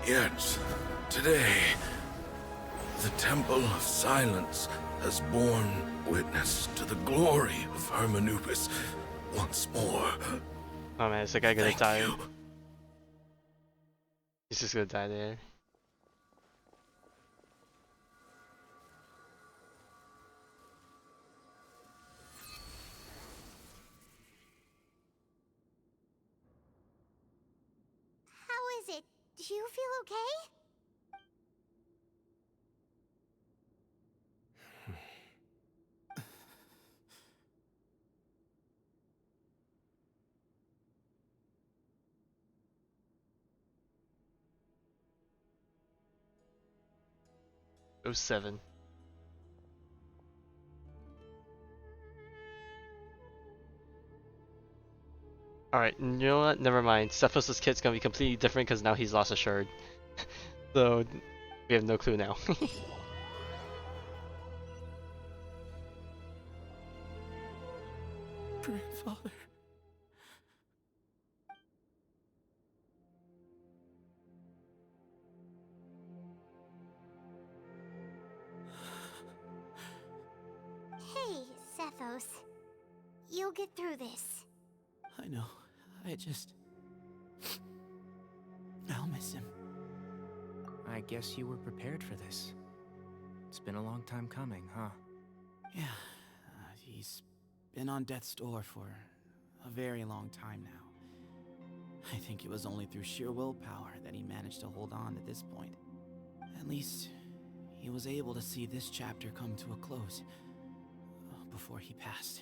Yet, today, the Temple of Silence has borne witness to the glory of Hermanubis once more. Oh man, is the guy gonna die? You. He's just gonna die there. How is it? Do you feel okay? Oh 07. Alright, you know what? Never mind. Cephos' kit's gonna be completely different because now he's lost a shard. So, we have no clue now. Grandfather. Hey, Cephos. You'll get through this. I know. I'll miss him. I guess you were prepared for this. It's been a long time coming, huh? Yeah, he's been on death's door for a very long time now. I think it was only through sheer willpower that he managed to hold on to this point. At least, he was able to see this chapter come to a close before he passed.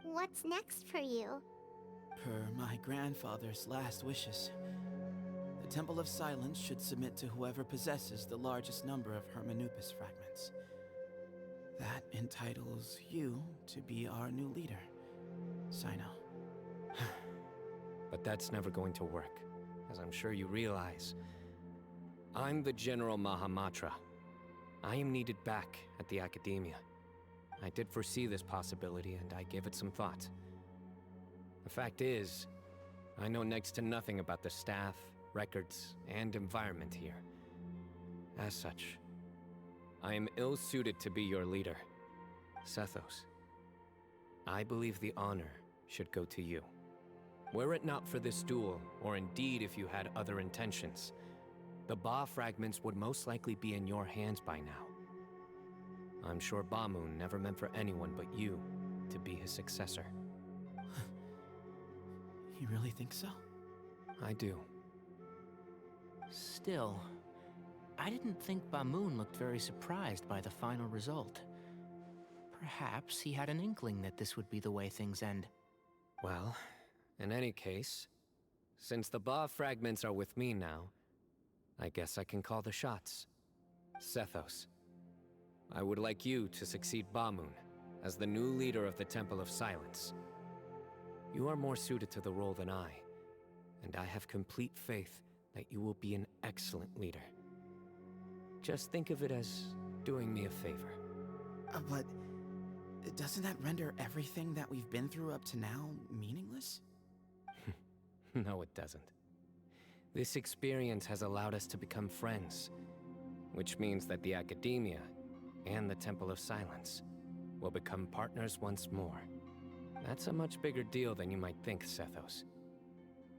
What's next for you? Per my grandfather's last wishes, the Temple of Silence should submit to whoever possesses the largest number of Hermanubis fragments. That entitles you to be our new leader, Cyno. But that's never going to work, as I'm sure you realize. I'm the General Mahamatra. I am needed back at the Academia. I did foresee this possibility, and I gave it some thought. The fact is, I know next to nothing about the staff, records, and environment here. As such, I am ill-suited to be your leader, Cephos. I believe the honor should go to you. Were it not for this duel, or indeed if you had other intentions, the Ba fragments would most likely be in your hands by now. I'm sure Bamun never meant for anyone but you to be his successor. You really think so? I do. Still, I didn't think Bamun looked very surprised by the final result. Perhaps he had an inkling that this would be the way things end. Well, in any case, since the Ba fragments are with me now, I guess I can call the shots. Cephos, I would like you to succeed Bamun as the new leader of the Temple of Silence. You are more suited to the role than I, and I have complete faith that you will be an excellent leader. Just think of it as doing me a favor. But doesn't that render everything that we've been through up to now meaningless? No, it doesn't. This experience has allowed us to become friends, which means that the Academia and the Temple of Silence will become partners once more. That's a much bigger deal than you might think, Cephos.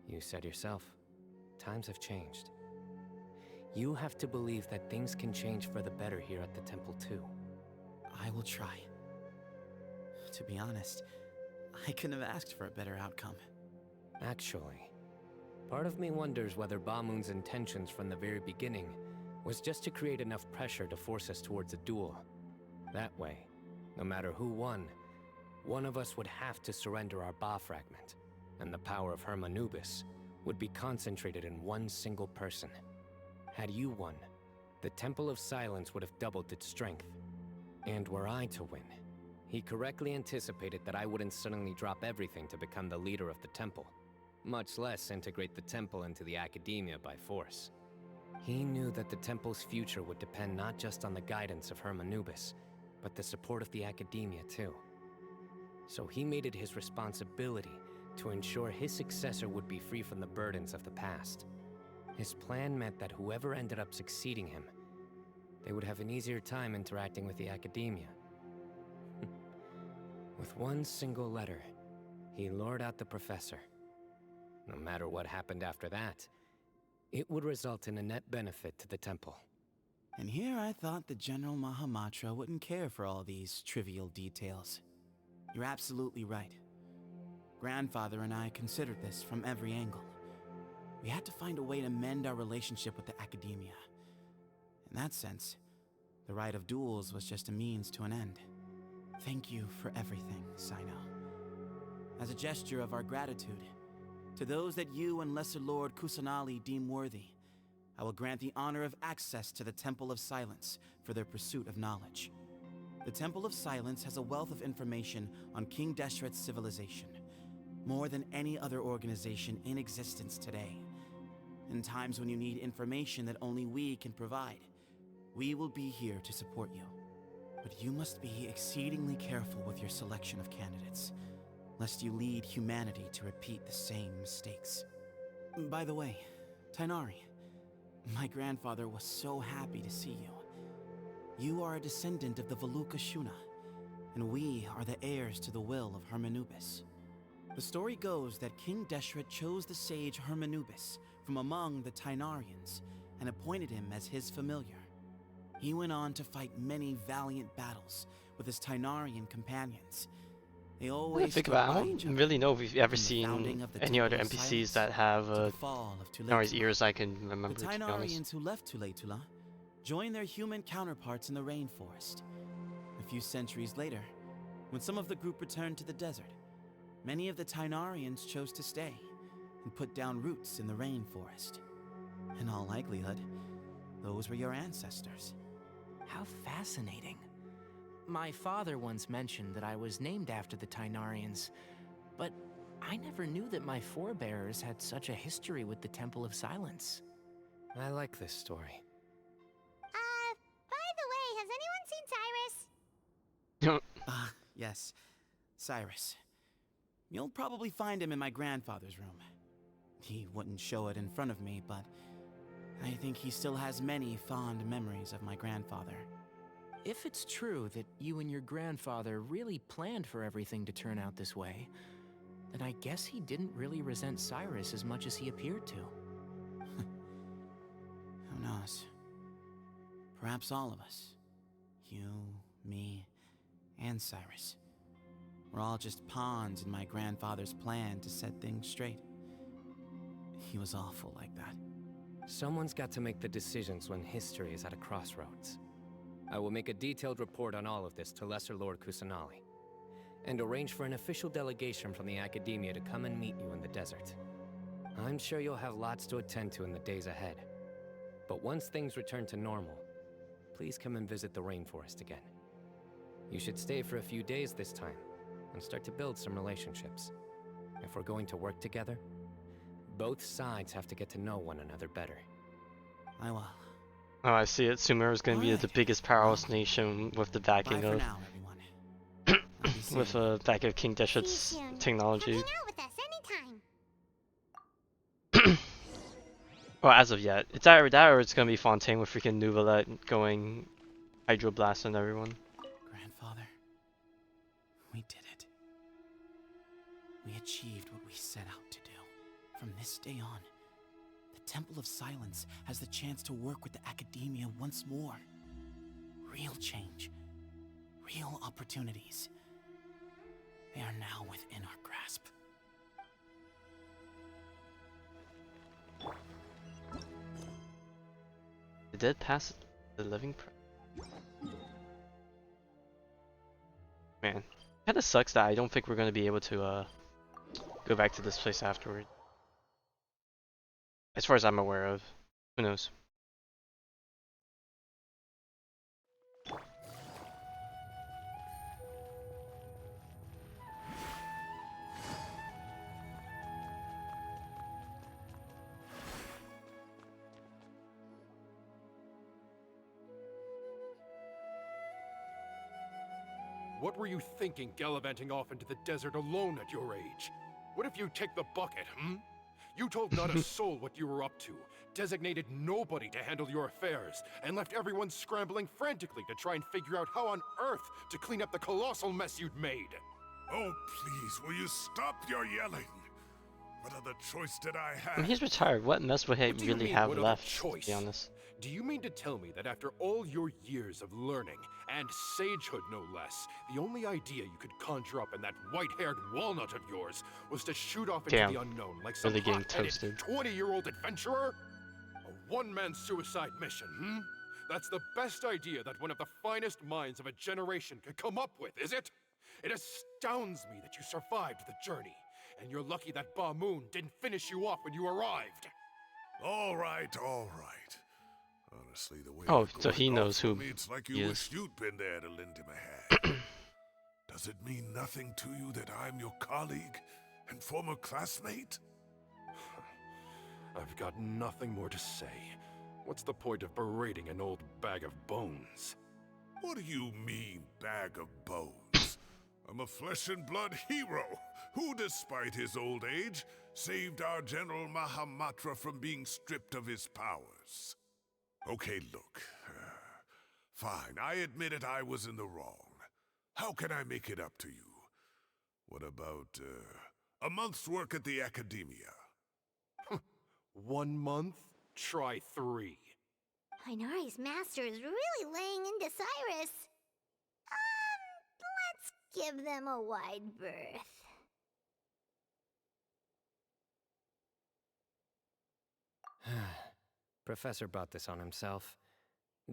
You said yourself, times have changed. You have to believe that things can change for the better here at the temple too. I will try. To be honest, I couldn't have asked for a better outcome. Actually, part of me wonders whether Bamun's intentions from the very beginning was just to create enough pressure to force us towards a duel. That way, no matter who won, one of us would have to surrender our Ba fragment, and the power of Hermanubis would be concentrated in one single person. Had you won, the Temple of Silence would have doubled its strength. And were I to win, He correctly anticipated that I wouldn't suddenly drop everything to become the leader of the temple, much less integrate the temple into the academia by force. He knew that the temple's future would depend not just on the guidance of Hermanubis, but the support of the academia too. So he made it his responsibility to ensure his successor would be free from the burdens of the past. His plan meant that whoever ended up succeeding him, they would have an easier time interacting with the academia. With one single letter, he lured out the professor. No matter what happened after that, it would result in a net benefit to the temple. And here I thought the General Mahamatra wouldn't care for all these trivial details. You're absolutely right. Grandfather and I considered this from every angle. We had to find a way to mend our relationship with the academia. In that sense, the right of duels was just a means to an end. Thank you for everything, Cyno. As a gesture of our gratitude, to those that you and Lesser Lord Kusanali deem worthy, I will grant the honor of access to the Temple of Silence for their pursuit of knowledge. The Temple of Silence has a wealth of information on King Deshret's civilization, more than any other organization in existence today. In times when you need information that only we can provide, we will be here to support you. But you must be exceedingly careful with your selection of candidates, lest you lead humanity to repeat the same mistakes. By the way, Tainari, my grandfather was so happy to see you. You are a descendant of the Veluca Shuna, and we are the heirs to the will of Hermanubis. The story goes that King Deshret chose the sage Hermanubis from among the Tainarians and appointed him as his familiar. He went on to fight many valiant battles with his Tainarian companions. They always think about it, I don't really know if we've ever seen any other NPCs that have Tainari's ears I can remember, the to be honest. Tainarians who left Tuletula joined their human counterparts in the rainforest. A few centuries later, when some of the group returned to the desert, many of the Tainarians chose to stay and put down roots in the rainforest. In all likelihood, those were your ancestors. How fascinating. My father once mentioned that I was named after the Tainarians, but I never knew that my forebears had such a history with the Temple of Silence. I like this story. By the way, has anyone seen Cyrus? Yes, Cyrus. You'll probably find him in my grandfather's room. He wouldn't show it in front of me, but I think he still has many fond memories of my grandfather. If it's true that you and your grandfather really planned for everything to turn out this way, then I guess he didn't really resent Cyrus as much as he appeared to. Who knows? Perhaps all of us. You, me, and Cyrus. We're all just pawns in my grandfather's plan to set things straight. He was awful like that. Someone's got to make the decisions when history is at a crossroads. I will make a detailed report on all of this to Lesser Lord Kusanali, and arrange for an official delegation from the academia to come and meet you in the desert. I'm sure you'll have lots to attend to in the days ahead. But once things return to normal, please come and visit the rainforest again. You should stay for a few days this time, and start to build some relationships. If we're going to work together, both sides have to get to know one another better. I will. Oh, I see it. Sumeru is going to be the biggest powerless nation with the backing of with the back of King Deshret's technology. Hang out with us anytime. Well, as of yet, it's either that or it's going to be Fontaine with freaking Nuvolette going Hydroblast on everyone. Grandfather, we did it. We achieved what we set out to do. From this day on, the Temple of Silence has the chance to work with the academia once more. Real change. Real opportunities. They are now within our grasp. The dead pass the living Man, kinda sucks that I don't think we're gonna be able to go back to this place afterward. As far as I'm aware of. Who knows? What were you thinking gallivanting off into the desert alone at your age? What if you take the bucket, hmm? You told not a soul what you were up to, designated nobody to handle your affairs, and left everyone scrambling frantically to try and figure out how on earth to clean up the colossal mess you'd made. Oh, please, will you stop your yelling? What other choice did I have? I mean, he's retired. What mess would he What do you really mean, have what other left, choice? to be honest? Do you mean to tell me that after all your years of learning, and sagehood no less, the only idea you could conjure up in that white-haired walnut of yours was to shoot off into Damn. the unknown like some Really getting hot-headed toasted. 20-year-old adventurer? A one-man suicide mission, hmm? That's the best idea that one of the finest minds of a generation could come up with, is it? It astounds me that you survived the journey, and you're lucky that Ba Moon didn't finish you off when you arrived. All right, all right. Honestly, the way Oh, you're so going he off knows on who me, it's like he you is. wish you'd been there to lend him a hand. Does it mean nothing to you that I'm your colleague and former classmate? I've got nothing more to say. What's the point of berating an old bag of bones? What do you mean, bag of bones? I'm a flesh and blood hero who, despite his old age, saved our General Mahamatra from being stripped of his powers. Okay, look. Fine, I admit it, I was in the wrong. How can I make it up to you? What about, a month's work at the Academia? 1 month? Try 3. Inari's master is really laying into Cyrus. Let's give them a wide berth. Professor brought this on himself.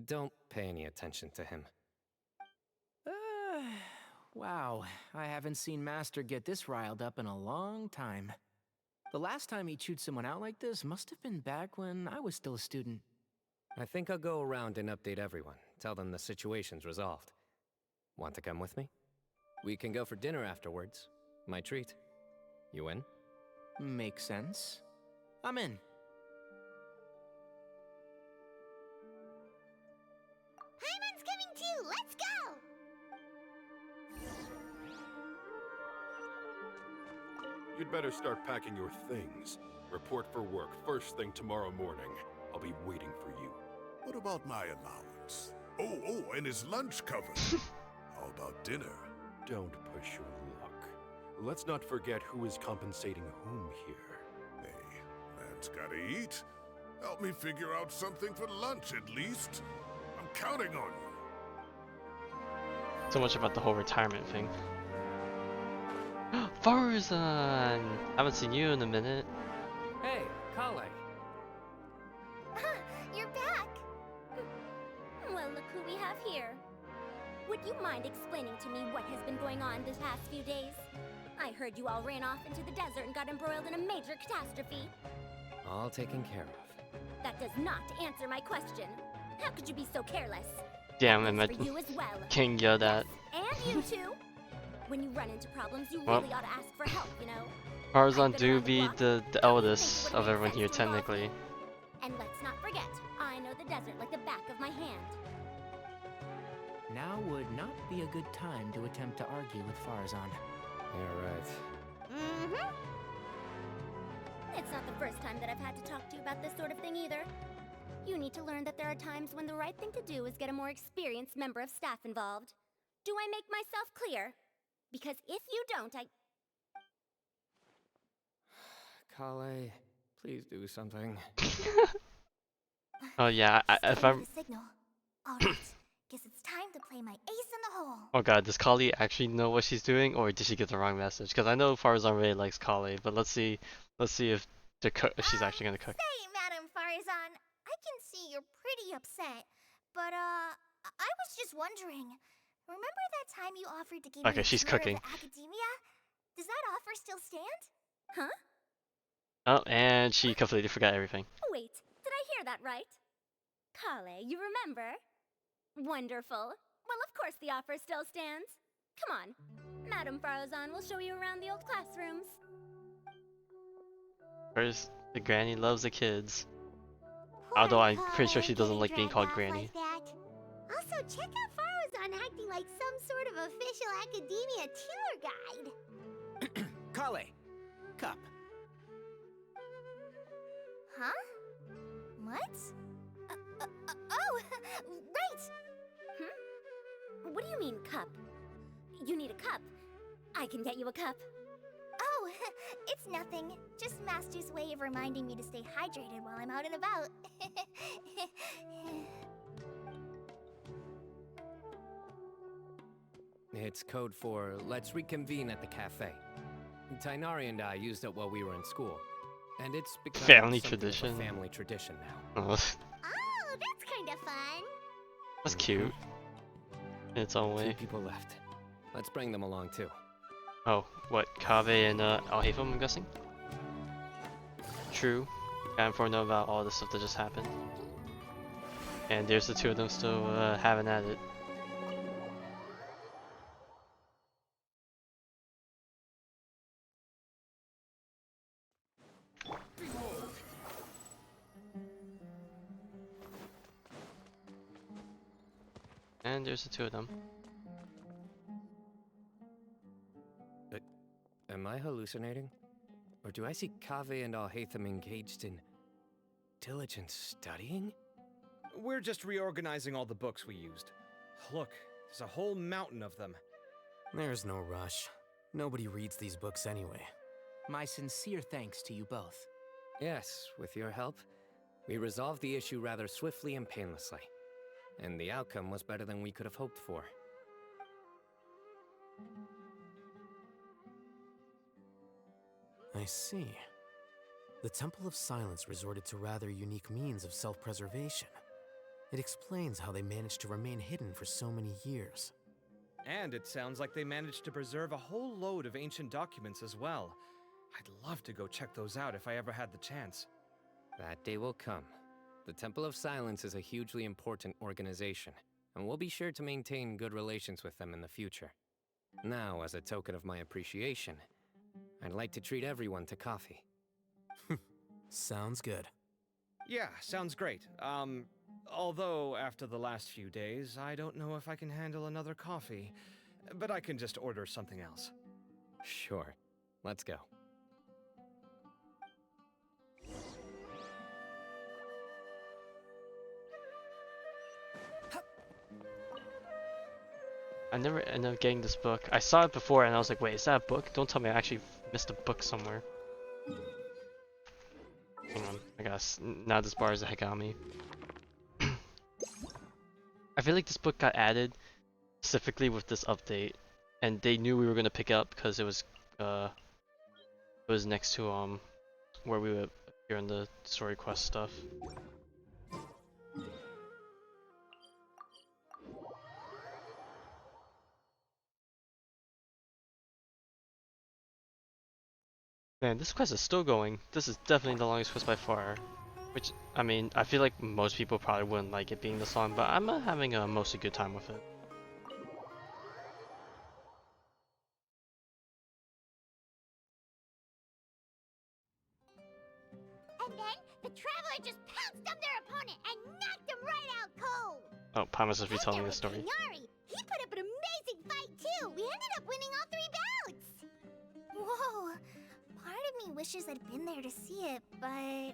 Don't pay any attention to him. Wow, I haven't seen Master get this riled up in a long time. The last time he chewed someone out like this must have been back when I was still a student. I think I'll go around and update everyone. Tell them the situation's resolved. Want to come with me? We can go for dinner afterwards. My treat. You in? Makes sense. I'm in. Paimon's coming too! Let's go! You'd better start packing your things. Report for work first thing tomorrow morning. I'll be waiting for you. What about my allowance? Oh, and his lunch covered. How about dinner? Don't push your luck. Let's not forget who is compensating whom here. Hey, man's gotta eat. Help me figure out something for lunch at least. I'm counting on you. So much about the whole retirement thing. Farzan! Haven't seen you in a minute. Hey, Kale. You're back! Well, look who we have here. Would you mind explaining to me what has been going on this past few days? I heard you all ran off into the desert and got embroiled in a major catastrophe. All taken care of. That does not answer my question. How could you be so careless? Damn, That I'm goes for you as well. King yelled at. And you too. When you run into problems, you Well, really ought to ask for help, you know? Farzan do be the eldest of everyone here, technically. And let's not forget, I know the desert like the back of my hand. Now would not be a good time to attempt to argue with Farzan. You're right. Mm-hmm. It's not the first time that I've had to talk to you about this sort of thing either. You need to learn that there are times when the right thing to do is get a more experienced member of staff involved. Do I make myself clear? Because if you don't, Kale, please do something. Oh yeah, if I'm. Signal. All right. Guess it's time to play my ace in the hole. Oh god, does Kali actually know what she's doing, or did she get the wrong message? Because I know Farzan really likes Kali, but let's see if if she's actually gonna cook. Say, Madam Farzan, I can see you're pretty upset, but I was just wondering. Remember that time you offered to give me Okay, a she's tour cooking. of the Academia? Does that offer still stand? Huh? Oh, and she completely forgot everything. Wait, did I hear that right? Kale, you remember? Wonderful. Well, of course the offer still stands. Come on. Madam Farzan will show you around the old classrooms. First, the granny loves the kids. Although I'm pretty sure she doesn't like being called granny. Also, check out Farzan acting like some sort of official academia tour guide. Kale, cup. Huh? What? Oh, right! What do you mean, cup? You need a cup. I can get you a cup. Oh, it's nothing. Just Master's way of reminding me to stay hydrated while I'm out and about. It's code for let's reconvene at the cafe. Tainari and I used it while we were in school. And it's become Family something of a tradition. family tradition now. Oh, Oh, that's kind of fun. that's cute. In its own way. 2 people left. Let's bring them along too. Oh, what? Kaveh and Alhaitham, I'm guessing? True. Got informed about all the stuff that just happened. And there's the 2 of them still having at it. And there's the 2 of them. Am I hallucinating? Or do I see Kaveh and Alhaitham engaged in diligent studying? We're just reorganizing all the books we used. Look, there's a whole mountain of them. There's no rush. Nobody reads these books anyway. My sincere thanks to you both. Yes, with your help, we resolved the issue rather swiftly and painlessly. And the outcome was better than we could have hoped for. I see. The Temple of Silence resorted to rather unique means of self-preservation. It explains how they managed to remain hidden for so many years. And it sounds like they managed to preserve a whole load of ancient documents as well. I'd love to go check those out if I ever had the chance. That day will come. The Temple of Silence is a hugely important organization, and we'll be sure to maintain good relations with them in the future. Now, as a token of my appreciation, I'd like to treat everyone to coffee. Sounds good. Yeah, sounds great. Although after the last few days, I don't know if I can handle another coffee. But I can just order something else. Sure. Let's go. I never ended up getting this book. I saw it before and I was like, wait, is that a book? Don't tell me I actually missed a book somewhere. Hang on, I guess now this bar is the heck out of me. I feel like this book got added specifically with this update, and they knew we were gonna pick it up because it was next to where we would appear in the story quest stuff. Man, this quest is still going. This is definitely the longest quest by far. Which, I mean, I feel like most people probably wouldn't like it being this long, but I'm having a mostly good time with it. And then the traveler just pounced on their opponent and knocked him right out cold. Oh, Pama's just retelling the story. Tainari, he put up an amazing fight too. We ended up winning all 3 bouts. Whoa. Part of me wishes I'd been there to see it, but I'd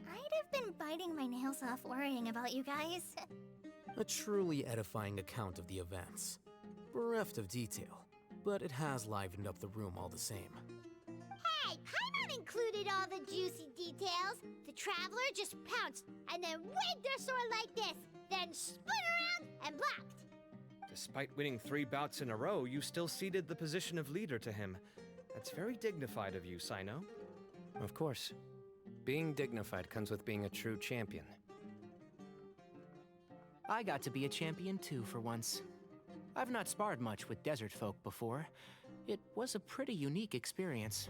have been biting my nails off worrying about you guys. A truly edifying account of the events. Bereft of detail, but it has livened up the room all the same. Hey, Paimon included all the juicy details. The traveler just pounced and then waved their sword like this, then spun around and blocked. Despite winning 3 bouts in a row, you still ceded the position of leader to him. That's very dignified of you, Cyno. Of course. Being dignified comes with being a true champion. I got to be a champion too for once. I've not sparred much with desert folk before. It was a pretty unique experience.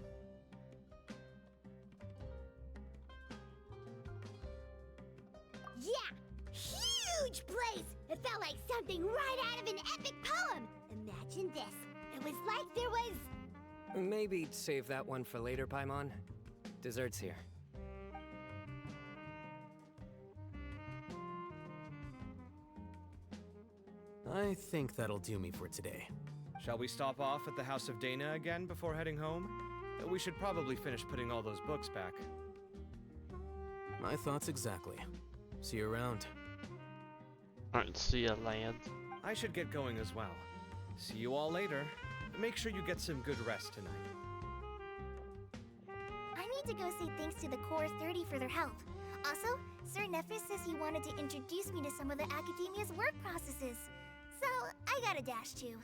Yeah, huge place. It felt like something right out of an epic poem. Imagine this. It was like there was... Maybe save that one for later, Paimon. Dessert's here. I think that'll do me for today. Shall we stop off at the House of Dana again before heading home? We should probably finish putting all those books back. My thoughts exactly. See you around. Alright, see ya, lad. I should get going as well. See you all later. Make sure you get some good rest tonight. I need to go say thanks to the Core 30 for their help. Also, Sir Nephis says he wanted to introduce me to some of the Academia's work processes. So, I gotta dash too.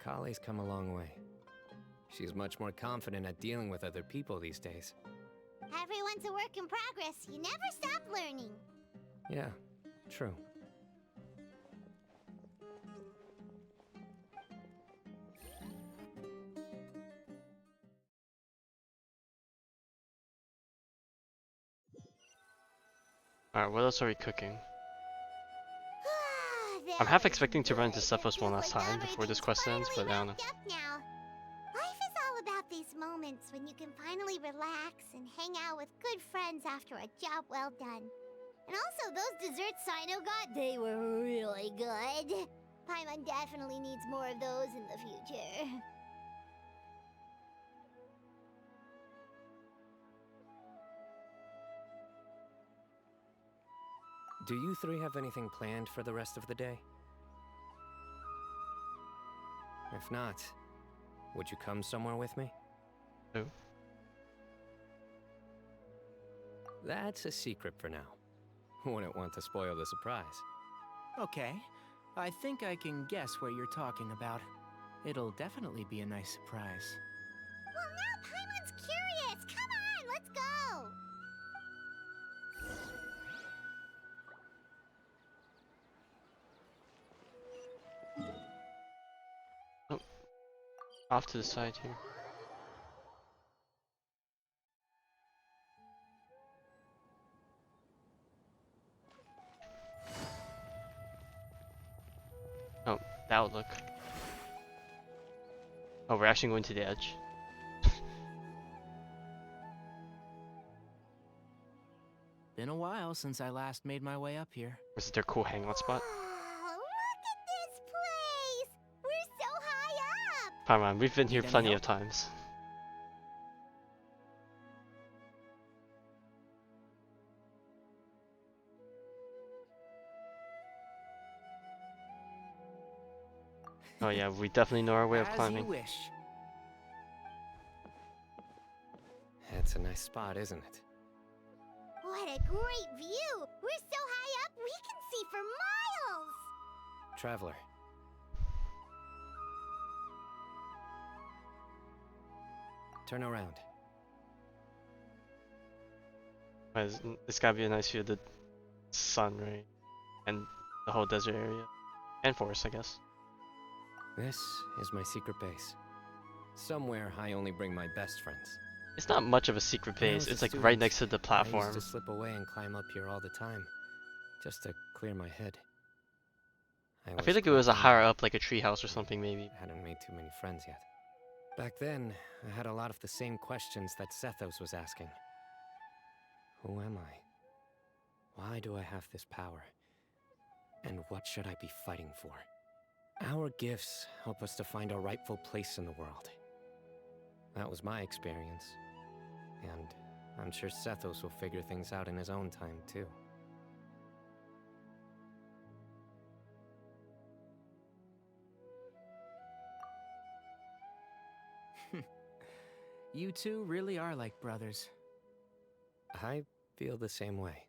Kali's come a long way. She's much more confident at dealing with other people these days. Everyone's a work in progress. You never stop learning. Yeah, true. Alright, what else are we cooking? I'm half expecting to run into Cephos one last time before this quest ends, but I don't know. Now, life is all about these moments when you can finally relax and hang out with good friends after a job well done. And also, those desserts Cyno got, they were really good. Paimon definitely needs more of those in the future. Do you three have anything planned for the rest of the day? If not, would you come somewhere with me? No. That's a secret for now. Wouldn't want to spoil the surprise. Okay, I think I can guess what you're talking about. It'll definitely be a nice surprise. Well, now Paimon's curious. Come on, let's go. Oh, off to the side here. Oh, that would look. Oh, we're actually going to the edge. Been a while since I last made my way up here. This is their cool hangout spot. Oh, look at this place. We're so high up. Come on, we've been here Need any plenty help? of times. Oh yeah, we definitely know our way of As climbing. you wish. It's a nice spot, isn't it? What a great view. We're so high up, we can see for miles. Traveler. Turn around. It's gotta be a nice view of the sun, right? And the whole desert area. And forest, I guess. This is my secret base. Somewhere I only bring my best friends. It's not much of a secret When I base, was a it's like right student, next to the I platform. used to slip away and climb up here all the time, just to clear my head. I feel like it was a higher up, like a treehouse or something maybe. Hadn't made too many friends yet. Back then, I had a lot of the same questions that Sethos was asking. Who am I? Why do I have this power? And what should I be fighting for? Our gifts help us to find our rightful place in the world. That was my experience. And I'm sure Sethos will figure things out in his own time, too. You two really are like brothers. I feel the same way.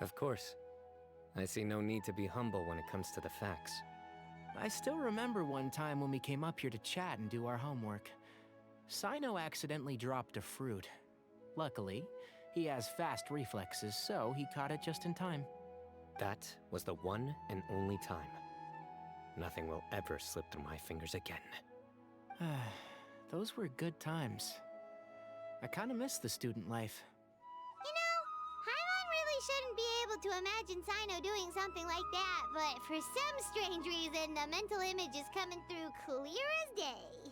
Of course. I see no need to be humble when it comes to the facts. I still remember one time when we came up here to chat and do our homework. Cyno accidentally dropped a fruit. Luckily, he has fast reflexes, so he caught it just in time. That was the one and only time. Nothing will ever slip through my fingers again. Those were good times. I kinda miss the student life. You know, Paimon really shouldn't be able to imagine Cyno doing something like that, but for some strange reason, the mental image is coming through clear as day.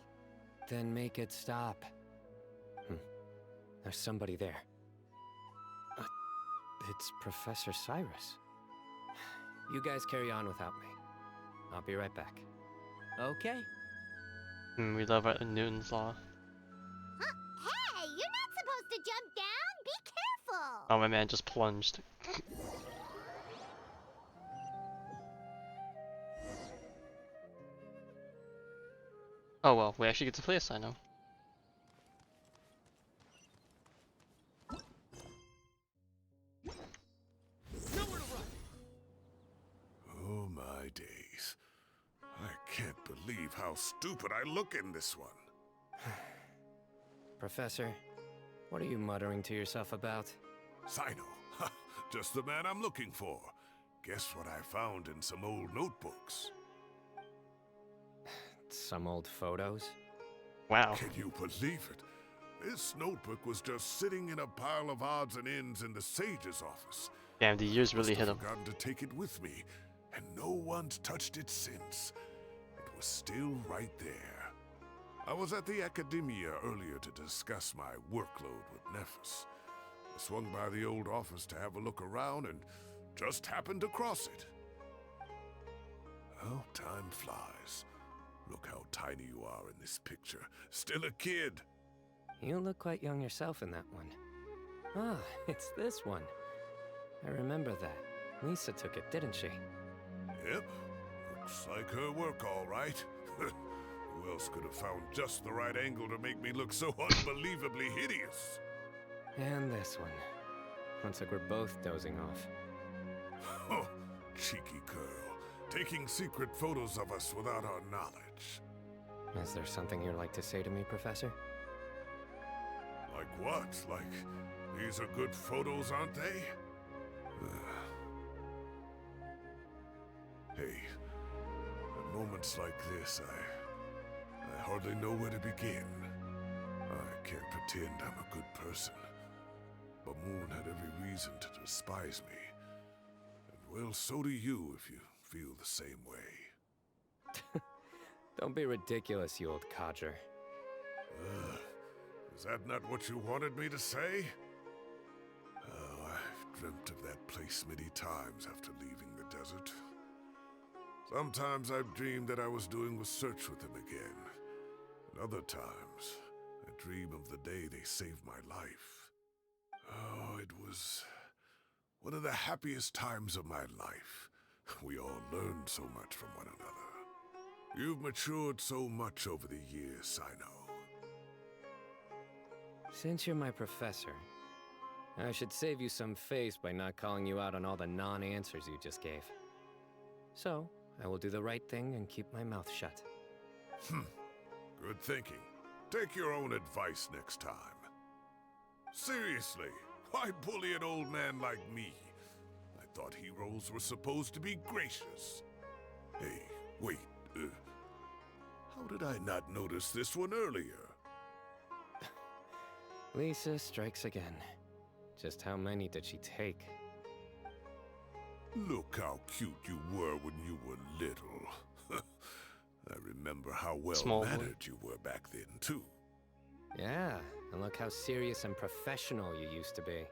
Then make it stop. There's somebody there. It's Professor Cyrus. You guys carry on without me. I'll be right back. Okay. We love Newton's Law. Huh? Hey, you're not supposed to jump down. Be careful. Oh, my man just plunged. Oh well, we actually get to play a Cyno. Oh my days. I can't believe how stupid I look in this one. Professor, what are you muttering to yourself about? Cyno. Just the man I'm looking for. Guess what I found in some old notebooks? Some old photos? Wow. Can you believe it? This notebook was just sitting in a pile of odds and ends in the sage's office. Damn, the years really hit him. I've forgotten to take it with me, and no one's touched it since. It was still right there. I was at the Academia earlier to discuss my workload with Nephis. I swung by the old office to have a look around and just happened to cross it. Oh, time flies. Look how tiny you are in this picture. Still a kid. You look quite young yourself in that one. Ah, it's this one. I remember that. Lisa took it, didn't she? Yep. Looks like her work, all right. Who else could have found just the right angle to make me look so unbelievably hideous? And this one. Looks like we're both dozing off. Oh, cheeky girl. Taking secret photos of us without our knowledge. Is there something you'd like to say to me, Professor? Like what? Like, these are good photos, aren't they? Hey, at moments like this, I hardly know where to begin. I can't pretend I'm a good person. But Moon had every reason to despise me. And well, so do you if you feel the same way. Don't be ridiculous, you old codger. Is that not what you wanted me to say? Oh, I've dreamt of that place many times after leaving the desert. Sometimes I've dreamed that I was doing research with them again. And other times, I dream of the day they saved my life. Oh, it was one of the happiest times of my life. We all learned so much from one another. You've matured so much over the years, Cyno. Since you're my professor, I should save you some face by not calling you out on all the non-answers you just gave. So, I will do the right thing and keep my mouth shut. Good thinking. Take your own advice next time. Seriously, why bully an old man like me? I thought heroes were supposed to be gracious. Hey, wait, how did I not notice this one earlier? Lisa strikes again. Just how many did she take? Look how cute you were when you were little. I remember how well-mannered you were back then, too. Yeah, and look how serious and professional you used to be.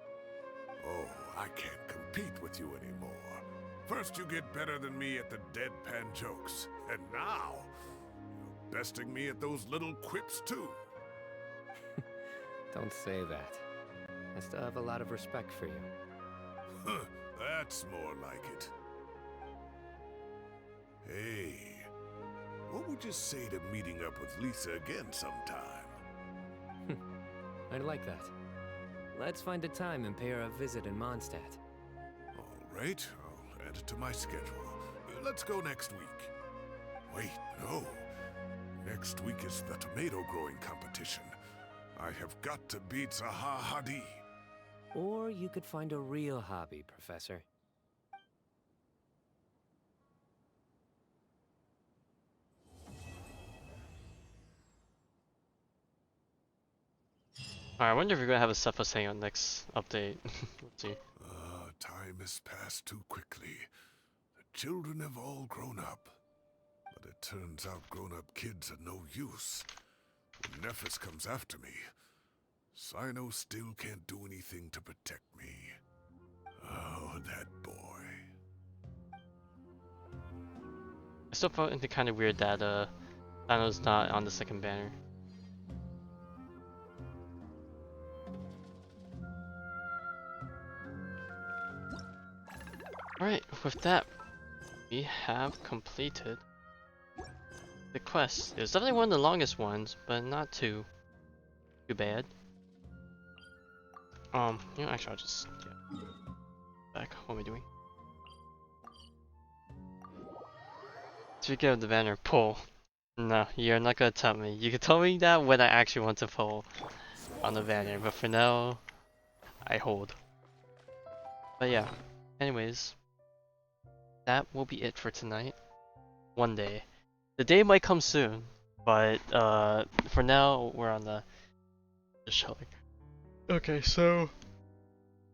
Oh, I can't compete with you anymore. First you get better than me at the deadpan jokes, and now you're besting me at those little quips, too. Don't say that. I still have a lot of respect for you. That's more like it. Hey, what would you say to meeting up with Lisa again sometime? I'd like that. Let's find a time and pay her a visit in Mondstadt. All right, I'll add it to my schedule. Let's go next week. Wait, no. Next week is the tomato growing competition. I have got to beat Zaha Hadi. Or you could find a real hobby, Professor. Alright, I wonder if we're gonna have a Cepha saying on next update. Let's see. Time has passed too quickly. The children have all grown up. But it turns out grown-up kids are no use. When Nephis comes after me, Cyno still can't do anything to protect me. Oh, that boy. I still find it kind of weird that Cyno's not on the second banner. Alright, with that, we have completed the quest. It was definitely one of the longest ones, but not too bad. You know, actually I'll just get back. What am I doing? Speaking of the banner, pull. No, you're not gonna tell me. You can tell me that when I actually want to pull on the banner, but for now, I hold. But yeah, anyways, that will be it for tonight. One day. The day might come soon, but for now, we're on the showing. Okay, so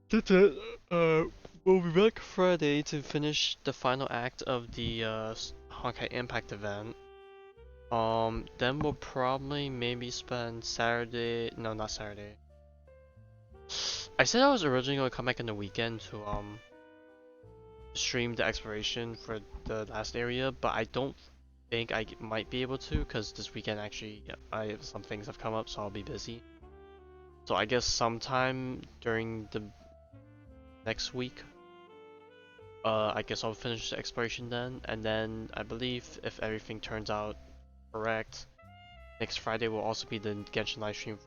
that's it. We'll be back Friday to finish the final act of the Honkai Impact event. Then we'll probably maybe spend Saturday. No, not Saturday. I said I was originally gonna come back in the weekend to stream the exploration for the last area, but I don't think I might be able to because this weekend actually some things have come up, so I'll be busy. So I guess sometime during the next week, I guess I'll finish the exploration then, and then I believe if everything turns out correct, next Friday will also be the Genshin livestream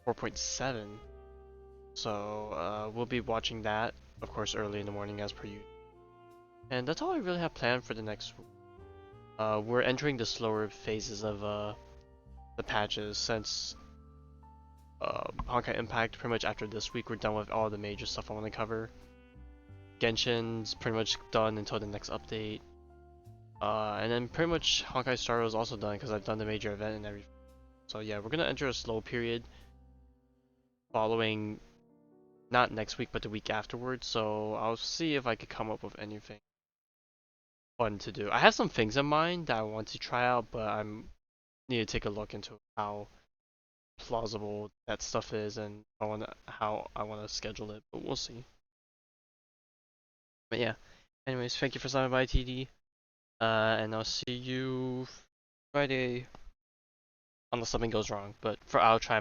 4.7. So we'll be watching that, of course, early in the morning as per usual. And that's all I really have planned for the next week. We're entering the slower phases of the patches since Honkai Impact, pretty much after this week, we're done with all the major stuff I want to cover. Genshin's pretty much done until the next update. And then pretty much Honkai Star Rail is also done because I've done the major event and everything. So yeah, we're gonna enter a slow period following not next week but the week afterwards. So I'll see if I could come up with anything fun to do. I have some things in mind that I want to try out, but I need to take a look into how plausible that stuff is and how I want to schedule it, but we'll see. But yeah, anyways, thank you for stopping by, TD, and I'll see you Friday, unless something goes wrong, but I'll try